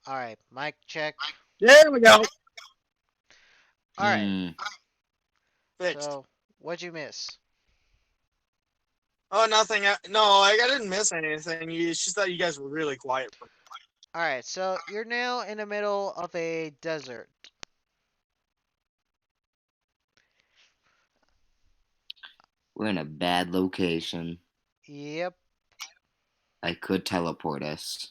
Speaker 4: Alright, mic check.
Speaker 1: There we go.
Speaker 4: Alright,
Speaker 2: Hmm.
Speaker 1: Fixed.
Speaker 4: so what'd you miss?
Speaker 1: Oh, nothing. No, I didn't miss anything. It's just that you guys were really quiet for me.
Speaker 4: Alright, so you're now in the middle of a desert.
Speaker 2: We're in a bad location.
Speaker 4: Yep.
Speaker 2: I could teleport us.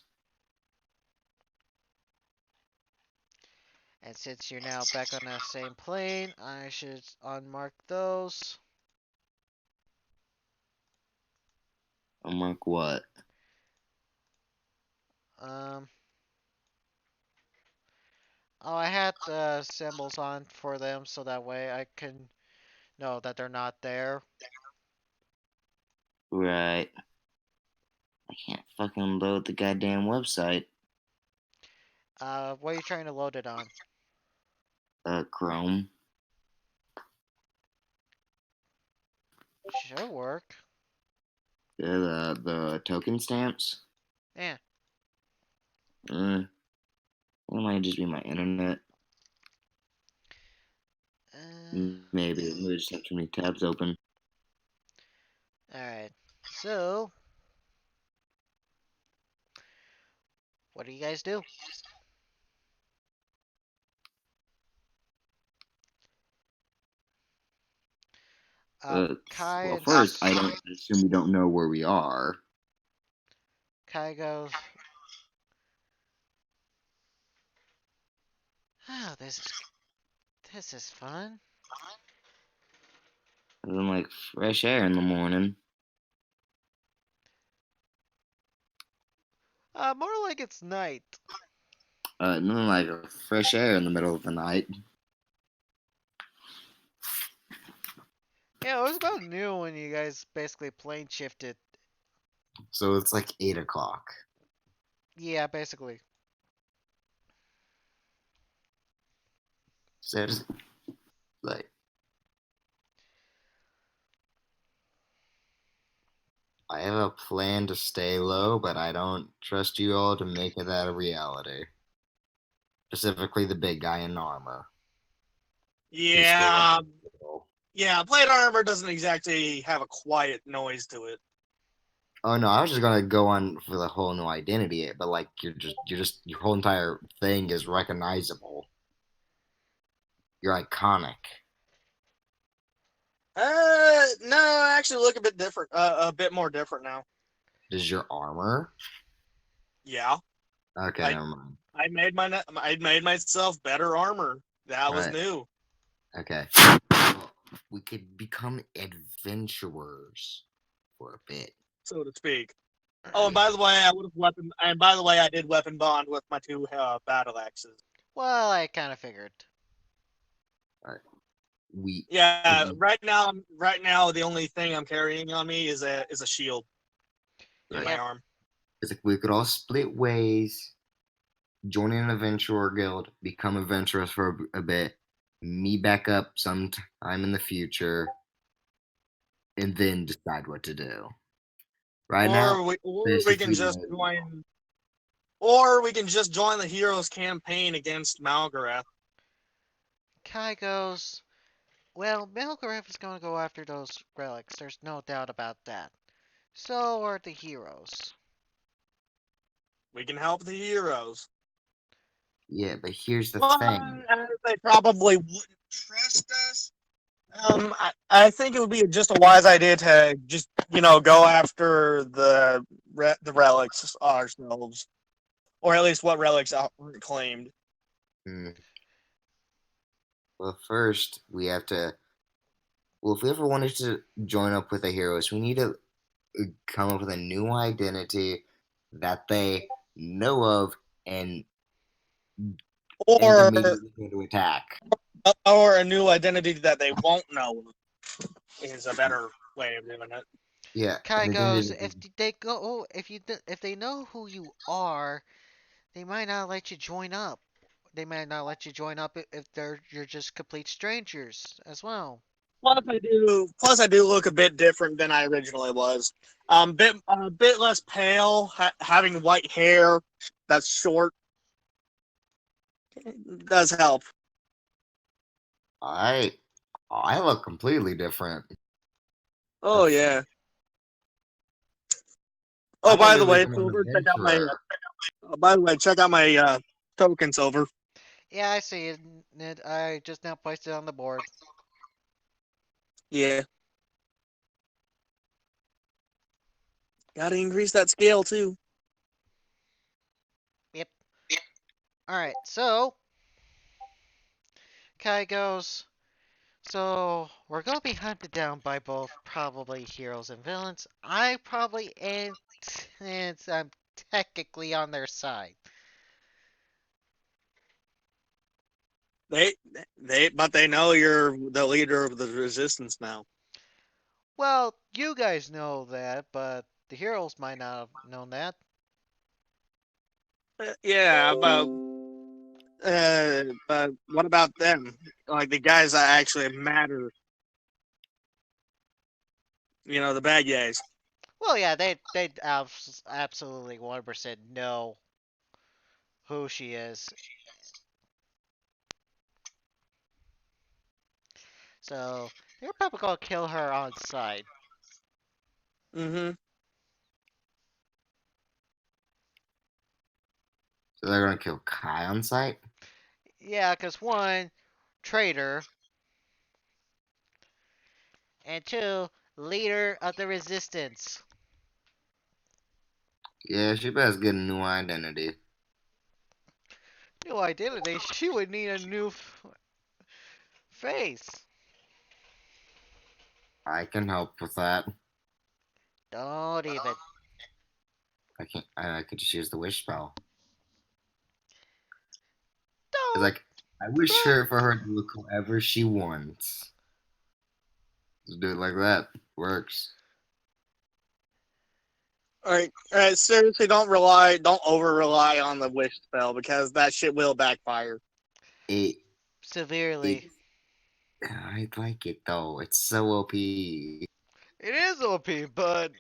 Speaker 4: And since you're now back on the same plane, I should unmark those.
Speaker 2: Unmark what?
Speaker 4: Um. Oh, I had the symbols on for them so that way I can know that they're not there.
Speaker 2: Right. I can't fucking load the goddamn website.
Speaker 4: What are you trying to load it on?
Speaker 2: Chrome.
Speaker 4: Should work.
Speaker 2: The token stamps.
Speaker 4: Yeah.
Speaker 2: It might just be my internet. Maybe we just have too many tabs open.
Speaker 4: Alright. So, what do you guys do? Kai
Speaker 2: Well,
Speaker 4: and
Speaker 2: first, I assume we don't know where we are.
Speaker 4: Kai goes, oh, this is fun.
Speaker 2: I'm like fresh air in the morning.
Speaker 4: More like it's night.
Speaker 2: Nothing like fresh air in the middle of the night.
Speaker 4: Yeah, it was about noon when you guys basically plane shifted.
Speaker 2: So it's like 8 o'clock.
Speaker 4: Yeah, basically.
Speaker 2: So it's like I have a plan to stay low, but I don't trust you all to make that a reality. Specifically, the big guy in armor.
Speaker 1: Yeah, yeah. Plate armor doesn't exactly have a quiet noise to it.
Speaker 2: Oh no, I was just gonna go on for the whole new identity, but like your whole entire thing is recognizable. You're iconic.
Speaker 1: No, I actually look a bit different. A bit more different now.
Speaker 2: Does your armor?
Speaker 1: Yeah,
Speaker 2: Okay, never mind.
Speaker 1: I made myself better armor. That was
Speaker 2: Right.
Speaker 1: new.
Speaker 2: Okay. Well, we could become adventurers for a bit.
Speaker 1: So to speak. Oh, and by the way, I did weapon bond with my two battle axes.
Speaker 4: Well, I kind of figured.
Speaker 2: We
Speaker 1: Yeah, right now, the only thing I'm carrying on me is a shield in my
Speaker 4: Yep.
Speaker 1: arm.
Speaker 2: it's like we could all split ways, join an adventurer guild, become adventurers for a bit, meet back up sometime in the future, and then decide what to do. Right now,
Speaker 1: Or we can
Speaker 2: basically,
Speaker 1: just join. Or we can just join the heroes campaign against Malgarath.
Speaker 4: Kai goes, well, Malgarath is going to go after those relics. There's no doubt about that. So are the heroes.
Speaker 1: We can help the heroes.
Speaker 2: yeah, but here's the
Speaker 1: Well,
Speaker 2: thing.
Speaker 1: they probably wouldn't trust us. I think it would be just a wise idea to just go after the relics ourselves, or at least what relics are claimed.
Speaker 2: Hmm. Well, first we have to. Well, if we ever wanted to join up with the heroes, we need to come up with a new identity that they know of and
Speaker 1: Or
Speaker 2: immediately go to attack.
Speaker 1: a new identity that they won't know is a better way of doing it.
Speaker 2: Yeah.
Speaker 4: Kai
Speaker 2: an
Speaker 4: goes,
Speaker 2: identity-
Speaker 4: if they know who you are, they might not let you join up. They might not let you join up if you're just complete strangers as well.
Speaker 1: Plus, I do look a bit different than I originally was. A bit less pale, having white hair that's short does help.
Speaker 2: I look completely different.
Speaker 1: Oh
Speaker 2: That's-
Speaker 1: yeah.
Speaker 2: I
Speaker 1: Oh, by
Speaker 2: might
Speaker 1: the way,
Speaker 2: become an
Speaker 1: Silver, check out my.
Speaker 2: adventurer.
Speaker 1: By the way, check out my token, Silver.
Speaker 4: Yeah, I see it, Ned. I just now placed it on the board.
Speaker 1: Yeah. Gotta increase that scale too.
Speaker 4: Alright, so Kai goes, so we're gonna be hunted down by both probably heroes and villains. I probably ain't, since I'm technically on their side.
Speaker 1: But they know you're the leader of the resistance now.
Speaker 4: Well, you guys know that, but the heroes might not have known that.
Speaker 1: Yeah, but what about them? Like the guys that actually matter. You know, the bad guys.
Speaker 4: Well, yeah, they absolutely 100% know who she is. So they're probably gonna kill her on sight.
Speaker 1: Mm-hmm.
Speaker 2: So they're gonna kill Kai on sight?
Speaker 4: Yeah, because one, traitor, and two, leader of the resistance.
Speaker 2: Yeah, she better get a new identity.
Speaker 4: New identity? She would need a new face.
Speaker 2: I can help with that.
Speaker 4: Don't even.
Speaker 2: I can't. I could just use the wish spell. It's
Speaker 4: Don't.
Speaker 2: like I wish her for her to look whoever she wants. Just do it like that. Works.
Speaker 1: All right. Seriously, don't over rely on the wish spell because that shit will backfire.
Speaker 2: It.
Speaker 4: Severely.
Speaker 2: I like it though. It's so OP.
Speaker 4: It is OP, but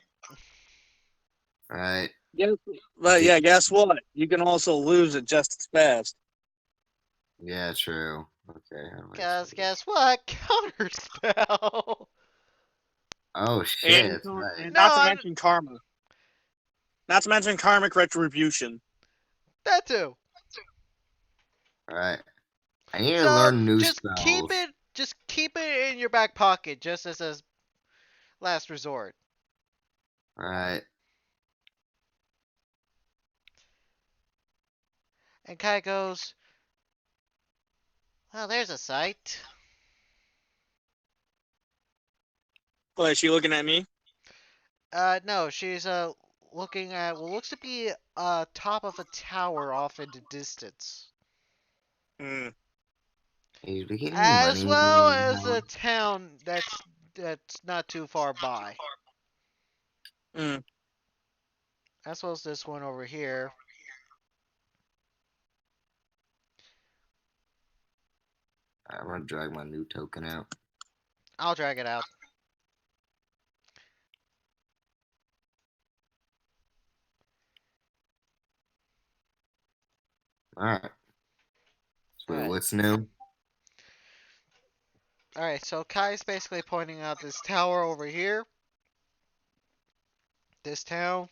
Speaker 2: Right.
Speaker 1: Yes, but yeah, guess what? You can also lose it just as fast.
Speaker 2: Yeah. True. Okay.
Speaker 4: guess what? Counter spell.
Speaker 2: Oh shit.
Speaker 1: And,
Speaker 2: That's right.
Speaker 1: and
Speaker 4: No,
Speaker 1: not to
Speaker 4: I'm-
Speaker 1: mention karma. Not to mention karmic retribution.
Speaker 4: That too.
Speaker 2: All right. I need to
Speaker 4: So
Speaker 2: learn new
Speaker 4: just
Speaker 2: spells.
Speaker 4: keep it in your back pocket, just as a last resort.
Speaker 2: All right.
Speaker 4: And Kai goes, well, there's a sight.
Speaker 1: What, is she looking at me?
Speaker 4: No, she's looking at what looks to be top of a tower off into distance,
Speaker 1: Hmm.
Speaker 2: Hey, we getting
Speaker 4: as
Speaker 2: money?
Speaker 4: well as a town that's not too far by,
Speaker 1: Hmm.
Speaker 4: as well as this one over here.
Speaker 2: I'm gonna drag my new token out.
Speaker 4: I'll drag it out.
Speaker 2: All right. So
Speaker 4: Alright.
Speaker 2: what's new?
Speaker 4: Alright, so Kai's basically pointing out this tower over here, this town,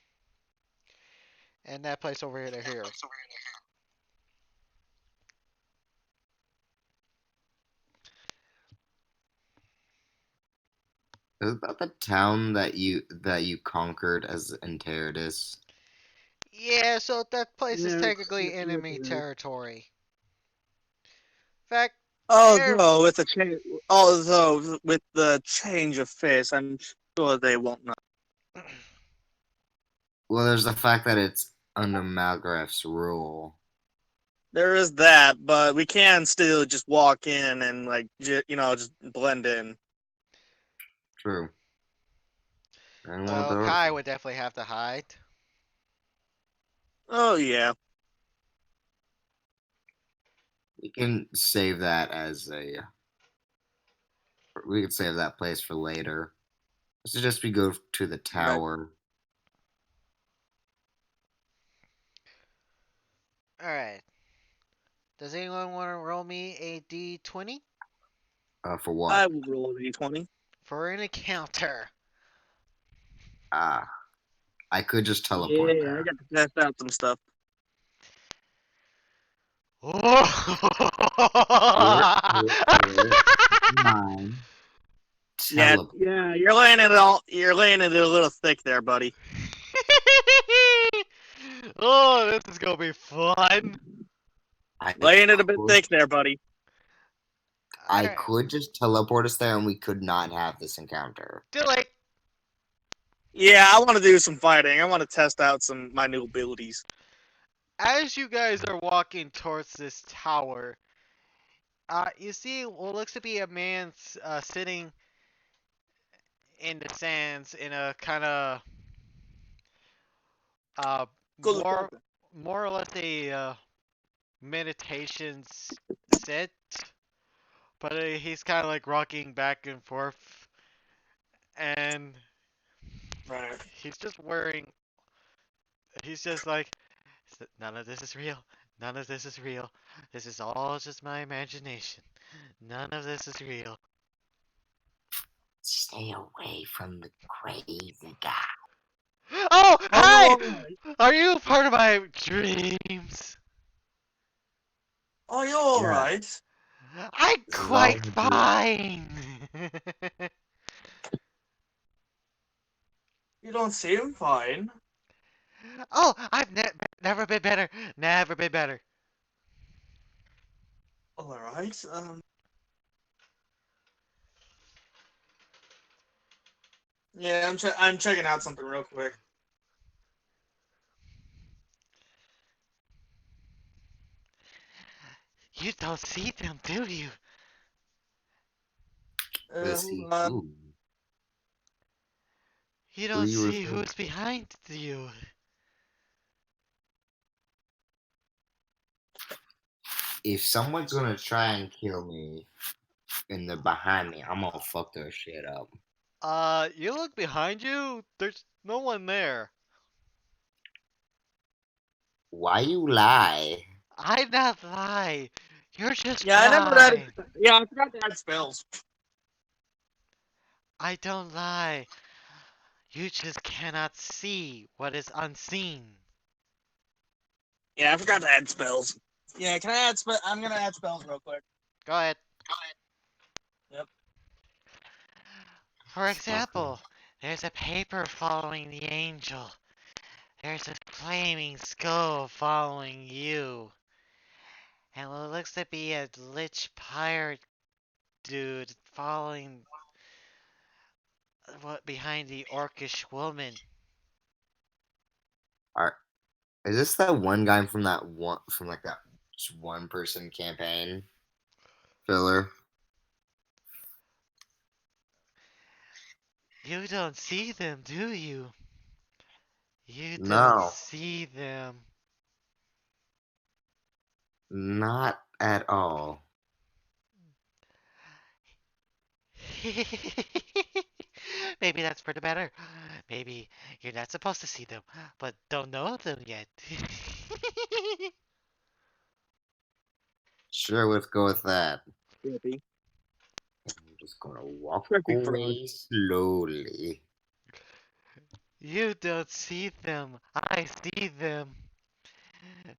Speaker 4: and that place over here to here.
Speaker 2: Is that the town that you conquered as Enteridus?
Speaker 4: Yeah, so that place is
Speaker 1: Yeah,
Speaker 4: technically
Speaker 1: yeah,
Speaker 4: enemy
Speaker 1: yeah.
Speaker 4: territory. In fact,
Speaker 1: Although with the change of face, I'm sure they won't know.
Speaker 2: Well, there's the fact that it's under Malgraff's rule.
Speaker 1: There is that, but we can still just walk in and just blend in.
Speaker 2: True. And one of
Speaker 4: well,
Speaker 2: the
Speaker 4: Kai would definitely have to hide.
Speaker 1: Oh yeah.
Speaker 2: we can save that as a. We could save that place for later. So just we go to the tower.
Speaker 4: Alright. Does anyone want to roll me a d20?
Speaker 2: For what?
Speaker 1: I will roll a d20.
Speaker 4: For an encounter.
Speaker 2: I could just teleport
Speaker 1: Yeah, I
Speaker 2: there.
Speaker 1: got to test out some stuff.
Speaker 2: Mine.
Speaker 1: Yeah, you're laying it a little thick there, buddy.
Speaker 4: Oh, this is gonna be fun.
Speaker 2: I
Speaker 1: Laying it a bit
Speaker 2: could-
Speaker 1: thick there, buddy.
Speaker 2: I
Speaker 4: Alright,
Speaker 2: could just teleport us there and we could not have this encounter.
Speaker 4: too late.
Speaker 1: Yeah, I want to do some fighting. I want to test out my new abilities.
Speaker 4: As you guys are walking towards this tower, you see what looks to be a man sitting in the sands in a kind of
Speaker 1: Go
Speaker 4: more or less a meditation sit, but he's kind of like rocking back and forth, and
Speaker 1: Right.
Speaker 4: he's just wearing. He's just like, none of this is real. None of this is real. This is all just my imagination. None of this is real.
Speaker 2: Stay away from the crazy guy.
Speaker 4: Oh, hi!
Speaker 1: Alright.
Speaker 4: Are you part of my dreams?
Speaker 1: Oh, you're
Speaker 2: Yeah.
Speaker 1: alright.
Speaker 4: I'm quite
Speaker 2: Love you.
Speaker 4: fine.
Speaker 1: You don't seem fine.
Speaker 4: Oh, I've never been better. Never been better.
Speaker 1: Alright. Yeah, I'm checking out something real quick.
Speaker 4: You don't see them, do you?
Speaker 2: Let's see
Speaker 1: Hold on.
Speaker 2: who.
Speaker 4: You don't
Speaker 2: you
Speaker 4: see
Speaker 2: referring
Speaker 4: who's behind you.
Speaker 2: If someone's gonna try and kill me and they're behind me, I'm gonna fuck their shit up.
Speaker 4: You look behind you. There's no one there.
Speaker 2: Why you lie?
Speaker 4: I not lie. You're just
Speaker 1: Yeah, I never
Speaker 4: blind.
Speaker 1: had. Yeah, I forgot to add spells.
Speaker 4: I don't lie. You just cannot see what is unseen.
Speaker 1: Yeah, I forgot to add spells. Yeah, can I add spell? I'm gonna add spells real quick.
Speaker 4: Go ahead.
Speaker 1: Yep.
Speaker 4: For example, there's a paper following the angel. There's a flaming skull following you. And what looks to be a lich pirate dude following what behind the orcish woman.
Speaker 2: Is this that one guy from that one person campaign filler?
Speaker 4: You don't see them, do you? You don't
Speaker 2: No.
Speaker 4: see them.
Speaker 2: Not at all.
Speaker 4: Maybe that's for the better. Maybe you're not supposed to see them, but don't know them yet.
Speaker 2: Sure, let's go with that.
Speaker 1: Yippee.
Speaker 2: I'm just gonna walk
Speaker 1: Perfect for
Speaker 2: away slowly.
Speaker 4: You don't see them. I see them.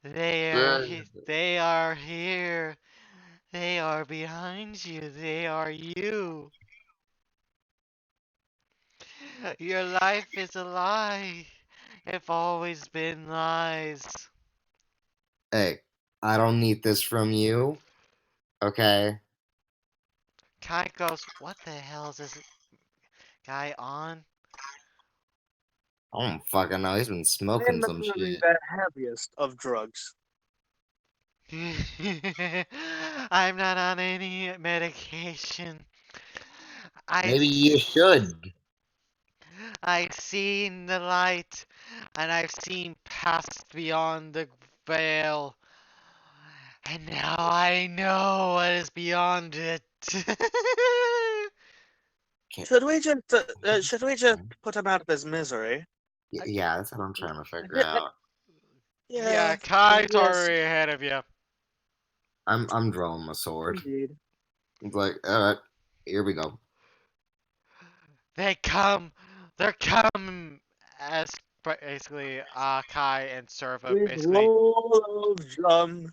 Speaker 4: They are here. They are behind you. They are you. Your life is a lie. It's always been lies.
Speaker 2: Hey, I don't need this from you. Okay?
Speaker 4: Kai goes, what the hell is this guy on?
Speaker 2: I don't fucking know. He's been
Speaker 1: I
Speaker 2: smoking
Speaker 1: am
Speaker 2: some
Speaker 1: literally
Speaker 2: shit.
Speaker 1: the heaviest of drugs.
Speaker 4: I'm not on any medication.
Speaker 2: Maybe you should.
Speaker 4: I've seen the light, and I've seen past beyond the veil. And now I know what is beyond it.
Speaker 1: Should we just put him out of his misery?
Speaker 2: Yeah, that's what I'm trying to figure out.
Speaker 4: Yeah, Kai's
Speaker 1: yes,
Speaker 4: already ahead of you.
Speaker 2: I'm drawing my sword.
Speaker 1: indeed.
Speaker 2: It's like, alright, here we go.
Speaker 4: They're coming as basically Kai and Serva
Speaker 1: With
Speaker 4: basically.
Speaker 1: roll of drum,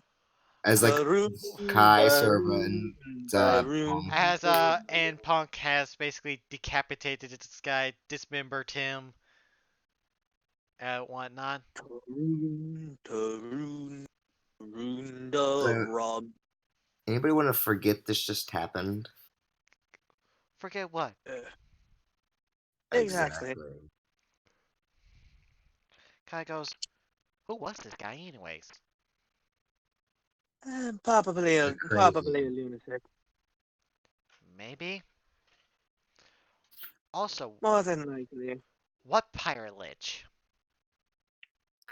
Speaker 2: As like
Speaker 1: baroom,
Speaker 2: Kai,
Speaker 1: baroom,
Speaker 2: Serva, and
Speaker 1: baroom.
Speaker 4: As and Punk has basically decapitated this guy, dismembered him. whatnot.
Speaker 1: Tarun,
Speaker 2: So,
Speaker 1: Rob.
Speaker 2: anybody want to forget this just happened?
Speaker 4: Forget what?
Speaker 1: Exactly.
Speaker 4: Kai goes, who was this guy anyways?
Speaker 1: Probably
Speaker 2: You're
Speaker 1: a
Speaker 2: crazy.
Speaker 1: lunatic.
Speaker 4: Maybe. Also,
Speaker 1: More than likely.
Speaker 4: what pirate lich?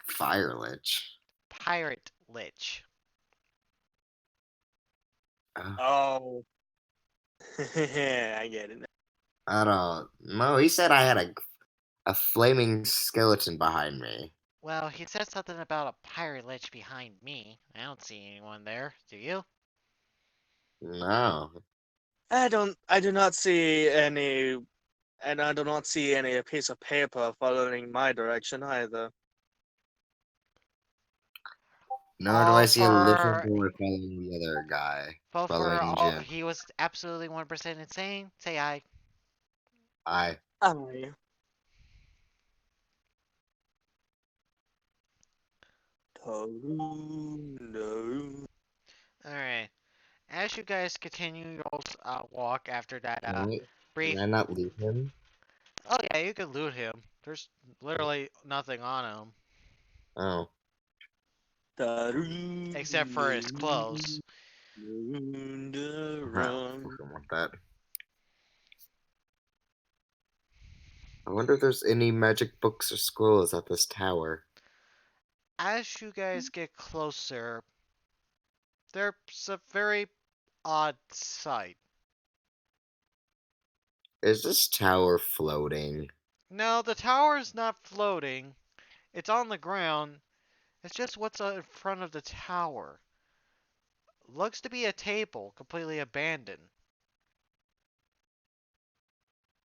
Speaker 2: Fire Lich.
Speaker 4: Pirate lich.
Speaker 1: Oh. I get it.
Speaker 2: I don't know. He said I had a flaming skeleton behind me.
Speaker 4: Well, he said something about a pirate lich behind me. I don't see anyone there. Do you?
Speaker 2: No.
Speaker 1: I do not see any, and I do not see any piece of paper following my direction either.
Speaker 2: Nor do I see a little boy following the other guy.
Speaker 4: Vote for
Speaker 2: Following
Speaker 4: all.
Speaker 2: Jin.
Speaker 4: He was absolutely 1% insane. Say aye.
Speaker 2: I.
Speaker 1: Aye. Tarun.
Speaker 4: Alright. As you guys continue your walk after that
Speaker 2: Wait,
Speaker 4: brief.
Speaker 2: can I not leave him?
Speaker 4: Oh yeah, you can loot him. There's literally nothing on him
Speaker 2: Oh.
Speaker 1: Tarun.
Speaker 4: except for his clothes.
Speaker 2: I fucking want that. I wonder if there's any magic books or scrolls at this tower.
Speaker 4: As you guys get closer, there's a very odd sight.
Speaker 2: Is this tower floating?
Speaker 4: No, the tower's not floating. It's on the ground. It's just what's in front of the tower. Looks to be a table, completely abandoned.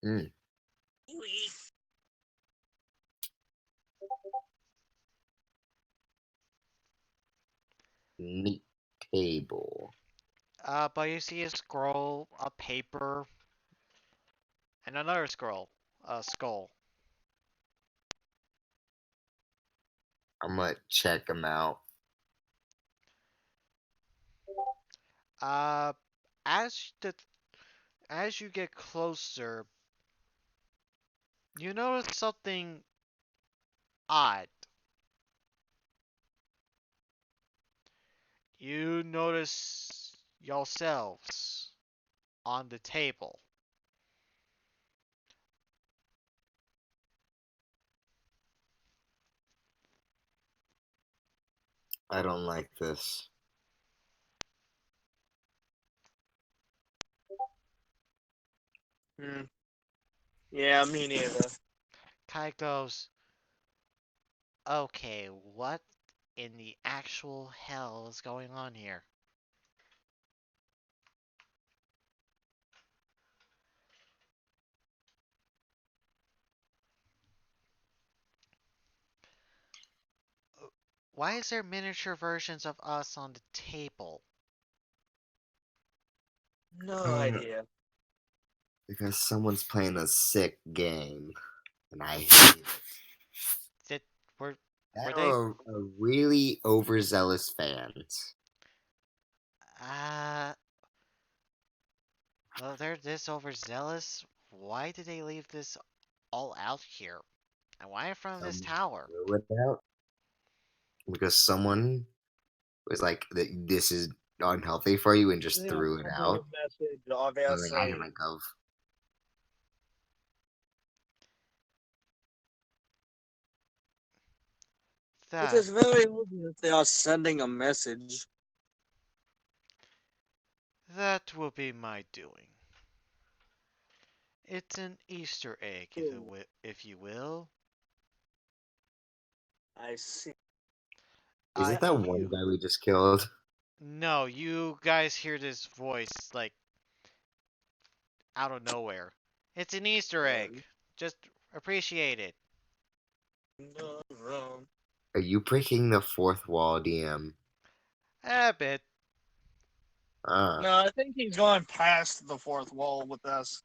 Speaker 2: Hmm. Neat table.
Speaker 4: But you see a scroll, a paper, and another scroll, a skull.
Speaker 2: I'm gonna check them out.
Speaker 4: Uh, as the as you get closer, you notice something odd. You notice yourselves on the table.
Speaker 2: I don't like this.
Speaker 1: Yeah, me neither.
Speaker 4: Kai goes, okay, what in the actual hell is going on here? Why is there miniature versions of us on the table?
Speaker 1: No
Speaker 2: Uh,
Speaker 1: idea.
Speaker 2: Because someone's playing a sick game, and I hate it.
Speaker 4: Did were
Speaker 2: That
Speaker 4: they?
Speaker 2: are really overzealous fans.
Speaker 4: Uh, well, they're this overzealous. Why did they leave this all out here? And why in front of this tower?
Speaker 2: Threw it out because someone was like, "This is unhealthy for you," and just threw it out.
Speaker 1: Message,
Speaker 2: Something I
Speaker 1: obviously.
Speaker 2: can think of.
Speaker 1: It
Speaker 4: That
Speaker 1: is very obvious they are sending a message.
Speaker 4: that will be my doing. It's an Easter egg, if you will.
Speaker 1: I see.
Speaker 2: Is
Speaker 4: I
Speaker 2: it that one guy we just killed?
Speaker 4: No, you guys hear this voice like out of nowhere. It's an Easter egg. Just appreciate it.
Speaker 1: No, wrong.
Speaker 2: Are you breaking the fourth wall, DM?
Speaker 4: A bit.
Speaker 2: Ah,
Speaker 1: No, I think he's going past the fourth wall with this.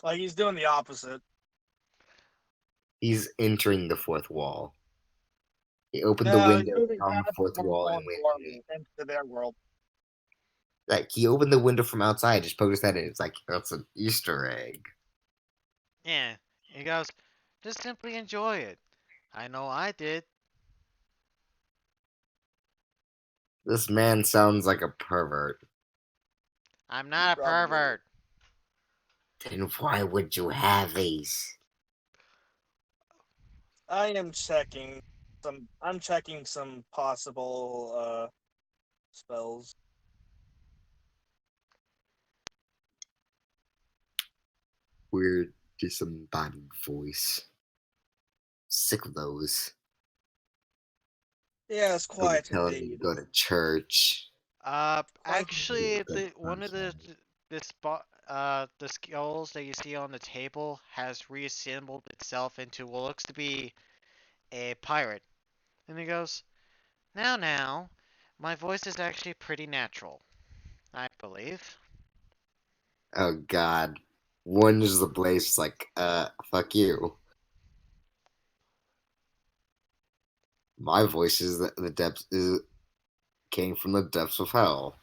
Speaker 1: Like he's doing the opposite.
Speaker 2: he's entering the fourth wall. He opened the
Speaker 1: Yeah,
Speaker 2: window,
Speaker 1: moving
Speaker 2: found the
Speaker 1: past
Speaker 2: fourth
Speaker 1: the
Speaker 2: wall,
Speaker 1: world
Speaker 2: and went in.
Speaker 1: into their world.
Speaker 2: Like he opened the window from outside, just poked his head in. It's like that's an Easter egg.
Speaker 4: Yeah. He goes, just simply enjoy it. I know I did.
Speaker 2: This man sounds like a pervert.
Speaker 4: I'm not a
Speaker 1: Probably.
Speaker 4: pervert.
Speaker 2: Then why would you have these?
Speaker 1: I am checking some. I'm checking some possible spells.
Speaker 2: Weird, disembodied voice. Sick of those.
Speaker 1: Yes,
Speaker 2: They'll be
Speaker 1: quite
Speaker 2: telling me to
Speaker 1: indeed.
Speaker 2: go to church.
Speaker 1: Quite
Speaker 4: Actually,
Speaker 2: Good
Speaker 4: one of the
Speaker 2: person.
Speaker 4: the skills that you see on the table has reassembled itself into what looks to be a pirate. And he goes, now, my voice is actually pretty natural, I believe.
Speaker 2: Oh God. One is the place like, fuck you. My voice is the depths is came from the depths of hell.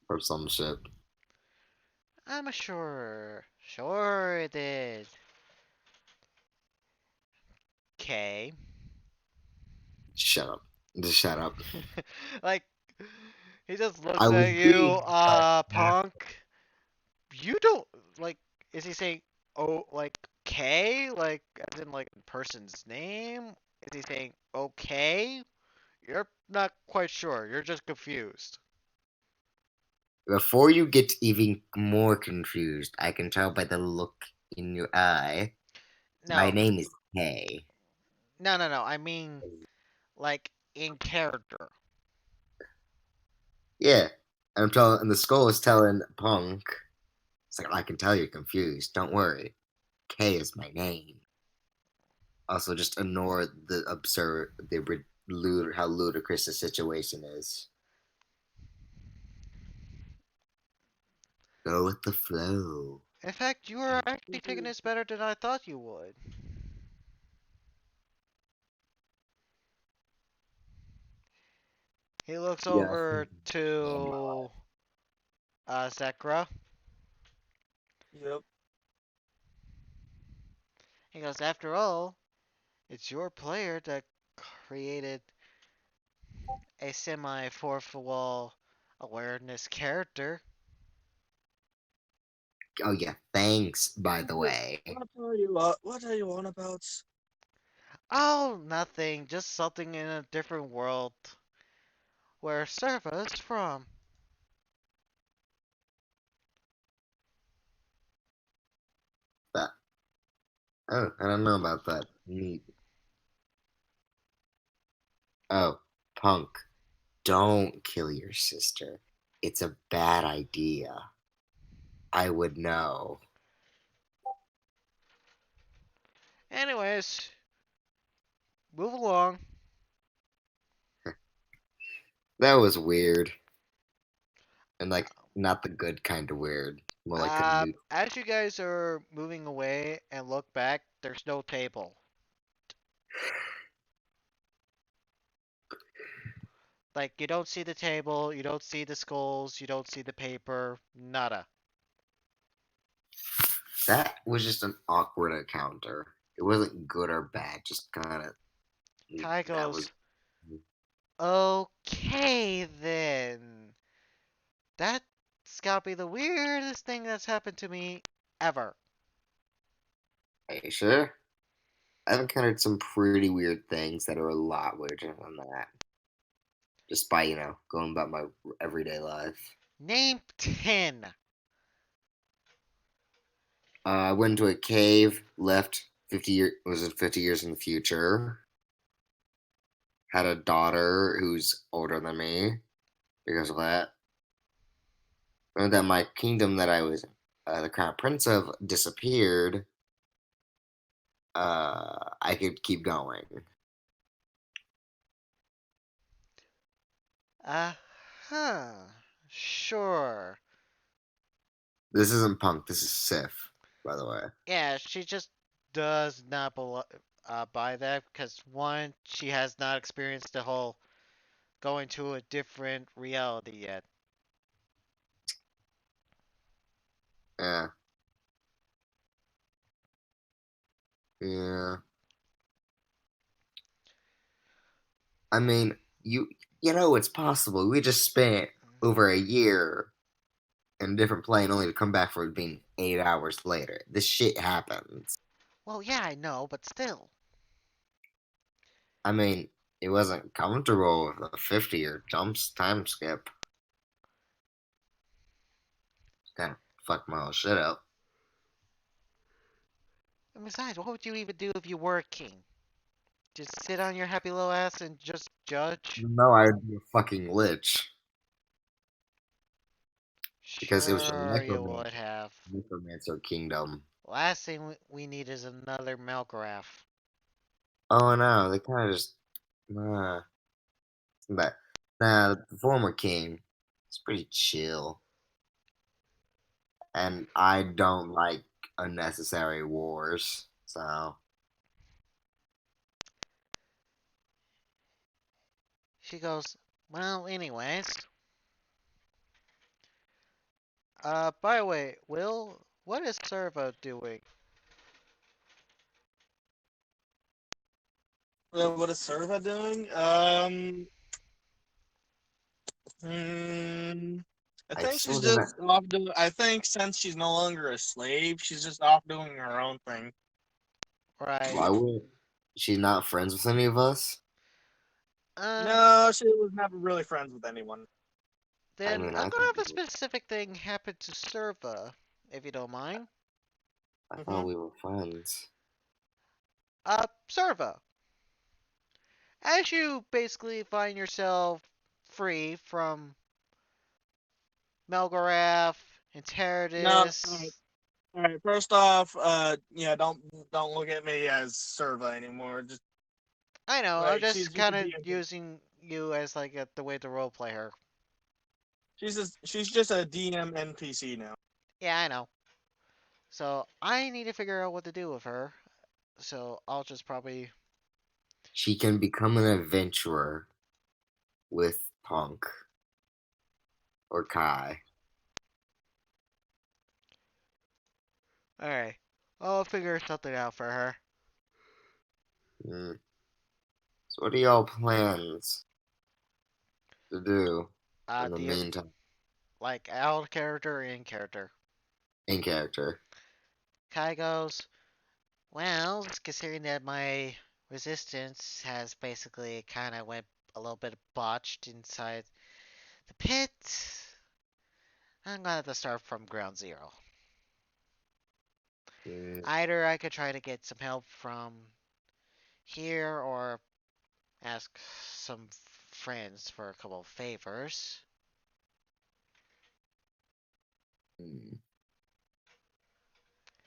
Speaker 2: Or some shit.
Speaker 4: I'm sure it did. Okay.
Speaker 2: Shut up. Just shut up.
Speaker 4: Like, he just
Speaker 2: I
Speaker 4: looks
Speaker 2: was
Speaker 4: at you,
Speaker 2: being
Speaker 4: punk. You don't, like, is he saying, oh, like, K? Like, as in, like, a person's name? Is he saying, okay? You're not quite sure. You're just confused.
Speaker 2: Before you get even more confused, I can tell by the look in your eye. My
Speaker 4: No,
Speaker 2: name is Kay.
Speaker 4: no. I mean, like, in character.
Speaker 2: Yeah. And I'm telling and the skull is telling Punk. It's like I can tell you're confused. Don't worry. K is my name. Also, just ignore the absurd, how ludicrous the situation is. Go with the flow.
Speaker 4: In fact, you are actually taking this better than I thought you would. He looks
Speaker 2: Yeah.
Speaker 4: over to Zekra.
Speaker 1: Yep.
Speaker 4: He goes, after all, it's your player that created a semi fourth wall awareness character.
Speaker 2: Oh yeah. Thanks, by the way.
Speaker 1: What are you on about?
Speaker 4: Oh, nothing. Just something in a different world. Where Serva is from.
Speaker 2: That. Oh, I don't know about that. Neat. Oh, Punk. Don't kill your sister. It's a bad idea. I would know.
Speaker 4: Anyways, move along.
Speaker 2: That was weird. And like not the good kind of weird. More like a new
Speaker 4: As you guys are moving away and look back, there's no table. Like, you don't see the table, you don't see the skulls, you don't see the paper, nada.
Speaker 2: that was just an awkward encounter. It wasn't good or bad, just kinda
Speaker 4: Kai
Speaker 2: that was
Speaker 4: goes, okay then. That's gotta be the weirdest thing that's happened to me ever.
Speaker 2: Are you sure? I've encountered some pretty weird things that are a lot weirder than that. Just by, going about my everyday life.
Speaker 4: Name 10.
Speaker 2: I went into a cave, left 50 years in the future. Had a daughter who's older than me because of that. Learned that my kingdom that I was the crown prince of disappeared. I could keep going.
Speaker 4: Uh-huh. Sure.
Speaker 2: This isn't Punk. This is Sif, by the way.
Speaker 4: Yeah, she just does not belong. buy that because one, she has not experienced the whole going to a different reality yet.
Speaker 2: Yeah. Yeah. I mean, you know it's possible. We just spent over a year in a different plane only to come back for it being 8 hours later. This shit happens.
Speaker 4: Well, yeah, I know, but still.
Speaker 2: I mean, it wasn't comfortable with a 50-year jumps time skip. Kind of fucked my whole shit up.
Speaker 4: And besides, what would you even do if you were a king? Just sit on your happy little ass and just judge?
Speaker 2: No, I'd be a fucking lich because it was a
Speaker 4: Sure, you would have.
Speaker 2: necromancer kingdom.
Speaker 4: Last thing we need is another Melgraph.
Speaker 2: Oh no, they kind of just nah. But nah, the former king is pretty chill, and I don't like unnecessary wars. So
Speaker 4: She goes, well, anyways. By the way, Will, what is Servo doing?
Speaker 1: What is Serva doing? Hmm, I
Speaker 2: I
Speaker 1: think
Speaker 2: still
Speaker 1: she's
Speaker 2: gonna.
Speaker 1: just off doing. I think since she's no longer a slave, she's just off doing her own thing.
Speaker 4: Right.
Speaker 2: Why would she's not friends with any of us?
Speaker 4: Um,
Speaker 1: No, she was never really friends with anyone.
Speaker 2: I
Speaker 4: then
Speaker 2: mean,
Speaker 4: I'm
Speaker 2: I
Speaker 4: gonna
Speaker 2: thought
Speaker 4: have a specific thing happen to Serva, if you don't mind.
Speaker 2: I thought
Speaker 1: Hmm.
Speaker 2: we were friends.
Speaker 4: Serva, as you basically find yourself free from Melgorath and
Speaker 1: No,
Speaker 4: Teradus.
Speaker 1: all right. First off, yeah, don't look at me as Serva anymore. Just
Speaker 4: I know, I'm
Speaker 1: like she's
Speaker 4: just
Speaker 1: just a
Speaker 4: kind of
Speaker 1: DM.
Speaker 4: using you as like the way to roleplay her.
Speaker 1: She's just a DM NPC now.
Speaker 4: Yeah, I know. So I need to figure out what to do with her. So I'll just probably.
Speaker 2: She can become an adventurer with Punk or Kai.
Speaker 4: Alright. I'll figure something out for her.
Speaker 2: Mm. So, what are y'all plans to do in the
Speaker 4: Do you
Speaker 2: meantime?
Speaker 4: like out character or in character?
Speaker 2: In character.
Speaker 4: Kai goes, well, considering that my resistance has basically kind of went a little bit botched inside the pit, I'm gonna have to start from ground zero.
Speaker 2: Mm.
Speaker 4: Either I could try to get some help from here or ask some friends for a couple of favors.
Speaker 2: Mm.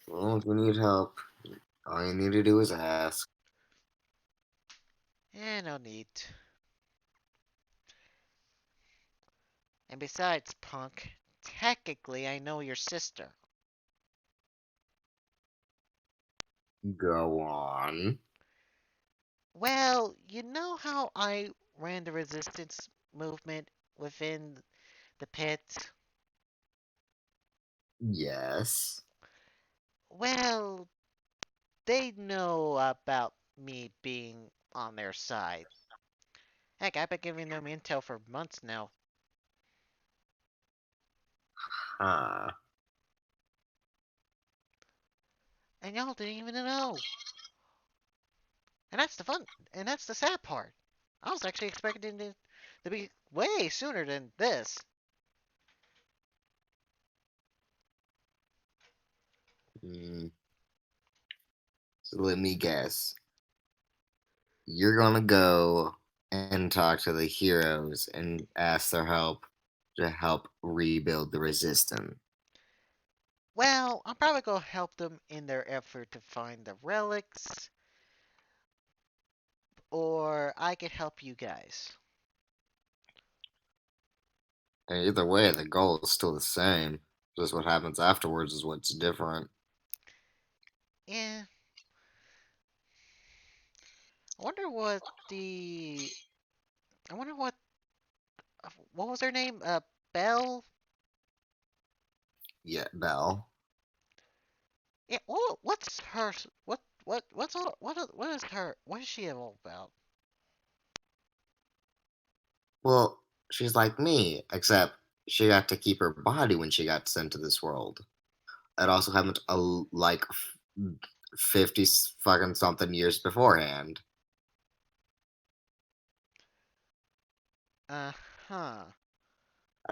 Speaker 2: Well, if you need help, all you need to do is ask.
Speaker 4: No need. And besides, punk, technically I know your sister.
Speaker 2: Go on.
Speaker 4: Well, you know how I ran the resistance movement within the pit?
Speaker 2: Yes.
Speaker 4: Well, they know about me being on their side. Heck, I've been giving them intel for months now.
Speaker 2: Huh.
Speaker 4: And y'all didn't even know. And that's the fun, and that's the sad part. I was actually expecting it to be way sooner than this.
Speaker 2: Mm. So let me guess. You're gonna go and talk to the heroes and ask their help to help rebuild the resistance.
Speaker 4: Well, I'm probably gonna help them in their effort to find the relics, or I could help you guys.
Speaker 2: And either way, the goal is still the same. Just what happens afterwards is what's different.
Speaker 4: Yeah, wonder what the. I wonder what was her name? Belle.
Speaker 2: Yeah, Belle.
Speaker 4: Yeah. What's her? What is her? What is she all about?
Speaker 2: Well, she's like me, except she got to keep her body when she got sent to this world. It also happened like 50 fucking something years beforehand.
Speaker 4: Uh huh.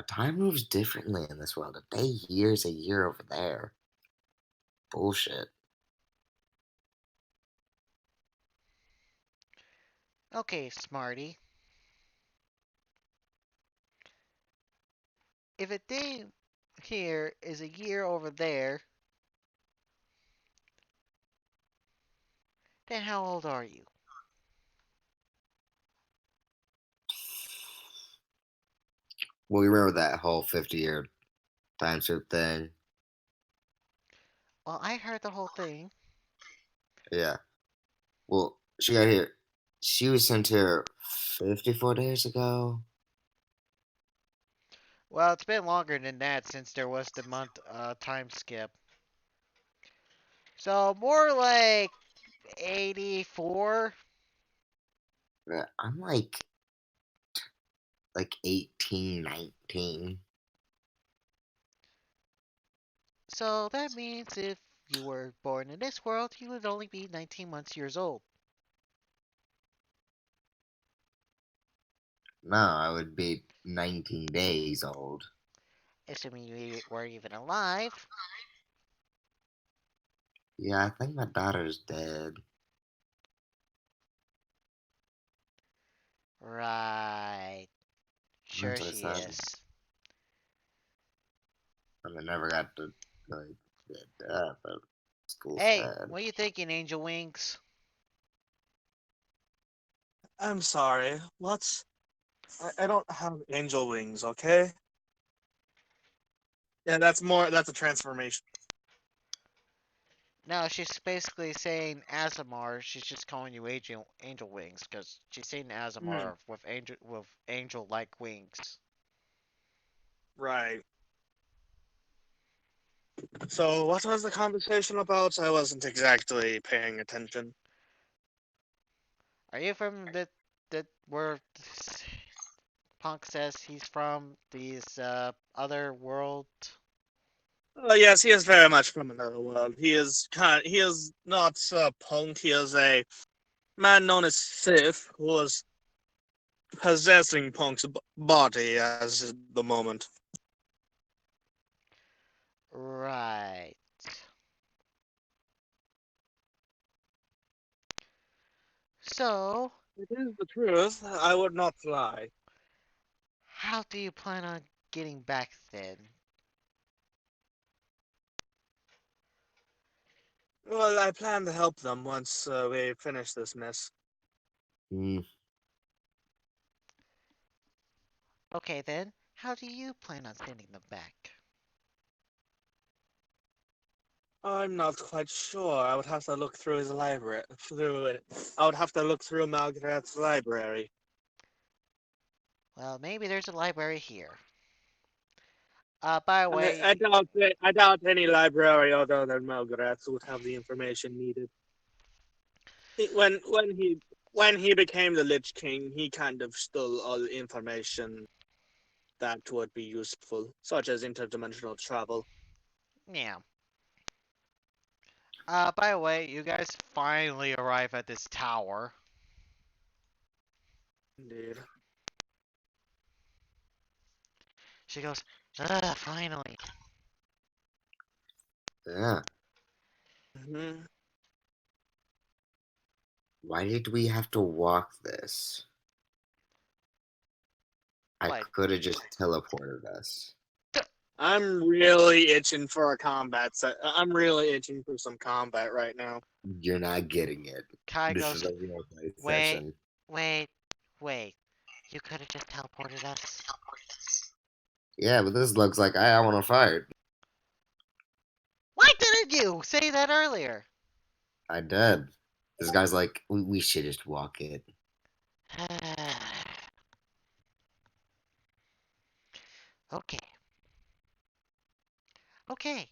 Speaker 2: Time moves differently in this world. A day here is a year over there. Bullshit.
Speaker 4: Okay, Smarty. If a day here is a year over there, then how old are you?
Speaker 2: Well, you remember that whole 50-year time skip thing?
Speaker 4: Well, I heard the whole thing.
Speaker 2: Yeah. Well, she got here. She was sent here 54 days ago.
Speaker 4: Well, it's been longer than that since there was the month time skip. So more like 84.
Speaker 2: Yeah, I'm like 18, 19.
Speaker 4: So that means if you were born in this world, you would only be 19 months years old.
Speaker 2: No, I would be 19 days old.
Speaker 4: Assuming you were even alive.
Speaker 2: Yeah, I think my daughter's dead.
Speaker 4: Right. Sure
Speaker 2: That's what I
Speaker 4: she
Speaker 2: said.
Speaker 4: is.
Speaker 2: And I never got to like get up, but school
Speaker 4: Hey,
Speaker 2: sad.
Speaker 4: what are you thinking, Angel Wings?
Speaker 1: I'm sorry. What? I don't have angel wings, okay? Yeah, that's a transformation.
Speaker 4: No, she's basically saying Azamar. She's just calling you Angel Wings because she's saying
Speaker 1: Hmm,
Speaker 4: Azamar with angel like wings.
Speaker 1: right. So what was the conversation about? I wasn't exactly paying attention.
Speaker 4: Are you from that where Punk says he's from these other world?
Speaker 1: Yes, he is very much from another world. He is not a punk. He is a man known as Sith, who was possessing Punk's body as the moment.
Speaker 4: Right. So,
Speaker 1: It is the truth. I would not lie.
Speaker 4: how do you plan on getting back then?
Speaker 1: Well, I plan to help them once we finish this mess.
Speaker 2: Hmm.
Speaker 4: Okay then, how do you plan on sending them back?
Speaker 1: I'm not quite sure. I would have to look through his library. Through it. I would have to look through Malgrat's library.
Speaker 4: Well, maybe there's a library here. By the
Speaker 1: I,
Speaker 4: way,
Speaker 1: I doubt I doubt any library other than Malgrat's would have the information needed. He, when he became the Lich King, he kind of stole all information that would be useful, such as interdimensional travel.
Speaker 4: yeah. By the way, you guys finally arrive at this tower.
Speaker 1: Indeed.
Speaker 4: She goes, ugh, finally.
Speaker 2: Yeah.
Speaker 1: Hmm.
Speaker 2: Why did we have to walk this? I
Speaker 4: What?
Speaker 2: could have just teleported us.
Speaker 1: I'm really itching for a combat set. I'm really itching for some combat right now.
Speaker 2: You're not getting it.
Speaker 4: Kai
Speaker 2: This
Speaker 4: goes,
Speaker 2: is a roleplay
Speaker 4: wait,
Speaker 2: session.
Speaker 4: wait, wait. You could have just teleported us.
Speaker 2: Yeah, but this looks like I want to fight.
Speaker 4: Why didn't you say that earlier?
Speaker 2: I did. This guy's like, we should just walk it.
Speaker 4: Okay. Okay.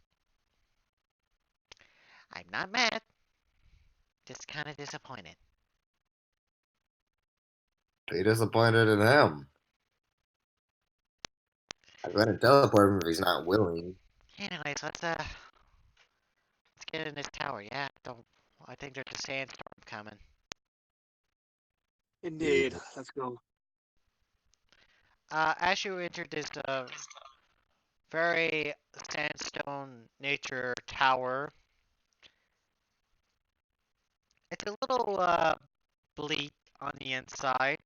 Speaker 4: I'm not mad. Just kind of disappointed.
Speaker 2: Be disappointed in him. I'm gonna teleport him if he's not willing.
Speaker 4: Anyways, let's get in this tower. Yeah, I think there's a sandstorm coming.
Speaker 1: Indeed. Let's go.
Speaker 4: As you enter this very sandstone nature tower, it's a little bleak on the inside.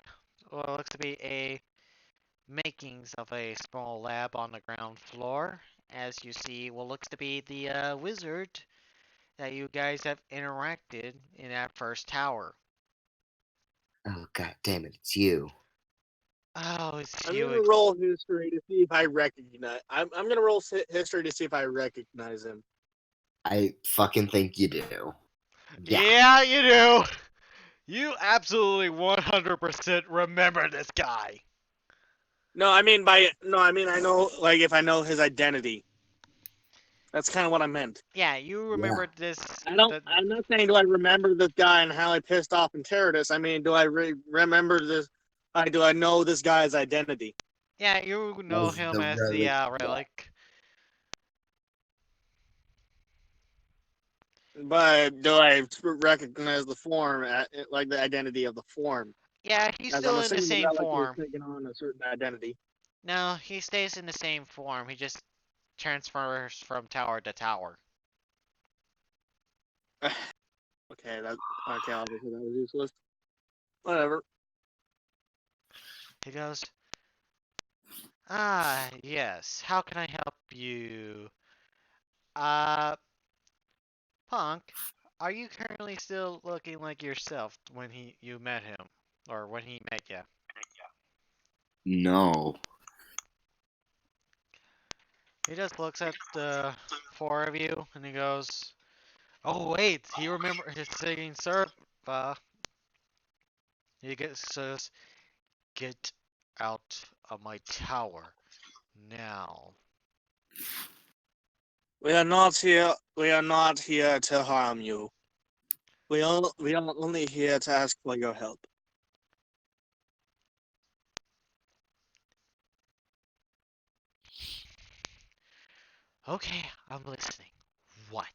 Speaker 4: What looks to be a makings of a small lab on the ground floor. As you see, what looks to be the wizard that you guys have interacted in that first tower.
Speaker 2: Oh god damn it, it's you.
Speaker 4: Oh, it's
Speaker 1: I'm
Speaker 4: you.
Speaker 1: gonna roll history to see if I recognize. I'm gonna roll history to see if I recognize him.
Speaker 2: I fucking think you do.
Speaker 4: Yeah, you do. You absolutely 100% remember this guy.
Speaker 1: No, I mean I know like if I know his identity. That's kind of what I meant.
Speaker 4: Yeah, you remember this.
Speaker 1: I'm not saying do I remember this guy and how I pissed off and terrorist. I mean, do I remember this? Do I know this guy's identity?
Speaker 4: Yeah, you know
Speaker 2: Was
Speaker 4: him
Speaker 2: the
Speaker 4: as
Speaker 2: relic,
Speaker 4: the relic.
Speaker 1: But do I recognize the form, like the identity of the form?
Speaker 4: Yeah, he's
Speaker 1: As
Speaker 4: still
Speaker 1: I'm
Speaker 4: in the
Speaker 1: assuming
Speaker 4: same
Speaker 1: relic is
Speaker 4: form.
Speaker 1: taking on a certain identity.
Speaker 4: No, he stays in the same form. He just transfers from tower to tower.
Speaker 1: Okay, obviously that was useless. Whatever.
Speaker 4: He goes, ah, yes, how can I help you? Punk, are you currently still looking like yourself when you met him? Or when he met you?
Speaker 2: No.
Speaker 4: He just looks at the four of you and he goes, oh wait, he remembers his singing surf. Says, get out of my tower now.
Speaker 1: We are not here. We are not here to harm you. We are only here to ask for your help.
Speaker 4: Okay, I'm listening. What?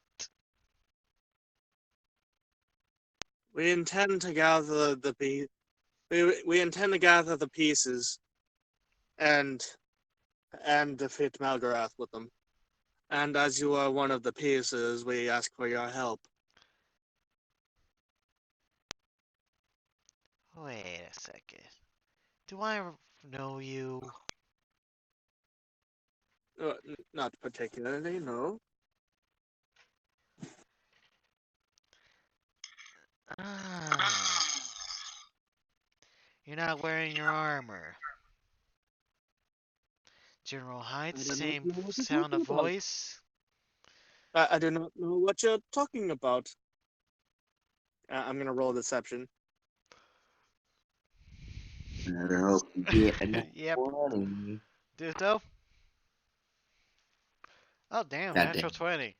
Speaker 1: We intend to gather we intend to gather the pieces and defeat Malgarath with them. And as you are one of the pieces, we ask for your help.
Speaker 4: Wait a second. Do I know you?
Speaker 1: Not particularly, no.
Speaker 4: Ah. You're not wearing your armor. General Hyde,
Speaker 1: I do not
Speaker 4: same
Speaker 1: know what you're
Speaker 4: sound of
Speaker 1: talking about.
Speaker 4: voice.
Speaker 1: I do not know what you're talking about. I'm gonna roll deception.
Speaker 2: I hope you get enough
Speaker 4: Yep.
Speaker 2: money.
Speaker 4: Do so. Oh damn,
Speaker 2: God
Speaker 4: natural
Speaker 2: damn.
Speaker 4: 20.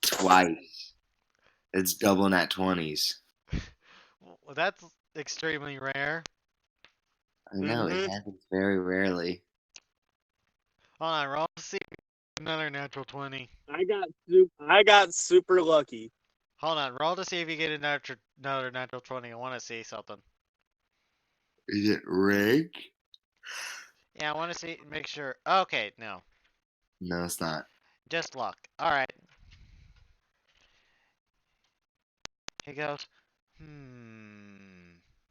Speaker 2: Twice. It's double nat 20s.
Speaker 4: Well, that's extremely rare.
Speaker 2: I know, it happens very rarely.
Speaker 4: Hold on, roll to see another natural 20.
Speaker 1: I got super lucky.
Speaker 4: Hold on, roll to see if you get another natural 20. I want to see something.
Speaker 2: Is it rig?
Speaker 4: Yeah, I want to see, make sure. Okay, no.
Speaker 2: No, it's not.
Speaker 4: Just luck. Alright. He goes,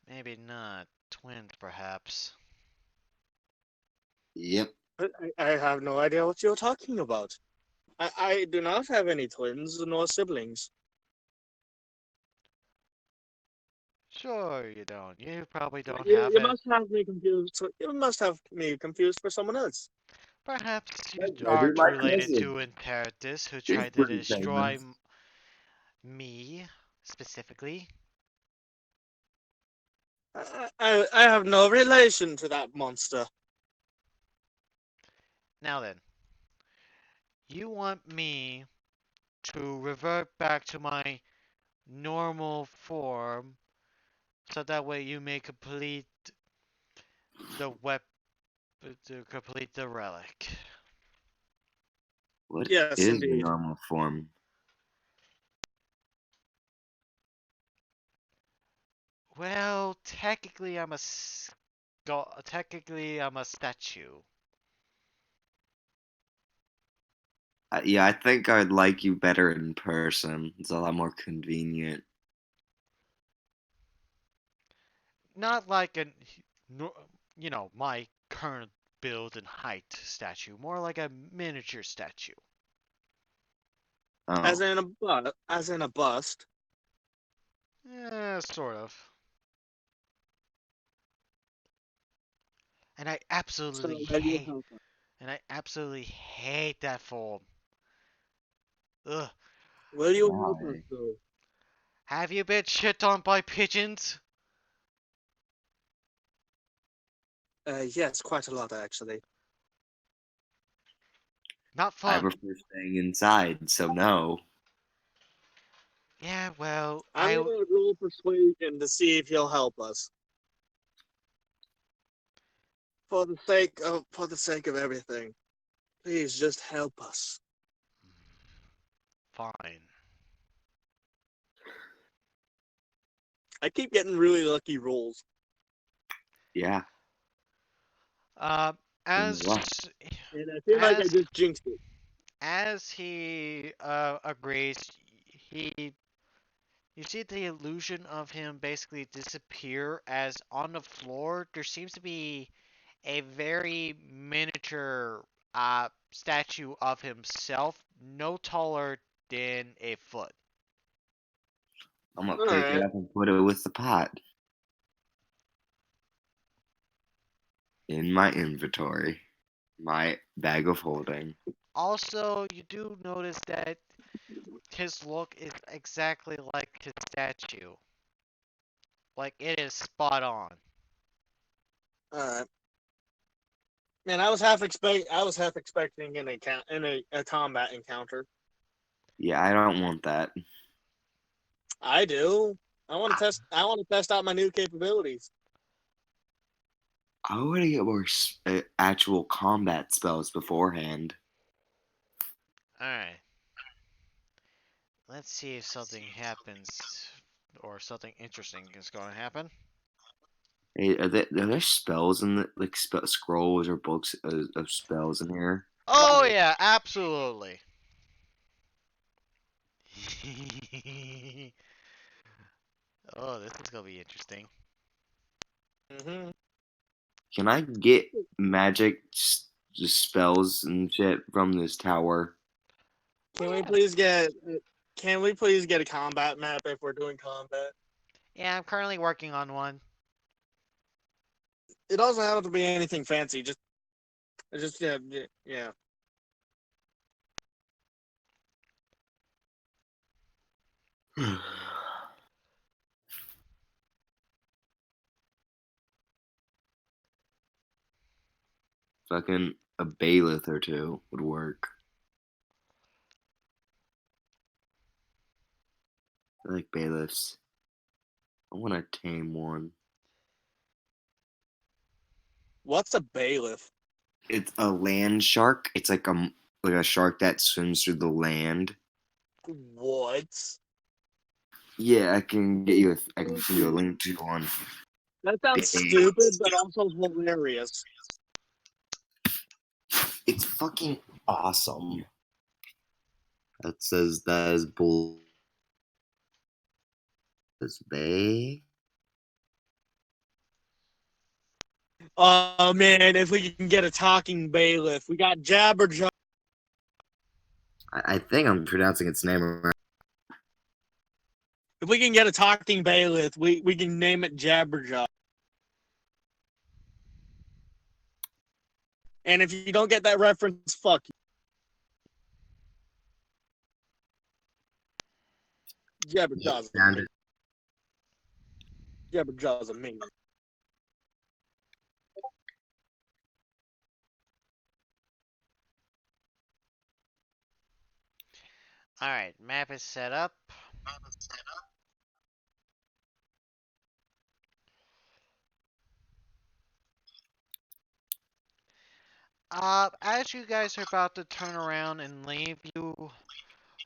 Speaker 4: maybe not. Twins, perhaps.
Speaker 2: Yep.
Speaker 1: I have no idea what you're talking about. I do not have any twins nor siblings.
Speaker 4: Sure you don't. You probably don't
Speaker 1: You,
Speaker 4: have
Speaker 1: you
Speaker 4: it.
Speaker 1: must have me confused. You must have me confused for someone else.
Speaker 4: Perhaps
Speaker 2: Maybe
Speaker 4: you aren't
Speaker 2: my
Speaker 4: related
Speaker 2: cousin.
Speaker 4: to Imperatus, who
Speaker 2: He's
Speaker 4: tried to
Speaker 2: pretty
Speaker 4: destroy
Speaker 2: famous.
Speaker 4: me specifically?
Speaker 1: I have no relation to that monster.
Speaker 4: Now then, you want me to revert back to my normal form so that way you may complete the to complete the relic.
Speaker 2: What
Speaker 1: Yes,
Speaker 2: is the
Speaker 1: indeed.
Speaker 2: normal form?
Speaker 4: Well, technically I'm a statue.
Speaker 2: Yeah, I think I'd like you better in person. It's a lot more convenient.
Speaker 4: Not like my current build and height statue, more like a miniature statue.
Speaker 2: Oh,
Speaker 1: As in a bust.
Speaker 4: Sort of. And
Speaker 1: So will you help us?
Speaker 4: I absolutely hate that form. Ugh.
Speaker 1: Will you help us
Speaker 2: why?
Speaker 1: though?
Speaker 4: Have you been shit on by pigeons?
Speaker 1: Yes, quite a lot actually.
Speaker 4: Not
Speaker 2: I
Speaker 4: fun.
Speaker 2: prefer staying inside, so no.
Speaker 4: Yeah, well,
Speaker 1: I'm gonna roll persuasion to see if he'll help us. For the sake of everything. Please just help us.
Speaker 4: Fine.
Speaker 1: I keep getting really lucky rolls.
Speaker 2: Yeah.
Speaker 4: Uh,
Speaker 2: Then
Speaker 4: as
Speaker 2: what?
Speaker 1: And I feel like I
Speaker 4: as
Speaker 1: just jinxed it.
Speaker 4: as he agrees, he you see the illusion of him basically disappear as on the floor there seems to be a very miniature statue of himself, no taller than a foot.
Speaker 2: I'm gonna pick it
Speaker 1: Alright.
Speaker 2: up and put it with the pot in my inventory, my bag of holding.
Speaker 4: Also, you do notice that his look is exactly like his statue. Like it is spot on.
Speaker 1: Alright. Man, I was half expecting a combat encounter.
Speaker 2: Yeah, I don't want that.
Speaker 1: I do. I want to test out my new capabilities.
Speaker 2: I want to get more actual combat spells beforehand.
Speaker 4: Alright. Let's see if something happens or something interesting is going to happen.
Speaker 2: Hey, are there spells in the scrolls or books of spells in here?
Speaker 4: Oh yeah, absolutely. Oh, this is gonna be interesting.
Speaker 1: hmm
Speaker 2: Can I get magic spells and shit from this tower?
Speaker 1: Can we please get a combat map if we're doing combat?
Speaker 4: Yeah, I'm currently working on one.
Speaker 1: It doesn't have to be anything fancy. Just yeah.
Speaker 2: Fucking a bailiff or two would work. I like bailiffs. I want to tame one.
Speaker 1: What's a bailiff?
Speaker 2: It's a land shark. It's like a shark that swims through the land.
Speaker 1: What?
Speaker 2: Yeah, I can get you. I can send you a link to one.
Speaker 1: That sounds
Speaker 2: Big.
Speaker 1: stupid, but also hilarious.
Speaker 2: It's fucking awesome. That says that is bull. This bay.
Speaker 1: Oh man, if we can get a talking bailiff, we got Jabberjaw.
Speaker 2: I think I'm pronouncing its name right.
Speaker 1: If we can get a talking bailiff, we can name it Jabberjaw. And if you don't get that reference, fuck you. Jabberjaw's amazing. Jabberjaw's amazing.
Speaker 4: Alright, map is set up. As you guys are about to turn around and leave, you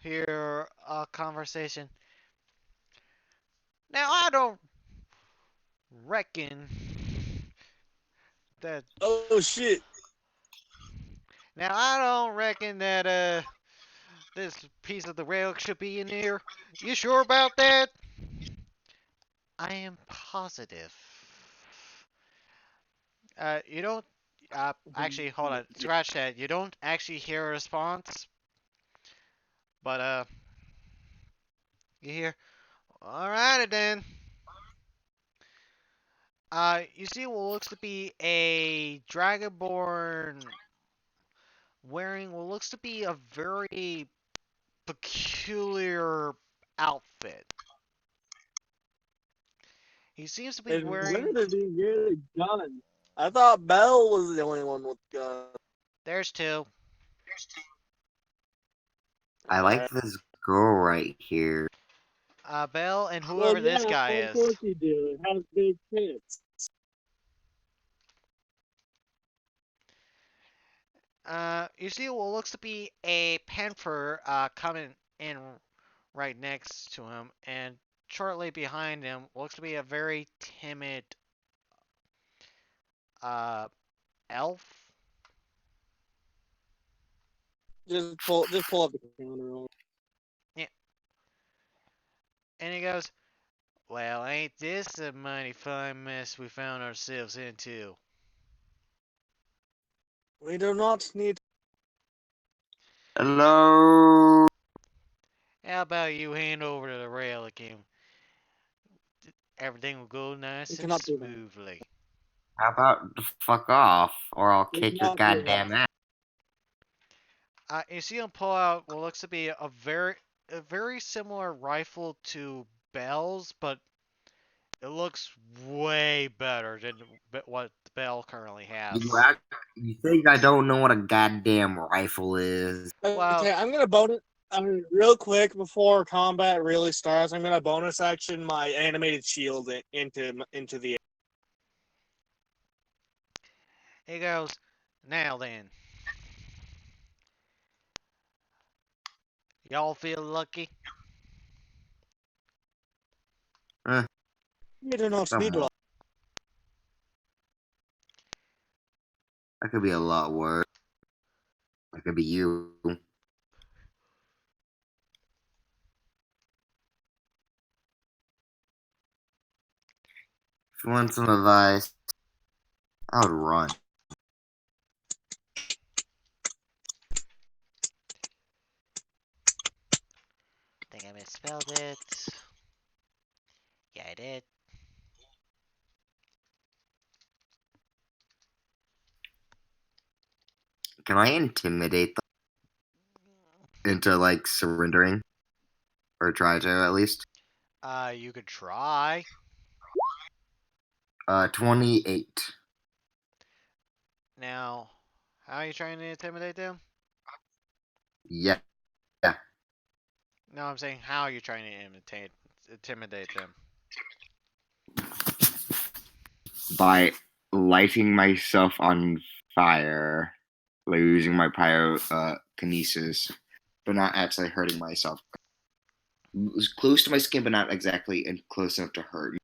Speaker 4: hear a conversation. Now, I don't reckon that.
Speaker 1: Oh shit!
Speaker 4: Now, I don't reckon that this piece of the rail should be in here. You sure about that? I am positive. You don't. Actually, hold on. Scratch that. You don't actually hear a response, but you hear. Alrighty then. You see what looks to be a Dragonborn wearing what looks to be a very peculiar outfit. He seems to be
Speaker 1: And
Speaker 4: wearing.
Speaker 1: where did he get a gun? I thought Bell was the only one with gun.
Speaker 4: There's two.
Speaker 2: I like this girl right here.
Speaker 4: Bell and
Speaker 1: Well,
Speaker 4: whoever this
Speaker 1: yeah,
Speaker 4: guy
Speaker 1: of
Speaker 4: is.
Speaker 1: course he do. It has big tits.
Speaker 4: You see what looks to be a panther coming in right next to him, and shortly behind him looks to be a very timid elf.
Speaker 1: Just pull up the counter.
Speaker 4: And he goes, "Well, ain't this a mighty fine mess we found ourselves into?"
Speaker 1: We do not need.
Speaker 2: Hello.
Speaker 4: How about you hand over to the rail again? Everything will go nice
Speaker 1: We
Speaker 4: and
Speaker 1: cannot do that.
Speaker 4: smoothly.
Speaker 2: How about fuck off, or I'll
Speaker 1: We
Speaker 2: kick your
Speaker 1: cannot do
Speaker 2: goddamn ass.
Speaker 4: You see him pull out what looks to be a very similar rifle to Bell's, but it looks way better than what Bell currently has.
Speaker 2: You think I don't know what a goddamn rifle is?
Speaker 4: Well-
Speaker 1: Okay, I'm gonna bonus. Real quick before combat really starts, I'm gonna bonus action my animated shield into the.
Speaker 4: He goes, "Now then, y'all feel lucky?"
Speaker 1: We do not need
Speaker 2: Somewhat.
Speaker 1: luck.
Speaker 2: That could be a lot worse. That could be you. If you want some advice, I would run.
Speaker 4: I think I misspelled it. Yeah, I did.
Speaker 2: Can I intimidate them into like surrendering, or try to at least?
Speaker 4: You could try.
Speaker 2: 28.
Speaker 4: Now, how are you trying to intimidate them?
Speaker 2: Yeah.
Speaker 4: No, I'm saying how are you trying to intimidate them?
Speaker 2: By lighting myself on fire, like using my pyrokinesis, but not actually hurting myself. It was close to my skin, but not exactly and close enough to hurt me.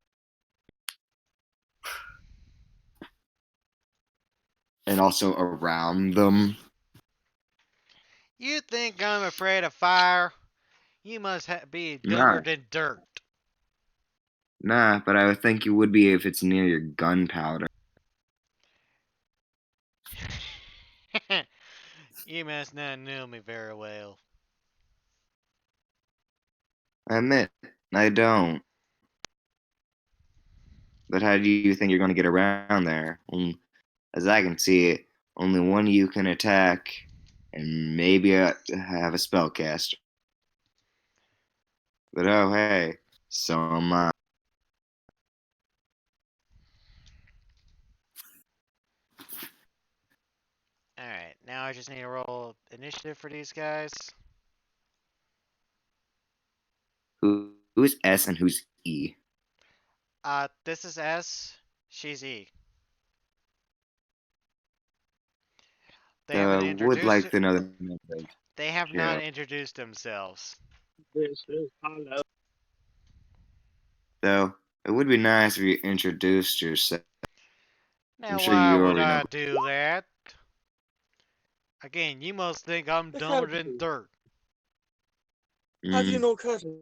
Speaker 2: And also around them.
Speaker 4: You think I'm afraid of fire? You must be dumber
Speaker 2: Nah.
Speaker 4: than dirt.
Speaker 2: Nah, but I would think you would be if it's near your gunpowder.
Speaker 4: You must not know me very well.
Speaker 2: I admit, I don't. But how do you think you're going to get around there? As I can see it, only one of you can attack, and maybe have a spellcaster. But oh hey, so am I.
Speaker 4: Alright, now I just need to roll initiative for these guys.
Speaker 2: Who's S and who's E?
Speaker 4: This is S, she's E. They haven't
Speaker 2: Would
Speaker 4: introduced.
Speaker 2: like to know the numbers.
Speaker 4: They have
Speaker 2: Yeah.
Speaker 4: not introduced themselves.
Speaker 1: This is hello.
Speaker 2: Though it would be nice if you introduced yourself.
Speaker 4: Now,
Speaker 2: sure
Speaker 4: why
Speaker 2: you
Speaker 4: would
Speaker 2: already know.
Speaker 4: I do that? Again, you must think I'm
Speaker 1: The
Speaker 4: dumber
Speaker 1: courtesy.
Speaker 4: than dirt.
Speaker 1: Have you
Speaker 2: Mm,
Speaker 1: no cousin?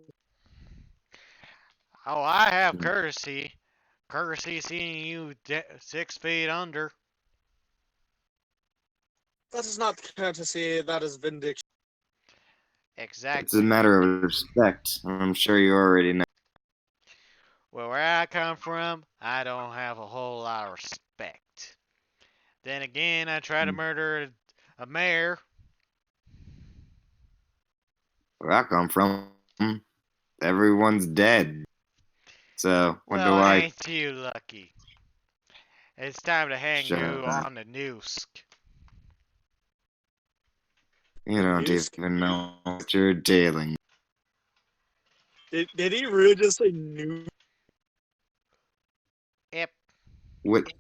Speaker 4: Oh, I have
Speaker 2: Hmm.
Speaker 4: courtesy. Courtesy seeing you 6 feet under.
Speaker 1: That is not courtesy, that is vindication.
Speaker 2: It's a
Speaker 4: Exactly.
Speaker 2: matter of respect. I'm sure you already know.
Speaker 4: Well, where I come from, I don't have a whole lot of respect. Then again, I try to murder a mayor.
Speaker 2: Where I come from, everyone's dead. So what do
Speaker 4: Well,
Speaker 2: I?
Speaker 4: ain't you lucky? It's time to hang
Speaker 2: Shut
Speaker 4: you
Speaker 2: up.
Speaker 4: on the noose.
Speaker 2: You don't
Speaker 1: Noose?
Speaker 2: even know what you're dealing.
Speaker 1: Did he really just say new?
Speaker 4: Yep.
Speaker 2: What?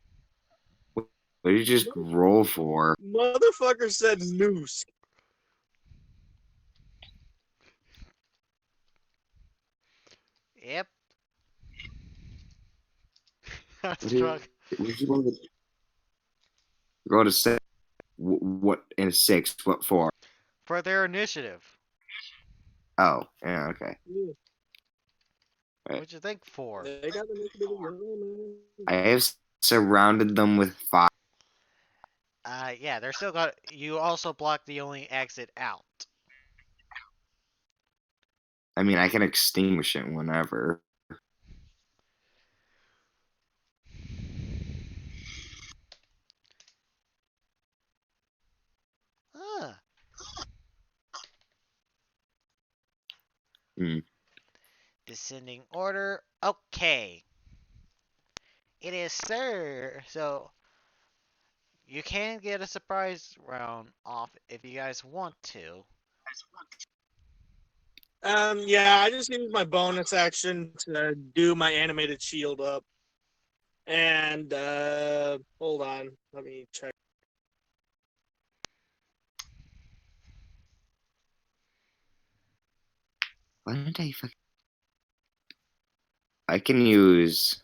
Speaker 2: What did you just roll for?
Speaker 1: Motherfucker said noose.
Speaker 4: Yep. I'm
Speaker 2: What did
Speaker 4: struck.
Speaker 2: you go to say? What in a 6? What for?
Speaker 4: For their initiative.
Speaker 2: Oh, yeah, okay.
Speaker 1: Yeah,
Speaker 2: Right.
Speaker 4: What'd you think for?
Speaker 1: they got the initiative as well, man.
Speaker 2: I have surrounded them with fire.
Speaker 4: Yeah, they're still got. You also block the only exit out.
Speaker 2: I mean, I can extinguish it whenever.
Speaker 4: Huh.
Speaker 2: Hmm.
Speaker 4: Descending order. Okay. It is sir. So you can get a surprise round off if you guys want to.
Speaker 1: Yeah, I just used my bonus action to do my animated shield up. And hold on, let me check.
Speaker 2: Why didn't I fucking... I can use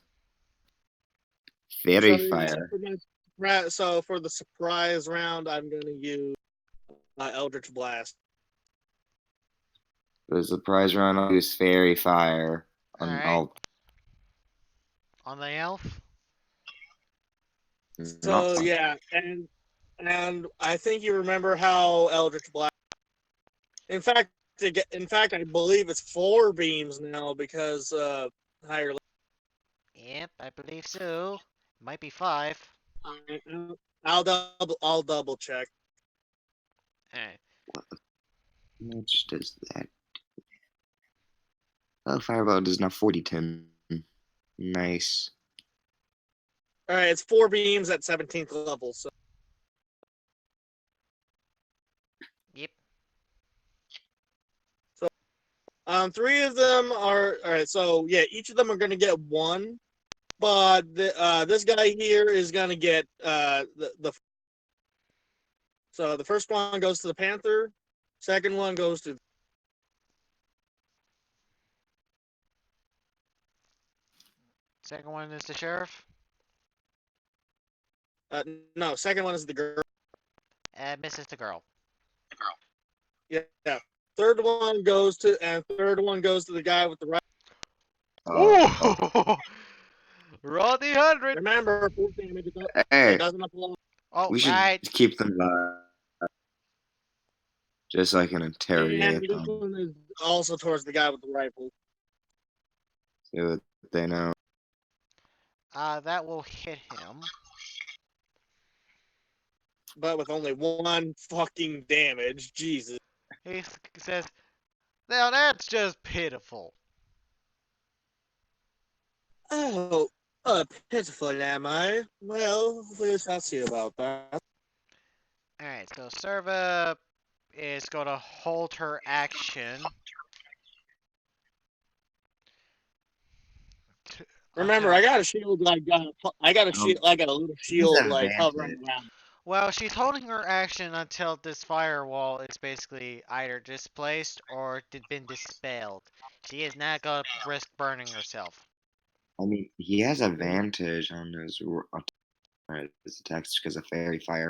Speaker 2: fairy fire.
Speaker 1: So for the surprise round, I'm gonna use Eldritch Blast.
Speaker 2: For the surprise round, I'll use fairy fire.
Speaker 4: Alright. On the elf?
Speaker 1: So
Speaker 2: not-
Speaker 1: yeah, and I think you remember how Eldritch Blast. In fact, I believe it's 4 beams now because higher.
Speaker 4: Yep, I believe so. Might be 5.
Speaker 1: I'll double check.
Speaker 4: Alright.
Speaker 2: How much does that? Oh, fireball does now 40-10. Nice.
Speaker 1: All right, it's 4 beams at 17th level. So
Speaker 4: Yep.
Speaker 1: 3 of them are all right. So yeah, each of them are going to get 1, but this guy here is going to get the. So the first one goes to the Panther, second one goes to.
Speaker 4: Second one is the sheriff.
Speaker 1: No, second one is the girl.
Speaker 4: Misses the girl.
Speaker 1: Yeah. Third one goes to the guy with the right.
Speaker 4: Ooh! Roll the 100!
Speaker 1: Remember, 4 damage.
Speaker 2: Hey,
Speaker 1: It doesn't apply.
Speaker 4: Oh,
Speaker 2: we should
Speaker 4: right.
Speaker 2: keep them just so I can
Speaker 1: And
Speaker 2: interrogate
Speaker 1: this
Speaker 2: them.
Speaker 1: one is also towards the guy with the rifle.
Speaker 2: See what they know.
Speaker 4: That will hit him.
Speaker 1: But with only 1 fucking damage. Jesus.
Speaker 4: He says, Now that's just pitiful.
Speaker 1: Oh, pitiful am I? Well, we'll see about that.
Speaker 4: Alright, so Serva is gonna hold her action.
Speaker 1: Remember,
Speaker 4: Until
Speaker 1: I got a shield. I got a shield. I got a little
Speaker 2: He's
Speaker 1: shield like hovering
Speaker 2: advantage.
Speaker 1: around.
Speaker 4: well, she's holding her action until this firewall is basically either displaced or been dispelled. She is not gonna risk burning herself.
Speaker 2: I mean, he has advantage on his attacks because of fairy fire.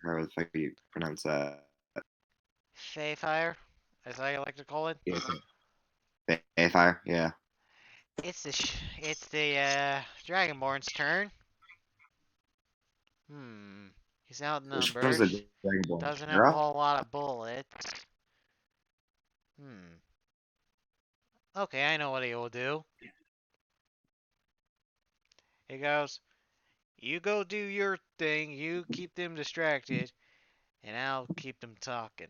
Speaker 2: However the fuck you pronounce that?
Speaker 4: Feyfire, as I like to call it.
Speaker 2: Yes, fairy fire. Yeah.
Speaker 4: It's the Dragonborn's turn. He's
Speaker 2: Which one's
Speaker 4: outnumbered.
Speaker 2: the Dragonborn?
Speaker 4: Doesn't have a
Speaker 2: Hera?
Speaker 4: whole lot of bullets. Okay, I know what he will do. He goes, you go do your thing, you keep them distracted, and I'll keep them talking.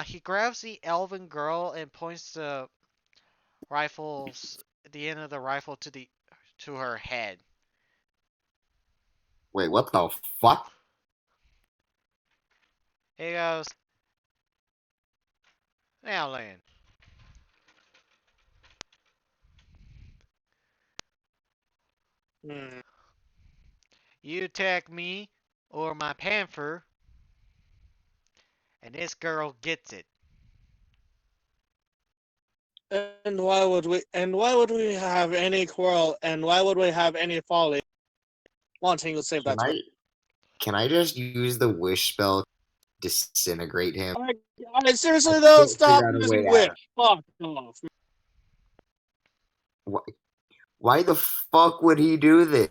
Speaker 4: He grabs the elven girl and points the the end of the rifle to her head.
Speaker 2: Wait, what the fuck?
Speaker 4: He goes, now then.
Speaker 1: Hmm.
Speaker 4: You attack me or my panther, and this girl gets it.
Speaker 1: And why would we? And why would we have any quarrel? And why would we have any folly wanting to save
Speaker 2: Can
Speaker 1: that girl?
Speaker 2: I just use the wish spell to disintegrate him?
Speaker 1: Seriously
Speaker 2: I
Speaker 1: though,
Speaker 2: can't
Speaker 1: stop
Speaker 2: figure out a
Speaker 1: using
Speaker 2: way
Speaker 1: wish.
Speaker 2: out.
Speaker 1: Fuck off.
Speaker 2: Why the fuck would he do this?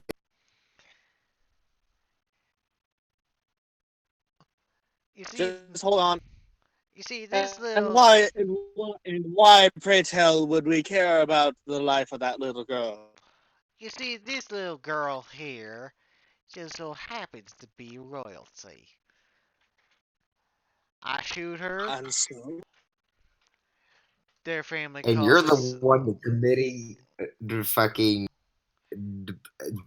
Speaker 4: You see,
Speaker 1: Just hold on.
Speaker 4: this
Speaker 1: And
Speaker 4: little.
Speaker 1: why, pray tell, would we care about the life of that little girl?
Speaker 4: You see, this little girl here just so happens to be royalty. I shoot her.
Speaker 1: And so,
Speaker 4: Their family
Speaker 2: And you're the
Speaker 4: causes.
Speaker 2: one committing the fucking d-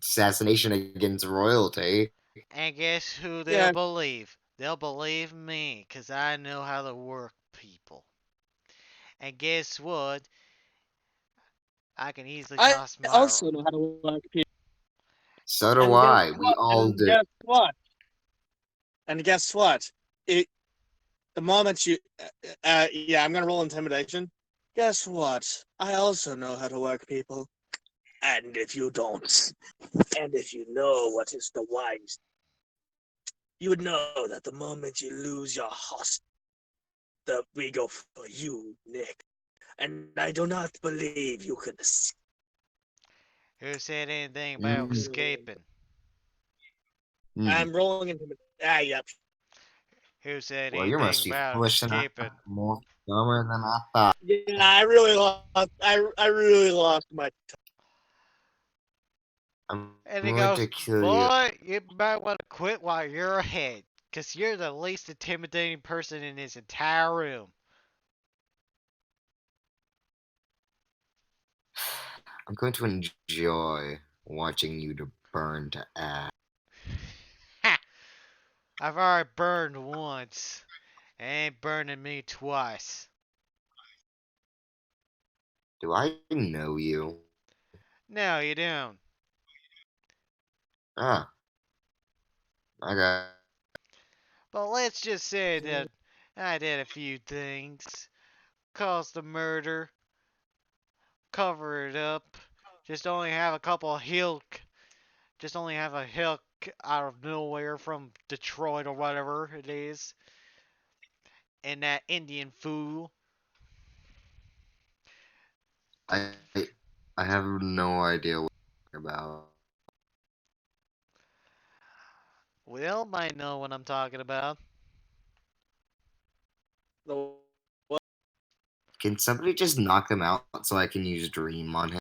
Speaker 2: assassination against royalty.
Speaker 4: And guess who they'll
Speaker 1: yeah,
Speaker 4: believe? They'll believe me, 'cause I know how to work people. And guess what? I can easily
Speaker 1: I
Speaker 4: toss my.
Speaker 1: also know how to work people.
Speaker 2: So do
Speaker 1: And guess
Speaker 2: I. We
Speaker 1: what?
Speaker 2: all
Speaker 1: And
Speaker 2: do.
Speaker 1: guess what? And guess what? The moment you, yeah, I'm gonna roll intimidation. Guess what? I also know how to work people. And if you don't, and if you know what is the wise, you would know that the moment you lose your host, that we go for you, Nick. And I do not believe you can escape.
Speaker 4: Who said anything about escaping?
Speaker 1: I'm rolling intimidation. Yep.
Speaker 4: Who said
Speaker 2: Well, you must
Speaker 4: anything
Speaker 2: be
Speaker 4: about
Speaker 2: foolish enough,
Speaker 4: escaping?
Speaker 2: more dumber than I thought.
Speaker 1: Yeah, I really lost. I really lost my.
Speaker 2: I'm
Speaker 4: And he
Speaker 2: going
Speaker 4: goes,
Speaker 2: to kill you.
Speaker 4: boy, you might want to quit while you're ahead, 'cause you're the least intimidating person in this entire room.
Speaker 2: I'm going to enjoy watching you to burn to ash.
Speaker 4: Ha! I've already burned once. Ain't burning me twice.
Speaker 2: Do I know you?
Speaker 4: No, you don't.
Speaker 2: Ah, okay.
Speaker 4: But let's just say that I did a few things. Caused the murder. Cover it up. Just only have a couple of just only have a hill out of nowhere from Detroit or whatever it is. And that Indian fool.
Speaker 2: I I have no idea what you're about.
Speaker 4: Will might know what I'm talking about.
Speaker 1: The,
Speaker 2: Can somebody just knock him out so I can use Dream on him?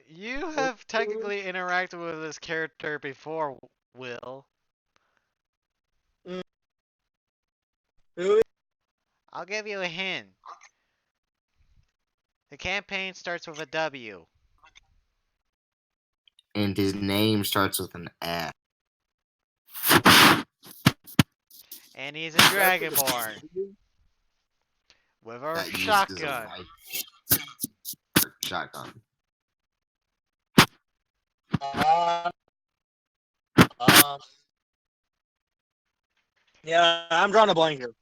Speaker 4: You have technically interacted with this character before, Will.
Speaker 1: who
Speaker 4: I'll give you a hint. The campaign starts with a W.
Speaker 2: And his name starts with an F.
Speaker 4: And he's a Dragonborn. With a
Speaker 2: That uses a
Speaker 4: shotgun.
Speaker 2: shotgun.
Speaker 1: Yeah, I'm drawing a blank here.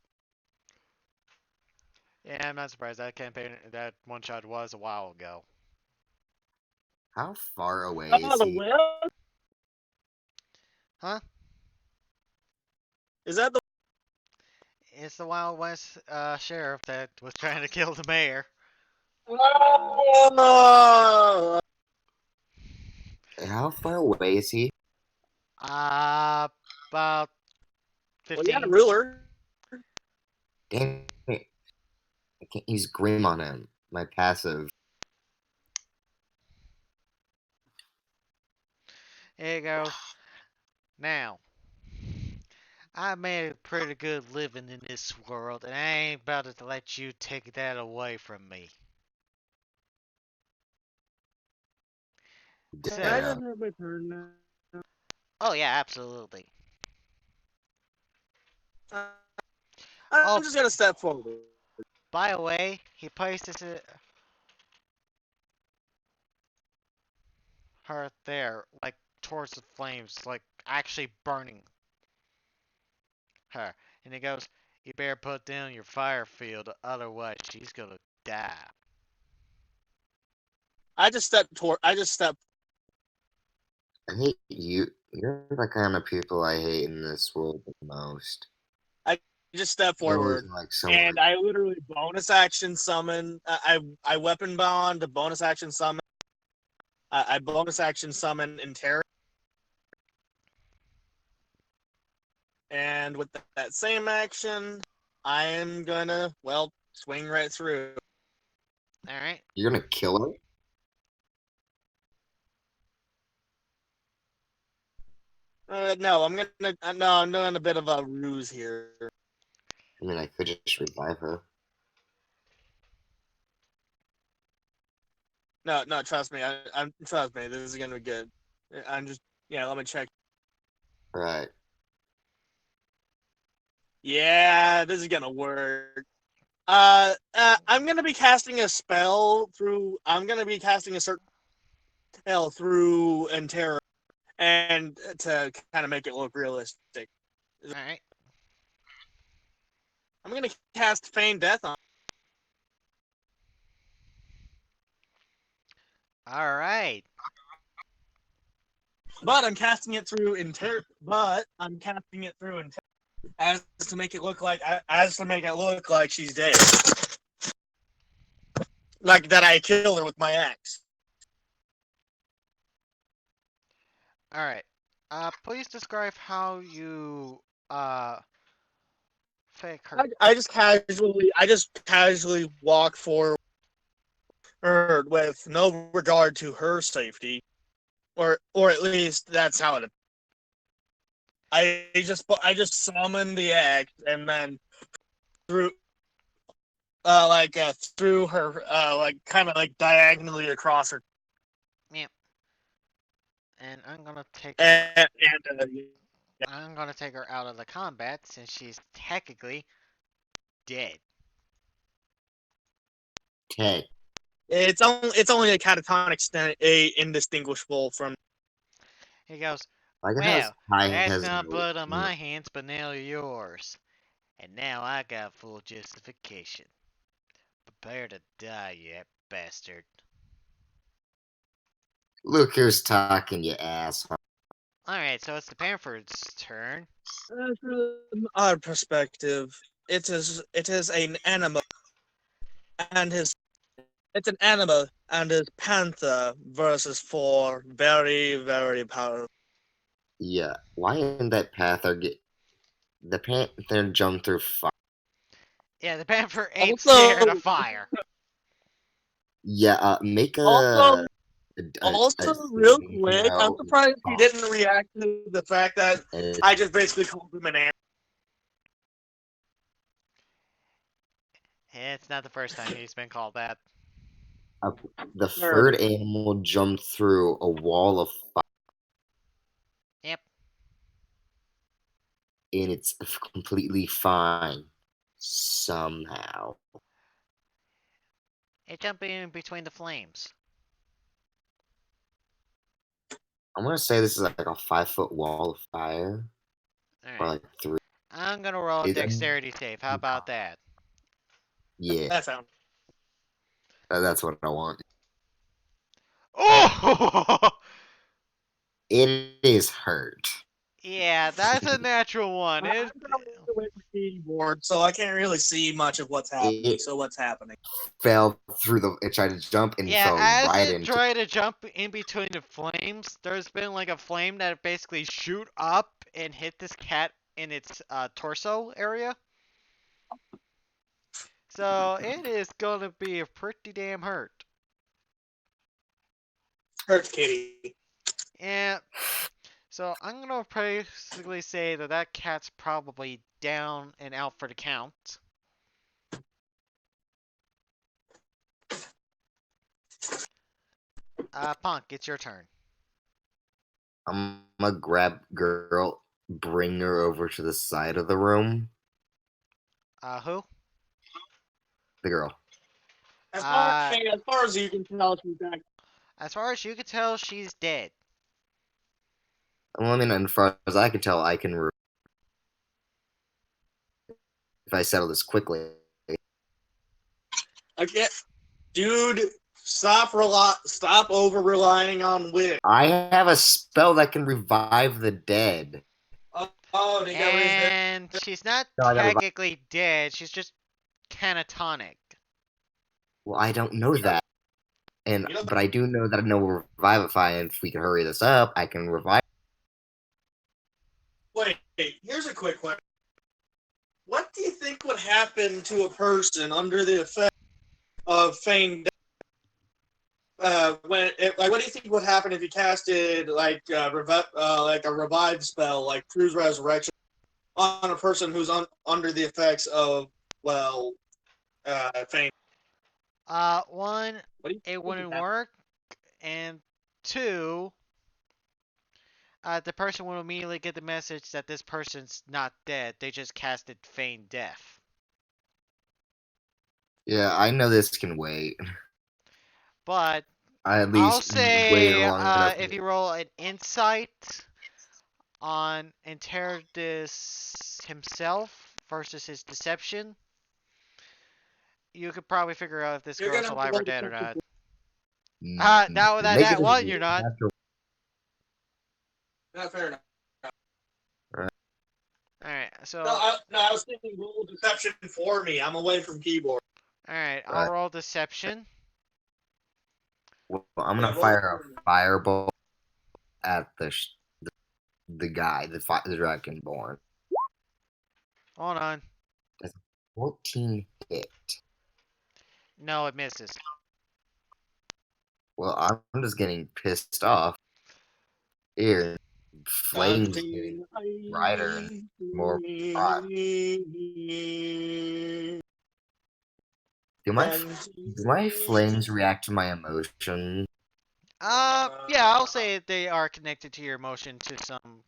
Speaker 4: Yeah, I'm not surprised. That campaign, that one shot was a while ago.
Speaker 2: How far away is he?
Speaker 4: Huh?
Speaker 1: Is that the?
Speaker 4: It's the Wild West sheriff that was trying to kill the mayor.
Speaker 1: Oh!
Speaker 2: How far away is he?
Speaker 4: About
Speaker 1: Well,
Speaker 4: 15.
Speaker 1: you had a ruler.
Speaker 2: Damn it. I can't use Grim on him. My passive.
Speaker 4: Here you go. Now, I made a pretty good living in this world, and I ain't about to let you take that away from me.
Speaker 1: Can I
Speaker 2: Yeah.
Speaker 1: just have my turn now?
Speaker 4: Oh yeah, absolutely.
Speaker 1: I'm
Speaker 4: Oh.
Speaker 1: just gonna step forward.
Speaker 4: By the way, he places her there, like towards the flames, like actually burning her. And he goes, "You better put down your fire field, otherwise she's gonna die."
Speaker 1: I just step toward. I just step.
Speaker 2: I hate you. You're the kind of people I hate in this world the most.
Speaker 1: Just step
Speaker 2: You're always
Speaker 1: forward,
Speaker 2: like someone.
Speaker 1: and I literally bonus action summon. I weapon bond to bonus action summon. I bonus action summon Interrogate. And with that same action, I am gonna, well, swing right through.
Speaker 4: Alright.
Speaker 2: You're gonna kill her?
Speaker 1: No, I'm gonna. No, I'm doing a bit of a ruse here.
Speaker 2: I mean, I could just revive her.
Speaker 1: No, trust me. I'm trust me. This is gonna be good. I'm just, yeah. Let me check.
Speaker 2: Right.
Speaker 1: Yeah, this is gonna work. I'm gonna be casting a spell through. I'm gonna be casting a certain spell through Interrogate, and to kind of make it look realistic.
Speaker 4: Alright.
Speaker 1: I'm gonna cast Feign Death on.
Speaker 4: Alright.
Speaker 1: But I'm casting it through as to make it look like she's dead. Like that I killed her with my axe.
Speaker 4: Alright. Please describe how you, fake her.
Speaker 1: I just casually walk forward with no regard to her safety. Or at least that's how it. I just summon the axe and then through through her kind of like diagonally across her.
Speaker 4: And I'm gonna take
Speaker 1: And
Speaker 4: I'm gonna take her out of the combat since she's technically dead.
Speaker 2: Okay.
Speaker 1: it's only a catatonic indistinguishable from.
Speaker 4: He goes,
Speaker 2: I guess
Speaker 4: "Well,
Speaker 2: Ty
Speaker 4: that's
Speaker 2: has
Speaker 4: not
Speaker 2: no-
Speaker 4: blood on my hands, but now yours. And now I got full justification. Prepare to die, you bastard."
Speaker 2: Look who's talking, you asshole.
Speaker 4: Alright, so it's the Pamford's turn.
Speaker 1: From our perspective, it is an animal, and his panther versus four very, very powerful.
Speaker 2: Yeah. Why didn't that Panther get... The Panther jumped through fire.
Speaker 4: Yeah, the Panther ain't
Speaker 1: Also-
Speaker 4: scared of fire.
Speaker 2: Yeah, make a...
Speaker 1: Also,
Speaker 2: a
Speaker 1: real
Speaker 2: thing
Speaker 1: quick, I'm
Speaker 2: out
Speaker 1: surprised he
Speaker 2: of-
Speaker 1: didn't react to the fact that
Speaker 2: and-
Speaker 1: I just basically called him an animal.
Speaker 4: It's not the first time he's been called that.
Speaker 2: The third animal jumped through a wall of fire,
Speaker 4: Yep.
Speaker 2: and it's completely fine somehow.
Speaker 4: It jumped in between the flames.
Speaker 2: I'm gonna say this is like a 5 foot wall of fire, or
Speaker 4: Alright.
Speaker 2: like 3.
Speaker 4: I'm gonna roll a
Speaker 2: It-
Speaker 4: dexterity save. How about that?
Speaker 2: Yeah,
Speaker 1: That sounds.
Speaker 2: that's what I want.
Speaker 4: Oh!
Speaker 2: It is hurt.
Speaker 4: Yeah, that's a natural one.
Speaker 1: I'm
Speaker 4: It,
Speaker 1: gonna move away from the keyboard, so I can't really see much of what's happening.
Speaker 2: It-
Speaker 1: So what's happening?
Speaker 2: Fell through the. It tried to jump and
Speaker 4: yeah,
Speaker 2: fell
Speaker 4: as
Speaker 2: right
Speaker 4: it
Speaker 2: into.
Speaker 4: tried to jump in between the flames, there's been like a flame that basically shoot up and hit this cat in its torso area. So it is gonna be a pretty damn hurt.
Speaker 1: Hurt kitty.
Speaker 4: Yeah. So I'm gonna basically say that that cat's probably down and out for the count. Punk, it's your turn.
Speaker 2: I'm gonna grab girl, bring her over to the side of the room.
Speaker 4: Who?
Speaker 2: The girl.
Speaker 1: As far as you can tell, she's back.
Speaker 4: As far as you can tell, she's dead.
Speaker 2: Well, I mean, as far as I can tell, I can. If I settle this quickly.
Speaker 1: Okay, dude, stop over relying on wit.
Speaker 2: I have a spell that can revive the dead.
Speaker 1: Oh, they got rid of it.
Speaker 4: And she's not
Speaker 2: No, I gotta revive-
Speaker 4: technically dead. She's just catatonic.
Speaker 2: Well, I don't know that.
Speaker 1: You know-
Speaker 2: But I do know that I know Revivify, and if we can hurry this up, I can revive.
Speaker 1: Wait, here's a quick question. What do you think would happen to a person under the effect of feigned death? What do you think would happen if you casted like a revive spell, like Crew's Resurrection, on a person who's under the effects of feigned?
Speaker 4: One,
Speaker 1: What do you
Speaker 4: it
Speaker 1: think
Speaker 4: wouldn't
Speaker 1: would happen?
Speaker 4: work, and two, the person will immediately get the message that this person's not dead. They just casted feigned death.
Speaker 2: Yeah, I know this can wait.
Speaker 4: But
Speaker 2: I at
Speaker 4: I'll
Speaker 2: least
Speaker 4: say,
Speaker 2: waited long enough.
Speaker 4: if you roll an insight on Enteradus himself versus his deception, you could probably figure out if this
Speaker 1: You're
Speaker 4: girl's
Speaker 1: gonna
Speaker 4: alive
Speaker 1: roll
Speaker 4: or dead or not.
Speaker 2: Mm,
Speaker 4: That
Speaker 2: negative
Speaker 4: one you're not.
Speaker 2: after-
Speaker 1: Not fair enough.
Speaker 4: Alright, so
Speaker 1: I was thinking roll deception for me. I'm away from keyboard.
Speaker 4: alright, I'll
Speaker 2: Right.
Speaker 4: roll deception.
Speaker 2: Well, I'm gonna
Speaker 1: Yeah,
Speaker 2: fire
Speaker 1: roll-
Speaker 2: a fireball at the guy, the dragonborn.
Speaker 4: Hold on.
Speaker 2: 14 hit.
Speaker 4: No, it misses.
Speaker 2: Well, I'm just getting pissed off. Here, flames getting brighter and more hot. Do my flames react to my emotion?
Speaker 4: Yeah, I'll say they are connected to your emotion to some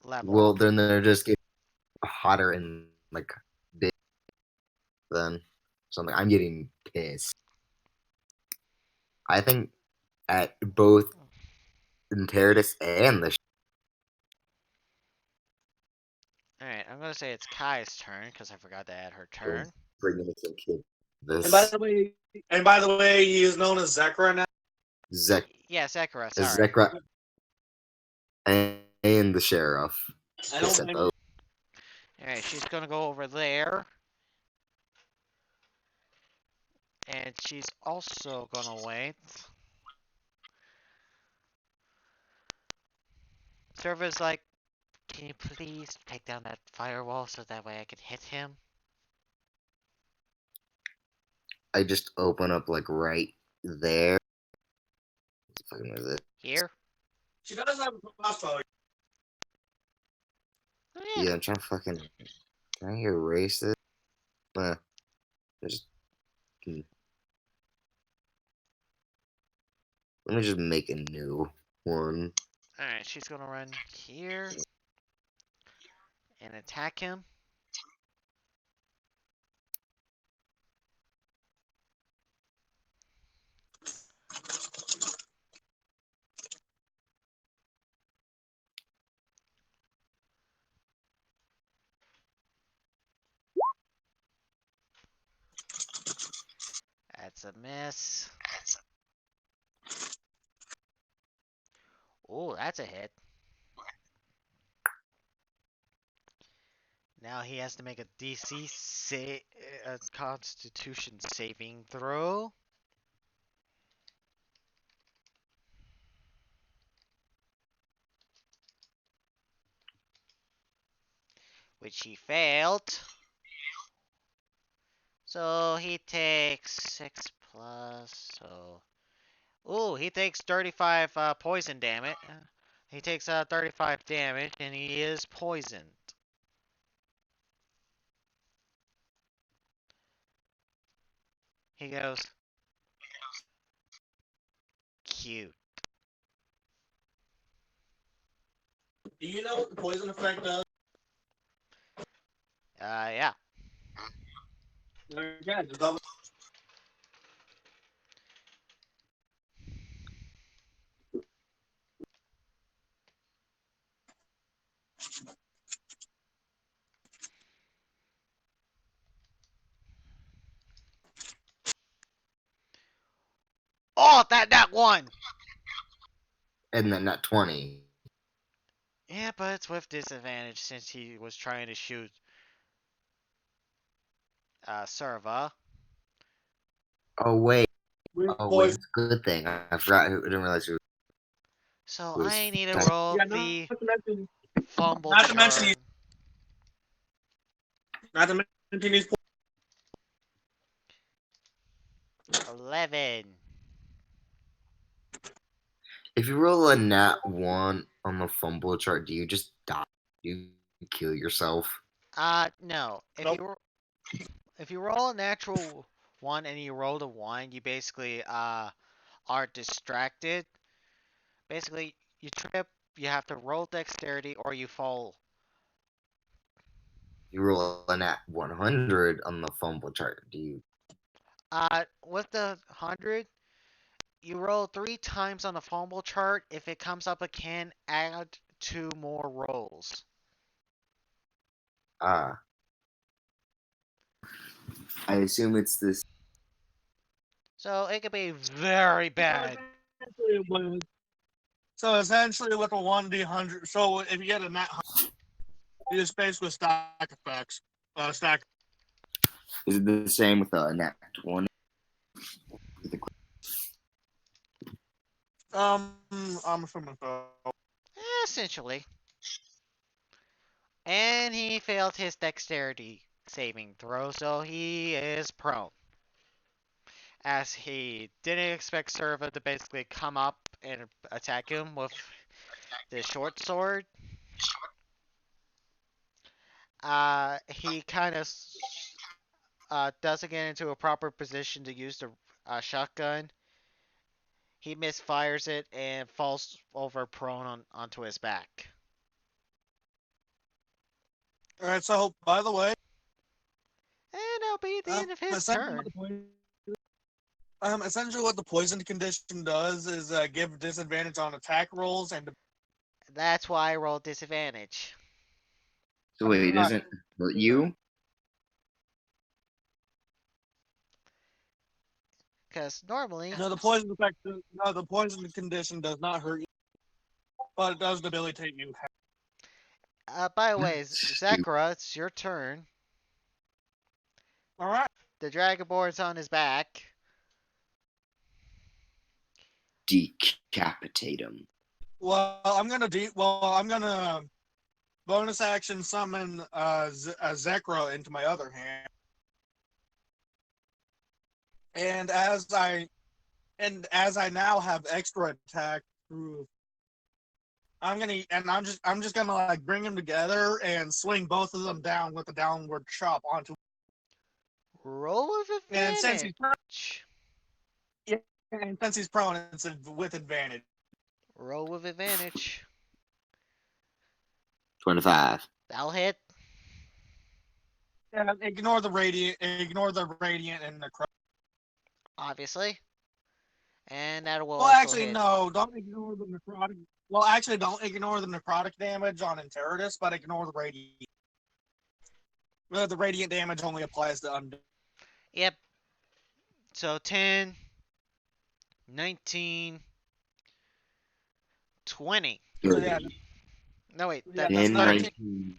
Speaker 4: level.
Speaker 2: Well, then they're just getting hotter and like big. Then something. I'm getting pissed. I think at both Enteradus and the
Speaker 4: Alright, I'm gonna say it's Kai's turn, because I forgot to add her turn.
Speaker 2: bringing this kid. This
Speaker 1: And by the way, he is known as Zekra now.
Speaker 4: Yeah, Sakura, sorry.
Speaker 2: Zekra and the sheriff.
Speaker 1: I don't
Speaker 2: Except,
Speaker 1: think-
Speaker 2: oh,
Speaker 4: Alright, she's gonna go over there. And she's also gonna wait. Server's like, can you please take down that firewall so that way I can hit him?
Speaker 2: I just open up like right there. What the fuck is it?
Speaker 4: Here?
Speaker 1: She does have a crossbow.
Speaker 4: Oh, yeah.
Speaker 2: Yeah, I'm trying to fucking. Can I erase this? Just, let me just make a new one.
Speaker 4: Alright, she's gonna run here and attack him. That's a miss. Oh, that's a hit. Now he has to make a DC a Constitution saving throw. Which he failed. So he takes 6 plus, so... Ooh, he takes 35 poison damage. He takes 35 damage, and he is poisoned. He goes... Cute.
Speaker 1: Do you know what the poison effect does?
Speaker 4: Yeah.
Speaker 1: Again, just double-
Speaker 4: Oh, that one!
Speaker 2: And then that 20.
Speaker 4: Yeah, but it's with disadvantage since he was trying to shoot Serva.
Speaker 2: Oh, wait.
Speaker 1: with
Speaker 2: Oh, wait.
Speaker 1: poison.
Speaker 2: It's a good thing. I forgot. I didn't realize it
Speaker 4: So
Speaker 2: was
Speaker 4: I need to
Speaker 2: that.
Speaker 4: roll
Speaker 1: Yeah,
Speaker 4: the
Speaker 1: not to mention,
Speaker 4: fumble
Speaker 1: not to mention
Speaker 4: chart.
Speaker 1: not to mention he's
Speaker 4: 11.
Speaker 2: If you roll a nat 1 on the fumble chart, do you just die? Do you kill yourself?
Speaker 4: No.
Speaker 1: Nope.
Speaker 4: If you roll a natural 1 and you roll a 1, you basically are distracted. Basically, you trip, you have to roll dexterity, or you fall.
Speaker 2: You roll a nat 100 on the fumble chart. Do you?
Speaker 4: With the 100, you roll 3 times on the fumble chart. If it comes up again, add 2 more rolls.
Speaker 2: I assume it's this.
Speaker 4: So it could be very bad.
Speaker 1: So essentially, with a 1d100, so if you get a nat, you just basically stack effects. Stack.
Speaker 2: Is it the same with a nat 20?
Speaker 1: I'm assuming so.
Speaker 4: Essentially. And he failed his dexterity saving throw, so he is prone. As he didn't expect Serva to basically come up and attack him with the short sword. He kind of doesn't get into a proper position to use the shotgun. He misfires it and falls over prone onto his back.
Speaker 1: All right. So by the way,
Speaker 4: And that'll be the end of his turn.
Speaker 1: Essentially, what the poison condition does is give disadvantage on attack rolls and.
Speaker 4: That's why I rolled disadvantage.
Speaker 2: So wait, it isn't hurt you?
Speaker 4: Because normally...
Speaker 1: No, the poison effect. No, the poison condition does not hurt you, but it does debilitate you.
Speaker 4: by the way,
Speaker 2: Stupid.
Speaker 4: Zekra, it's your turn.
Speaker 1: All right.
Speaker 4: The Dragonborn's on his back.
Speaker 2: Decapitate him.
Speaker 1: Well, I'm gonna bonus action summon Zekra into my other hand, and as I now have extra attack through, I'm just gonna like bring them together and swing both of them down with a downward chop onto.
Speaker 4: Roll with
Speaker 1: And since he's
Speaker 4: advantage.
Speaker 1: prone, it's with advantage.
Speaker 4: Roll with advantage.
Speaker 2: 25.
Speaker 4: That'll hit.
Speaker 1: Yeah, ignore the radiant and the
Speaker 4: Obviously. And that will
Speaker 1: Well,
Speaker 4: also
Speaker 1: actually,
Speaker 4: hit.
Speaker 1: no. Don't ignore the necrotic. Well, actually, don't ignore the necrotic damage on Enteritus, but ignore the radiant. The radiant damage only applies to undead.
Speaker 4: Yep. So 10, 19, 20.
Speaker 1: So yeah,
Speaker 4: No, wait.
Speaker 1: Yeah,
Speaker 4: That's
Speaker 1: that's
Speaker 2: 10,
Speaker 4: 13.
Speaker 2: 19.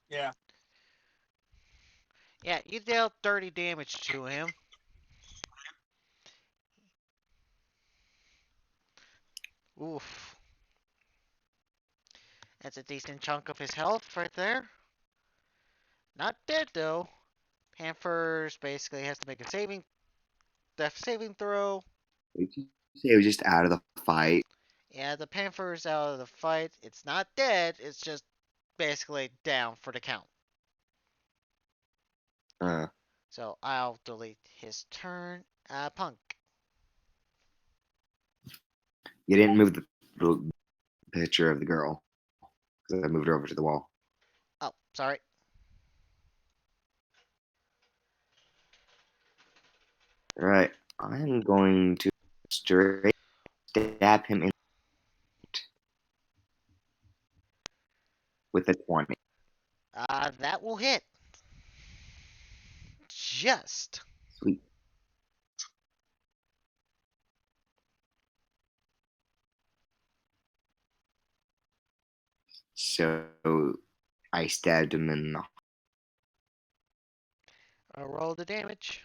Speaker 1: yeah.
Speaker 4: Yeah, you dealt 30 damage to him. Oof. That's a decent chunk of his health right there. Not dead though. Panthers basically has to make a death saving throw.
Speaker 2: Did you say it was just out of the fight?
Speaker 4: Yeah, the Panther's out of the fight. It's not dead. It's just basically down for the count.
Speaker 2: Uh,
Speaker 4: So I'll delete his turn. Punk.
Speaker 2: you didn't move the picture of the girl. Because I moved her over to the wall.
Speaker 4: Oh, sorry.
Speaker 2: Alright. I'm going to straight stab him in with a 20.
Speaker 4: That will hit. Just.
Speaker 2: Sweet. So I stabbed him in the
Speaker 4: Roll the damage.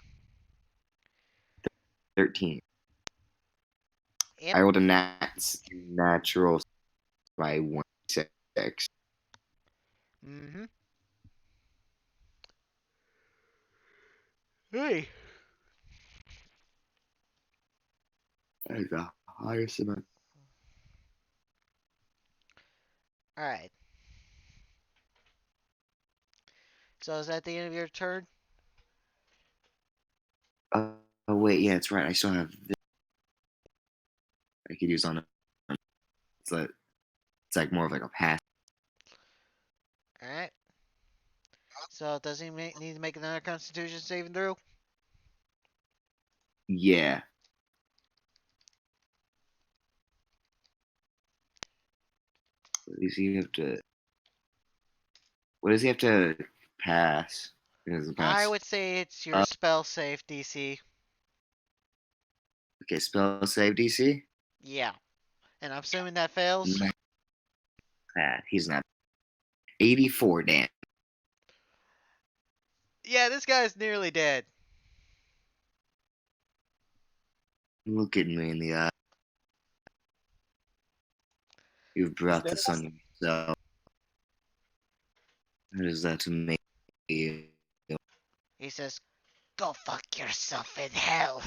Speaker 2: 13.
Speaker 4: Yep.
Speaker 2: I rolled a natural by 1 6.
Speaker 4: Mm-hmm. Hey.
Speaker 2: That is the highest amount.
Speaker 4: Alright. So is that the end of your turn?
Speaker 2: Oh wait, yeah, it's right. I still have this I could use on it. It's like more of like a pass.
Speaker 4: Alright. So does he need to make another Constitution saving throw?
Speaker 2: Yeah. What does he have to? What does he have to pass? He doesn't pass.
Speaker 4: I would say it's your spell save DC.
Speaker 2: Okay, spell save DC.
Speaker 4: Yeah. And I'm assuming that fails.
Speaker 2: Not bad. He's not. 84 damage.
Speaker 4: Yeah, this guy's nearly dead.
Speaker 2: Look at me in the eye. You've brought this on yourself. What is that to make you?
Speaker 4: He says, "Go fuck yourself in hell."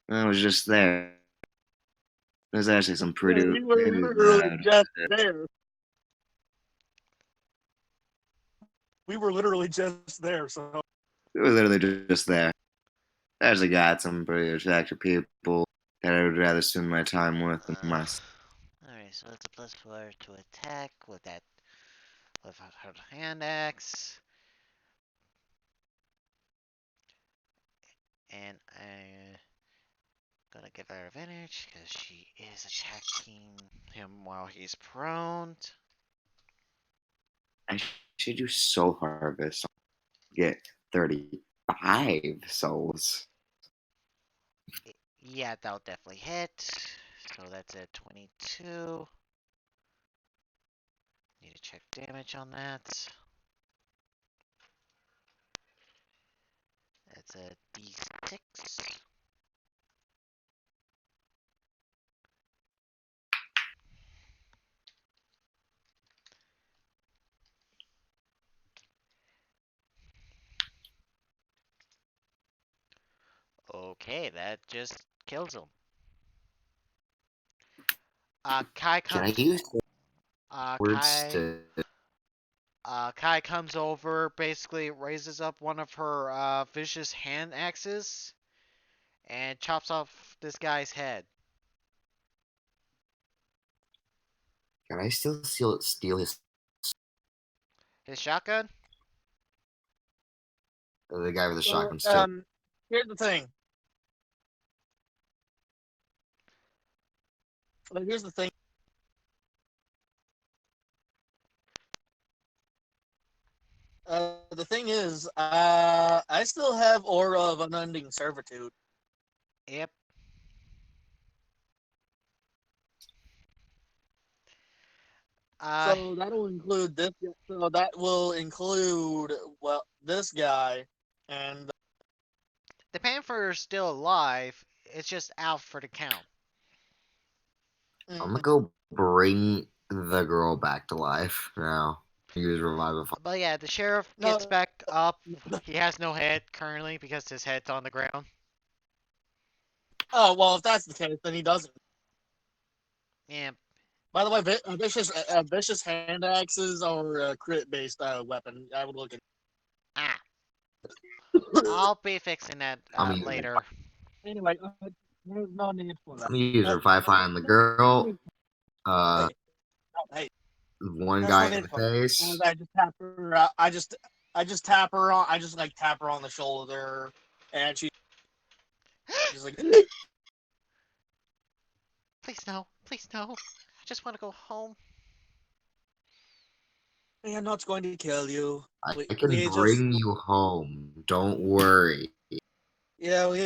Speaker 2: I was just there. There's actually some pretty.
Speaker 1: we were literally just there. We were literally just there. So
Speaker 2: We were literally just there. I actually got some pretty attractive people that I would rather spend my time with than myself.
Speaker 4: Alright, so it's a +4 to attack with that with her hand axe. And I'm gonna give her advantage because she is attacking him while he's prone.
Speaker 2: I should do Soul Harvest. Get 35 souls.
Speaker 4: Yeah, that'll definitely hit. So that's a 22. Need to check damage on that. That's a D6. Okay, that just kills him. Kai
Speaker 2: Can I
Speaker 4: comes.
Speaker 2: use words
Speaker 4: Kai.
Speaker 2: to?
Speaker 4: Kai comes over, basically raises up one of her vicious hand axes, and chops off this guy's head.
Speaker 2: Can I still steal his
Speaker 4: His shotgun?
Speaker 2: the guy with the
Speaker 1: So,
Speaker 2: shotgun still?
Speaker 1: here's the thing. Here's the thing. The thing is, I still have Aura of Unending Servitude.
Speaker 4: Yep.
Speaker 1: So that'll include this. So that will include this guy, and
Speaker 4: The Panther's still alive. It's just out for the count.
Speaker 2: I'm gonna go bring the girl back to life now. Use revival.
Speaker 4: But yeah, the sheriff
Speaker 1: No.
Speaker 4: gets back up. He has no head currently because his head's on the ground.
Speaker 1: Oh well, if that's the case, then he doesn't.
Speaker 4: Yeah.
Speaker 1: By the way, vicious hand axes are a crit-based weapon. I would look at.
Speaker 4: Ah. I'll be fixing that
Speaker 2: I'm using
Speaker 4: later.
Speaker 1: Anyway, there's no need for that.
Speaker 2: I'm gonna use revival on the girl.
Speaker 1: Hey,
Speaker 2: One
Speaker 1: there's
Speaker 2: guy
Speaker 1: no
Speaker 2: in
Speaker 1: need
Speaker 2: the
Speaker 1: for that.
Speaker 2: face.
Speaker 1: And I just tap her. I just tap her on. I just like tap her on the shoulder, and she's like.
Speaker 4: Please no. Please no. I just want to go home.
Speaker 1: I'm not going to kill you.
Speaker 2: I
Speaker 1: We
Speaker 2: can
Speaker 1: just
Speaker 2: bring you home. Don't worry.
Speaker 1: yeah. We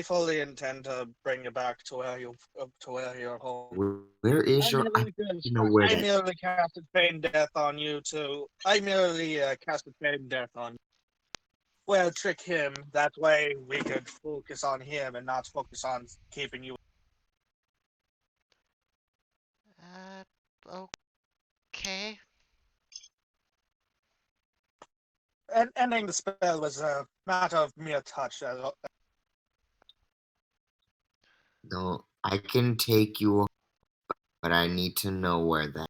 Speaker 1: fully intend to bring you back to where you're home.
Speaker 2: Where is your? You know where
Speaker 1: I
Speaker 2: that?
Speaker 1: merely casted Feign Death on you to. I merely casted Feign Death on you. Well, trick him. That way we could focus on him and not focus on keeping you.
Speaker 4: Okay.
Speaker 1: And ending the spell was a matter of mere touch.
Speaker 2: No, I can take you, but I need to know where that.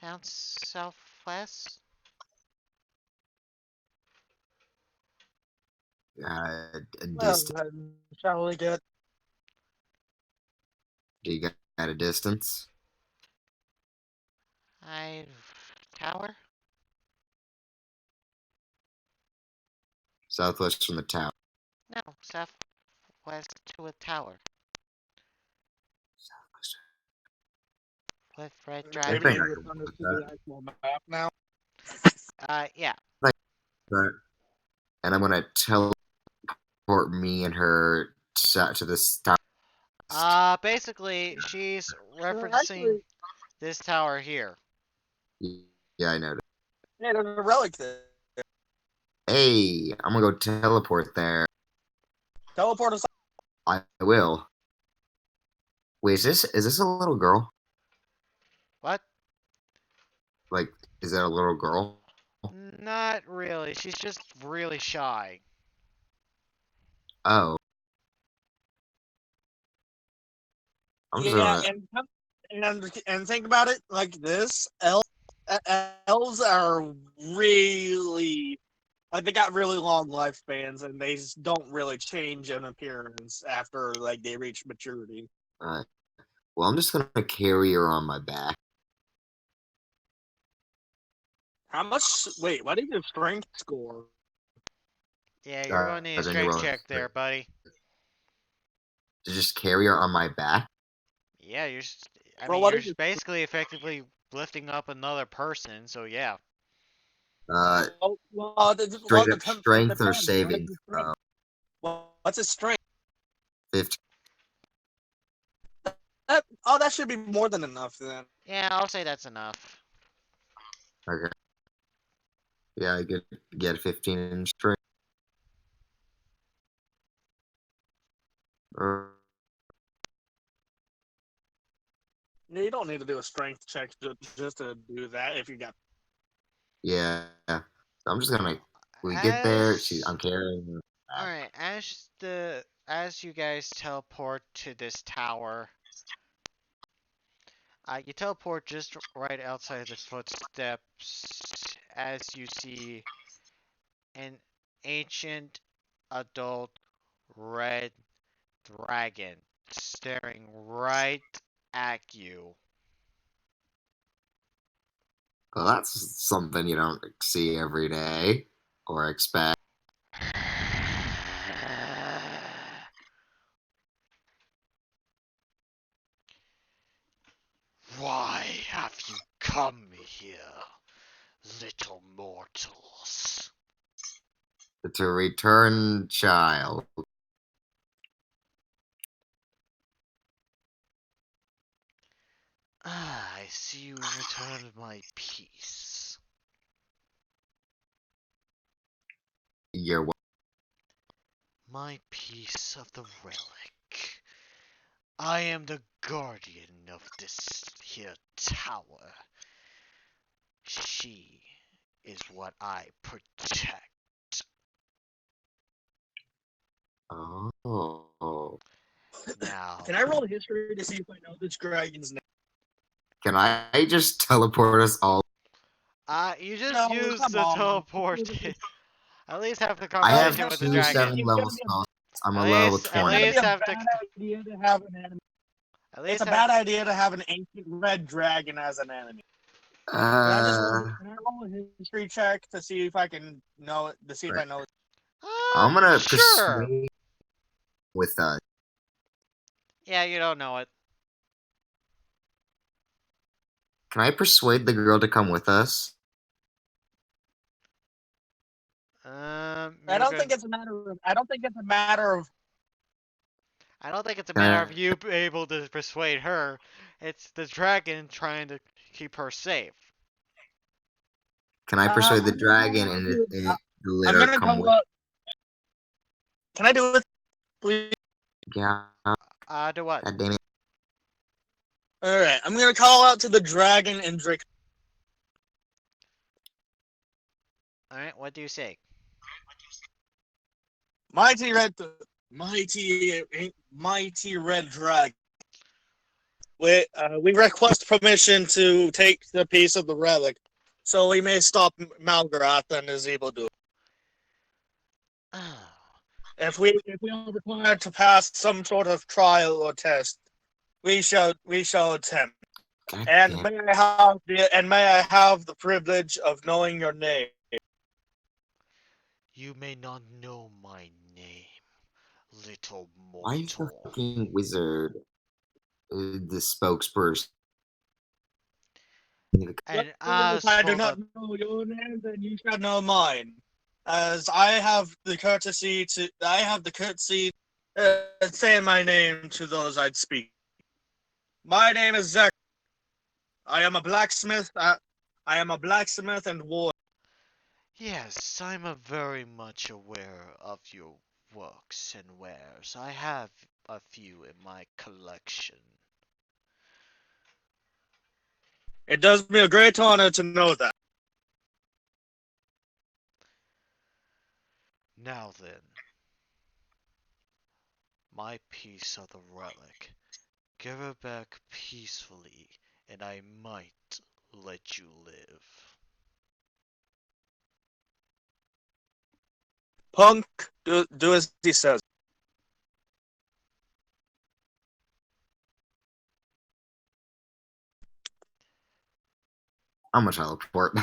Speaker 4: Down southwest.
Speaker 2: A
Speaker 1: Well,
Speaker 2: distance.
Speaker 1: then, shall we get?
Speaker 2: Do you got a distance?
Speaker 4: Tower.
Speaker 2: Southwest from the tower.
Speaker 4: No, southwest to a tower.
Speaker 2: Southwest.
Speaker 4: With red
Speaker 2: I
Speaker 4: driving.
Speaker 2: think I
Speaker 1: You're
Speaker 2: can
Speaker 1: under
Speaker 2: put
Speaker 1: the
Speaker 2: that.
Speaker 1: actual map now.
Speaker 4: Yeah.
Speaker 2: And I'm gonna teleport me and her to this tower.
Speaker 4: Basically, she's referencing
Speaker 1: Actually,
Speaker 4: this tower here.
Speaker 2: Yeah, I know.
Speaker 1: yeah, there's a relic there.
Speaker 2: Hey, I'm gonna go teleport there.
Speaker 1: Teleport us.
Speaker 2: I will. Wait, is this a little girl?
Speaker 4: What?
Speaker 2: Like, is that a little girl?
Speaker 4: Not really. She's just really shy.
Speaker 2: Oh. I'm just
Speaker 1: Yeah,
Speaker 2: gonna.
Speaker 1: and think about it like this: elves are really like they got really long lifespans, and they just don't really change in appearance after like they reach maturity.
Speaker 2: Alright. Well, I'm just gonna carry her on my back.
Speaker 1: How much? Wait, what is your strength score?
Speaker 4: Yeah, you're going to need a strength check there, buddy.
Speaker 2: To just carry her on my back?
Speaker 4: Yeah, you're.
Speaker 1: Well, what
Speaker 4: you're
Speaker 1: is your-
Speaker 4: basically effectively lifting up another person. So yeah.
Speaker 2: Straight up
Speaker 1: depends-
Speaker 2: strength or
Speaker 1: depends.
Speaker 2: saving?
Speaker 1: What's his strength?
Speaker 2: 15.
Speaker 1: That should be more than enough then.
Speaker 4: Yeah, I'll say that's enough.
Speaker 2: Okay. Yeah, I get 15 in strength.
Speaker 1: Yeah, you don't need to do a strength check just to do that if you got.
Speaker 2: Yeah. I'm just gonna. We get there. I'm carrying her.
Speaker 4: All right, as as you guys teleport to this tower, you teleport just right outside the footsteps as you see an ancient adult red dragon staring right at you.
Speaker 2: Well, that's something you don't see every day or expect.
Speaker 4: Why have you come here, little mortals?
Speaker 2: To return child.
Speaker 4: I see you returned my peace.
Speaker 2: You're
Speaker 4: My piece of the relic. I am the guardian of this here tower. She is what I protect.
Speaker 2: Oh.
Speaker 4: Now,
Speaker 1: Can I roll history to see if I know this dragon's name?
Speaker 2: Can I just teleport us all?
Speaker 4: you just
Speaker 1: No,
Speaker 4: use
Speaker 1: come
Speaker 4: the
Speaker 1: on.
Speaker 4: teleport. At least have the
Speaker 2: I have
Speaker 4: conversation with the
Speaker 2: 2
Speaker 4: dragon.
Speaker 2: 7-level spells. I'm a
Speaker 4: At
Speaker 2: level
Speaker 4: least- at
Speaker 2: 20.
Speaker 1: It's
Speaker 4: least
Speaker 1: a
Speaker 4: have the-
Speaker 1: bad idea to have an enemy.
Speaker 4: At
Speaker 1: It's
Speaker 4: least
Speaker 1: a bad idea to have an ancient red dragon as an enemy. Can I roll a history check to see if I can know it? To see if I know it?
Speaker 2: I'm gonna
Speaker 4: sure.
Speaker 2: persuade with
Speaker 4: Yeah, you don't know it.
Speaker 2: Can I persuade the girl to come with us?
Speaker 1: I don't think it's a matter of. I don't think it's a matter of.
Speaker 4: I don't think it's a
Speaker 2: Can
Speaker 4: matter
Speaker 2: I-
Speaker 4: of you able to persuade her. It's the dragon trying to keep her safe.
Speaker 2: Can I persuade the
Speaker 1: I'm gonna
Speaker 2: dragon
Speaker 1: call
Speaker 2: and
Speaker 1: out
Speaker 2: the
Speaker 1: to- I'm
Speaker 2: litter
Speaker 1: gonna
Speaker 2: come
Speaker 1: call
Speaker 2: with?
Speaker 1: up. Can I do it, please?
Speaker 2: Yeah.
Speaker 4: Do what?
Speaker 2: God damn it.
Speaker 1: All right, I'm gonna call out to the dragon and Drake.
Speaker 4: Alright, what do you say?
Speaker 1: Mighty red, mighty red dragon. We request permission to take the piece of the relic, so we may stop Malgarath and his evil doing. If we are required to pass some sort of trial or test, we shall attempt.
Speaker 2: God
Speaker 1: And
Speaker 2: damn.
Speaker 1: may I have the privilege of knowing your name?
Speaker 4: You may not know my name, little
Speaker 2: Why is the
Speaker 4: mortal.
Speaker 2: fucking wizard the spokesperson?
Speaker 4: And
Speaker 1: If
Speaker 4: as
Speaker 1: I do
Speaker 4: for
Speaker 1: not
Speaker 4: the
Speaker 1: know your name, then you shall know mine. As I have the courtesy saying my name to those I'd speak. My name is Zek. I am a blacksmith. I am a blacksmith and warrior.
Speaker 4: yes, I'm very much aware of your works and wares. I have a few in my collection.
Speaker 1: It does me a great honor to know that.
Speaker 4: Now then, my piece of the relic. Give her back peacefully, and I might let you live.
Speaker 1: Punk, do as he says.
Speaker 2: I'm gonna teleport.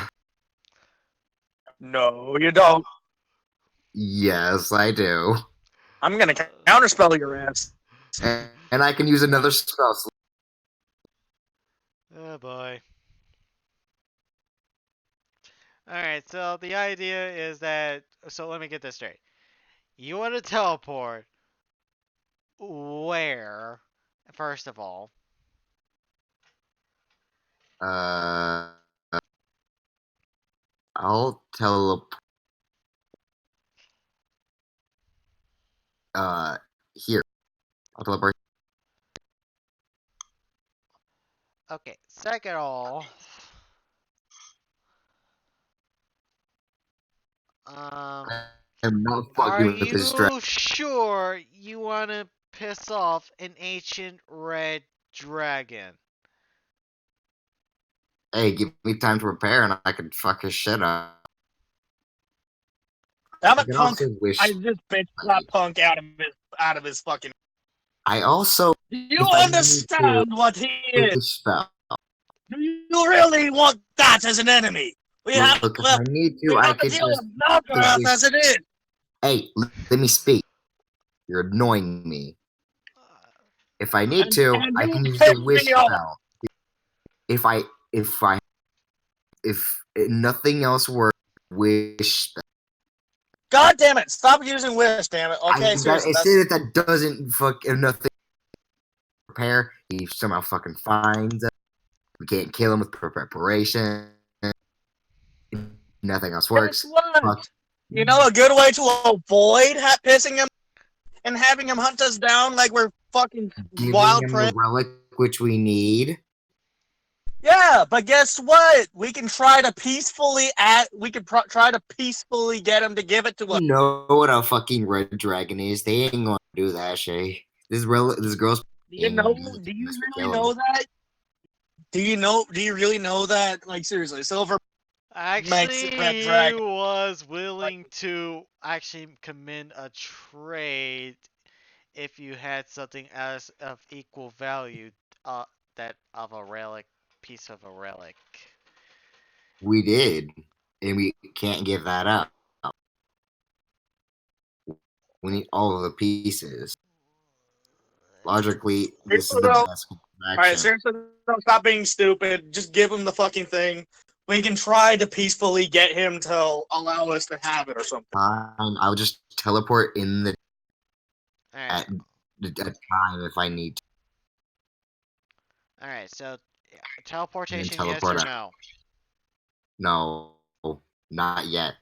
Speaker 1: No, you don't.
Speaker 2: Yes, I do.
Speaker 1: I'm gonna counterspell your ass.
Speaker 2: And I can use another spell. slot.
Speaker 4: Oh boy. Alright, so the idea is that. So let me get this straight. You want to teleport where, first of all?
Speaker 2: I'll teleport. Here. I'll teleport.
Speaker 4: Okay, second of all. Um.
Speaker 2: I'm not
Speaker 4: Are
Speaker 2: fucking with this dragon.
Speaker 4: you sure you want to piss off an ancient red dragon?
Speaker 2: Hey, give me time to prepare and I can fuck his shit up.
Speaker 1: Damn
Speaker 2: I
Speaker 1: it,
Speaker 2: can
Speaker 1: punk!
Speaker 2: also wish.
Speaker 1: I just bitch slapped punk out of his fucking.
Speaker 2: I also,
Speaker 1: Do you
Speaker 2: if I need to,
Speaker 1: understand what he is?
Speaker 2: wish spell.
Speaker 1: Do you really want that as an enemy? We have
Speaker 2: Look, if I need
Speaker 1: we
Speaker 2: to, I
Speaker 1: have to
Speaker 2: could
Speaker 1: deal
Speaker 2: just.
Speaker 1: with Malgarath
Speaker 2: wish-
Speaker 1: as it is.
Speaker 2: Hey, let me speak. You're annoying me. If I need to,
Speaker 1: And
Speaker 2: I
Speaker 1: you
Speaker 2: can use
Speaker 1: piss
Speaker 2: the wish
Speaker 1: me off.
Speaker 2: spell. If nothing else works, wish spell.
Speaker 1: God damn it! Stop using wish, damn it. Okay,
Speaker 2: I
Speaker 1: seriously,
Speaker 2: say that doesn't fuck if nothing prepare. He somehow fucking finds us. We can't kill him with preparation. Nothing else
Speaker 1: guess
Speaker 2: works.
Speaker 1: what?
Speaker 2: Fuck.
Speaker 1: You know a good way to avoid pissing him and having him hunt us down like we're fucking
Speaker 2: Giving
Speaker 1: wild
Speaker 2: him
Speaker 1: prey?
Speaker 2: the relic which we need.
Speaker 1: Yeah, but guess what? We can try to peacefully try to peacefully get him to give it to us.
Speaker 2: You know what a fucking red dragon is. They ain't gonna do that, Shay. This girl's.
Speaker 1: Do you really know that? Do you really know that? Like seriously, Silver makes
Speaker 4: Actually,
Speaker 1: it Red
Speaker 4: he
Speaker 1: Dragon.
Speaker 4: was willing to actually commit a trade if you had something as of equal value, that of a relic, piece of a relic.
Speaker 2: We did, and we can't give that up. We need all of the pieces. Logically, this is the best
Speaker 1: Alright,
Speaker 2: action.
Speaker 1: seriously, don't stop being stupid. Just give him the fucking thing. We can try to peacefully get him to allow us to have it or something.
Speaker 2: Fine, I'll just teleport in the
Speaker 4: Alright,
Speaker 2: at time if I need to.
Speaker 4: alright, so yeah, teleportation, yes
Speaker 2: teleport
Speaker 4: or
Speaker 2: out.
Speaker 4: no?
Speaker 2: No, not yet.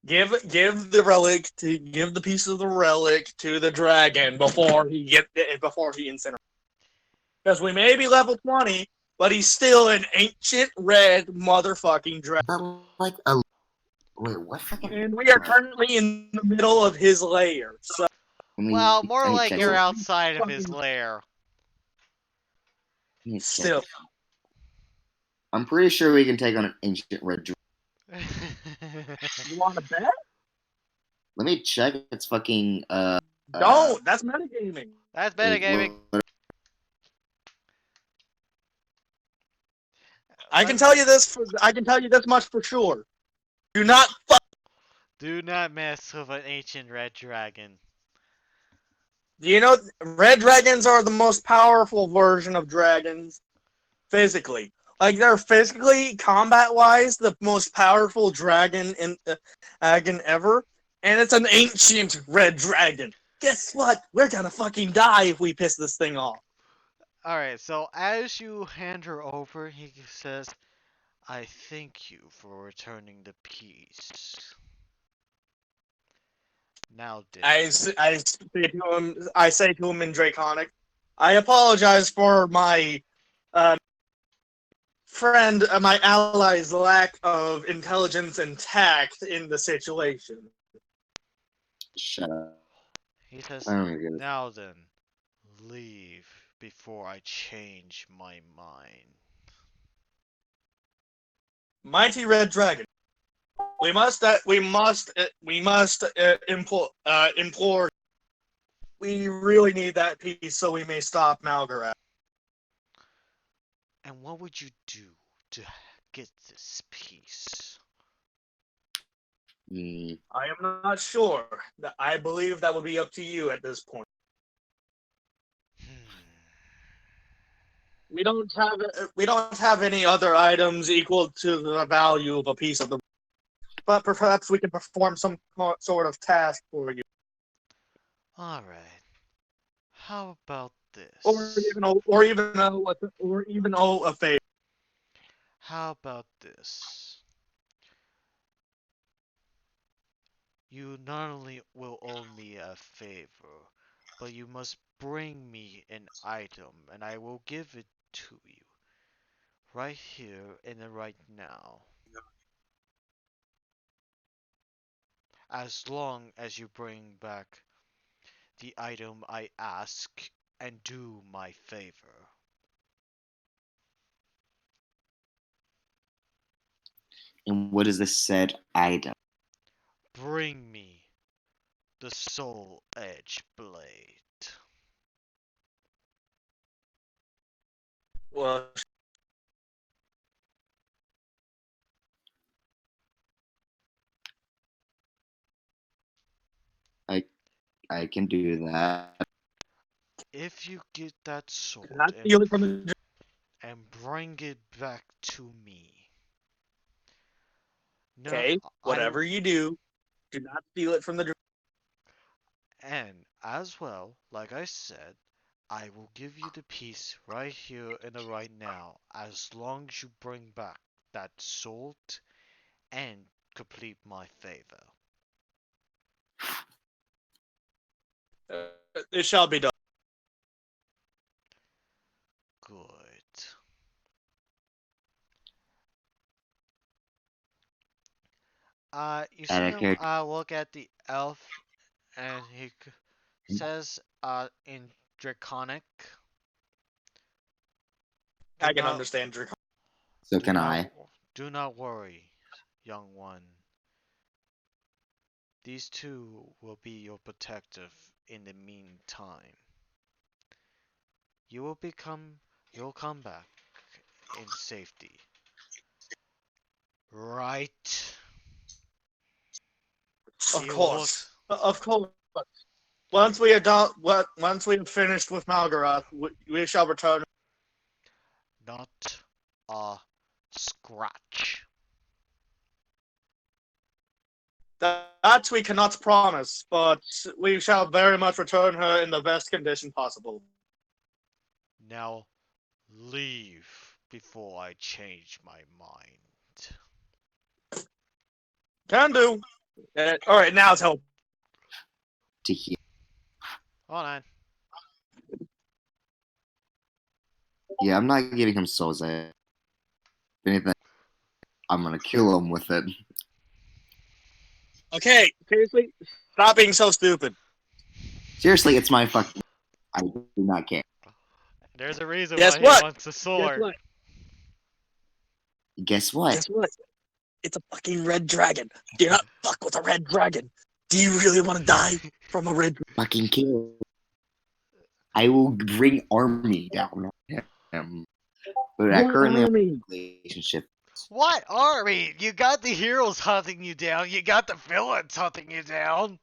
Speaker 1: Give the piece of the relic to the dragon before he incinerates. Because we may be level 20, but he's still an ancient red motherfucking
Speaker 2: Is
Speaker 1: dragon.
Speaker 2: that like a wait? What fucking?
Speaker 1: And we are currently in the middle of his lair. So
Speaker 4: Well, more like
Speaker 2: check
Speaker 4: you're
Speaker 2: it.
Speaker 4: outside of his lair.
Speaker 2: Let me check
Speaker 1: still,
Speaker 2: it. I'm pretty sure we can take on an ancient red dragon.
Speaker 1: you want to bet?
Speaker 2: Let me check. It's fucking
Speaker 1: Don't. That's metagaming.
Speaker 4: That's metagaming.
Speaker 1: I can tell you this. I can tell you this much for sure. Do not
Speaker 4: Do not mess with an ancient red dragon.
Speaker 1: Do you know red dragons are the most powerful version of dragons physically? Like they're physically, combat-wise, the most powerful dragon ever, and it's an ancient red dragon. Guess what? We're gonna fucking die if we piss this thing off.
Speaker 4: Alright, so as you hand her over, he says, I thank you for returning the piece. Now,
Speaker 1: I say to him in Draconic, I apologize for my my ally's lack of intelligence and tact in the situation.
Speaker 2: Shut up.
Speaker 4: he says,
Speaker 2: I don't get it.
Speaker 4: now then, leave before I change my mind.
Speaker 1: Mighty Red Dragon, we must implore. We really need that piece so we may stop Malgarath.
Speaker 4: And what would you do to get this piece?
Speaker 1: I am not sure. I believe that would be up to you at this point. We don't have any other items equal to the value of a piece of the. But perhaps we can perform some sort of task for you,
Speaker 4: Alright. How about this?
Speaker 1: or even owe a favor.
Speaker 4: How about this? You not only will owe me a favor, but you must bring me an item, and I will give it to you. Right here and right now. as long as you bring back the item I ask and do my favor.
Speaker 2: And what is the said item?
Speaker 4: Bring me the Soul Edge Blade.
Speaker 1: Well,
Speaker 2: I can do that.
Speaker 4: If you get that sword
Speaker 1: not steal it from the.
Speaker 4: and bring it back to me. No,
Speaker 1: Okay,
Speaker 4: I
Speaker 1: whatever you do not steal it from the.
Speaker 4: and as well, like I said, I will give you the piece right here and the right now, as long as you bring back that sword and complete my favor.
Speaker 1: It shall be done.
Speaker 4: Good. You see
Speaker 2: Add a
Speaker 4: him
Speaker 2: character.
Speaker 4: look at the elf, and he says, in Draconic.
Speaker 1: I
Speaker 4: "Do
Speaker 1: can
Speaker 4: not-
Speaker 1: understand your.
Speaker 2: So
Speaker 4: do
Speaker 2: can
Speaker 4: not-
Speaker 2: I.
Speaker 4: Do not worry, young one. These two will be your protective in the meantime. You'll come back in safety. Right?
Speaker 1: Of
Speaker 4: He
Speaker 1: course. Of course. Once we have done, once we have finished with Malgarath, we shall return.
Speaker 4: Not a scratch.
Speaker 1: That we cannot promise, but we shall very much return her in the best condition possible.
Speaker 4: Now leave before I change my mind.
Speaker 1: Can do. All right, now tell.
Speaker 2: To heal.
Speaker 4: Hold on.
Speaker 2: Yeah, I'm not giving him souls. If anything, I'm gonna kill him with it.
Speaker 1: Okay, seriously, stop being so stupid.
Speaker 2: Seriously, it's my fucking. I do not care.
Speaker 4: There's a reason
Speaker 1: Guess
Speaker 4: why
Speaker 1: what?
Speaker 4: he wants a sword.
Speaker 1: what?
Speaker 2: Guess what?
Speaker 1: Guess what? It's a fucking red dragon. Do not fuck with a red dragon. Do you really want to die from a red?
Speaker 2: Fucking kill. I will bring army down on him. But I currently have a relationship.
Speaker 4: What army? You got the heroes hunting you down. You got the villains hunting you down.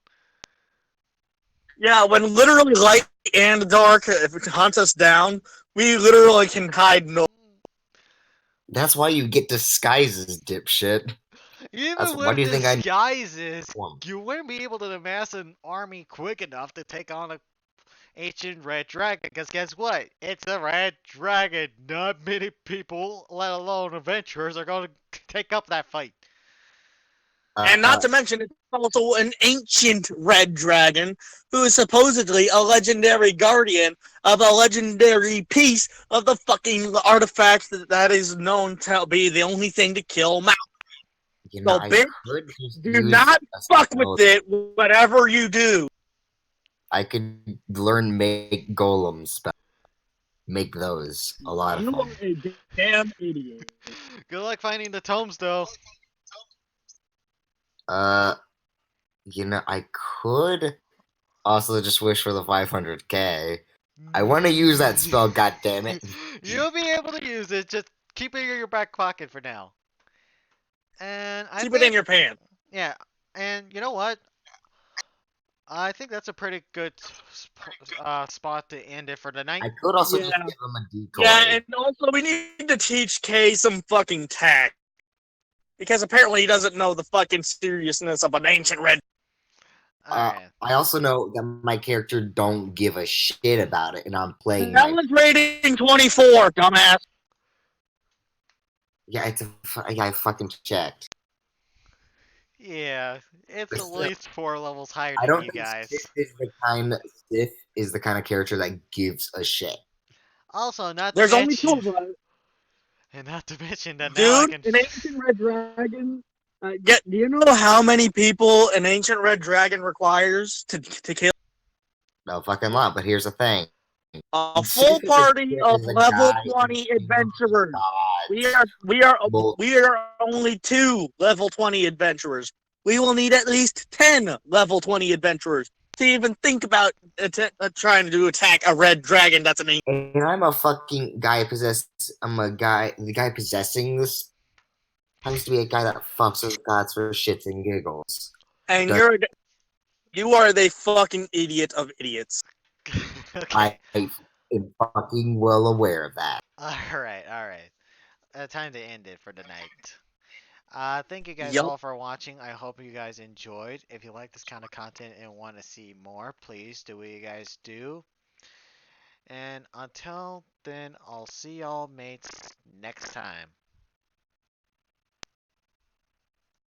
Speaker 1: Yeah, when literally light and dark if it hunts us down, we literally can hide no.
Speaker 2: That's why you get disguises, dipshit.
Speaker 4: Even
Speaker 2: Why
Speaker 4: with
Speaker 2: do you think I-
Speaker 4: disguises,
Speaker 2: One.
Speaker 4: you wouldn't be able to amass an army quick enough to take on a ancient red dragon. Because guess what? It's a red dragon. Not many people, let alone adventurers, are going to take up that fight.
Speaker 1: And not to mention, it's also an ancient red dragon who is supposedly a legendary guardian of a legendary piece of the fucking artifact that is known to be the only thing to kill Mount.
Speaker 2: you know,
Speaker 1: So,
Speaker 2: I
Speaker 1: bitch,
Speaker 2: could just
Speaker 1: do
Speaker 2: use
Speaker 1: not
Speaker 2: a
Speaker 1: fuck
Speaker 2: spell.
Speaker 1: with it, whatever you do.
Speaker 2: I could learn make golem spell. Make those a lot of
Speaker 1: You
Speaker 2: fun.
Speaker 1: are a damn idiot.
Speaker 4: Good luck finding the tomes, though.
Speaker 2: You know, I could also just wish for the 500k. I want to use that spell, goddammit.
Speaker 4: You'll be able to use it. Just keep it in your back pocket for now. And I
Speaker 1: Keep
Speaker 4: think,
Speaker 1: it in your pants.
Speaker 4: yeah. And you know what? I think that's a pretty good spot to end it for the night.
Speaker 2: I could also just
Speaker 1: Yeah.
Speaker 2: give him a decoy.
Speaker 1: Yeah, and also we need to teach Kay some fucking tact. Because apparently he doesn't know the fucking seriousness of an ancient red.
Speaker 4: Alright.
Speaker 2: I also know that my character don't give a shit about it, and I'm playing.
Speaker 1: That was rating 24, dumbass.
Speaker 2: Yeah, I fucking checked.
Speaker 4: Yeah, it's
Speaker 2: But
Speaker 4: at
Speaker 2: still,
Speaker 4: least 4 levels higher
Speaker 2: I
Speaker 4: than
Speaker 2: don't
Speaker 4: you
Speaker 2: think
Speaker 4: guys.
Speaker 2: Sif is the kind of character that gives a shit.
Speaker 4: Also, not to
Speaker 1: There's only two
Speaker 4: mention,
Speaker 1: of us.
Speaker 4: and not to mention that now I
Speaker 1: Dude,
Speaker 4: can.
Speaker 1: an ancient red dragon Do you know how many people an ancient red dragon requires to kill
Speaker 2: No fucking lot, but here's the thing.
Speaker 1: a
Speaker 2: Say
Speaker 1: full
Speaker 2: that this
Speaker 1: party
Speaker 2: shit
Speaker 1: of
Speaker 2: is a
Speaker 1: level
Speaker 2: guy
Speaker 1: 20
Speaker 2: in
Speaker 1: adventurers? We
Speaker 2: gods.
Speaker 1: are we are
Speaker 2: Well,
Speaker 1: we are only 2 level 20 adventurers. We will need at least 10 level 20 adventurers to even think about trying to attack a red dragon that's an ancient.
Speaker 2: and I'm a fucking guy possessed. I'm a guy. The guy possessing this happens to be a guy that fucks with gods for shits and giggles.
Speaker 1: And
Speaker 2: Does-
Speaker 1: you are the fucking idiot of idiots.
Speaker 4: Okay.
Speaker 2: I am fucking well aware of that.
Speaker 4: Alright, alright. Time to end it for the night. Thank you guys
Speaker 1: Yup.
Speaker 4: all for watching. I hope you guys enjoyed. If you like this kind of content and want to see more, please do what you guys do. And until then, I'll see y'all mates next time.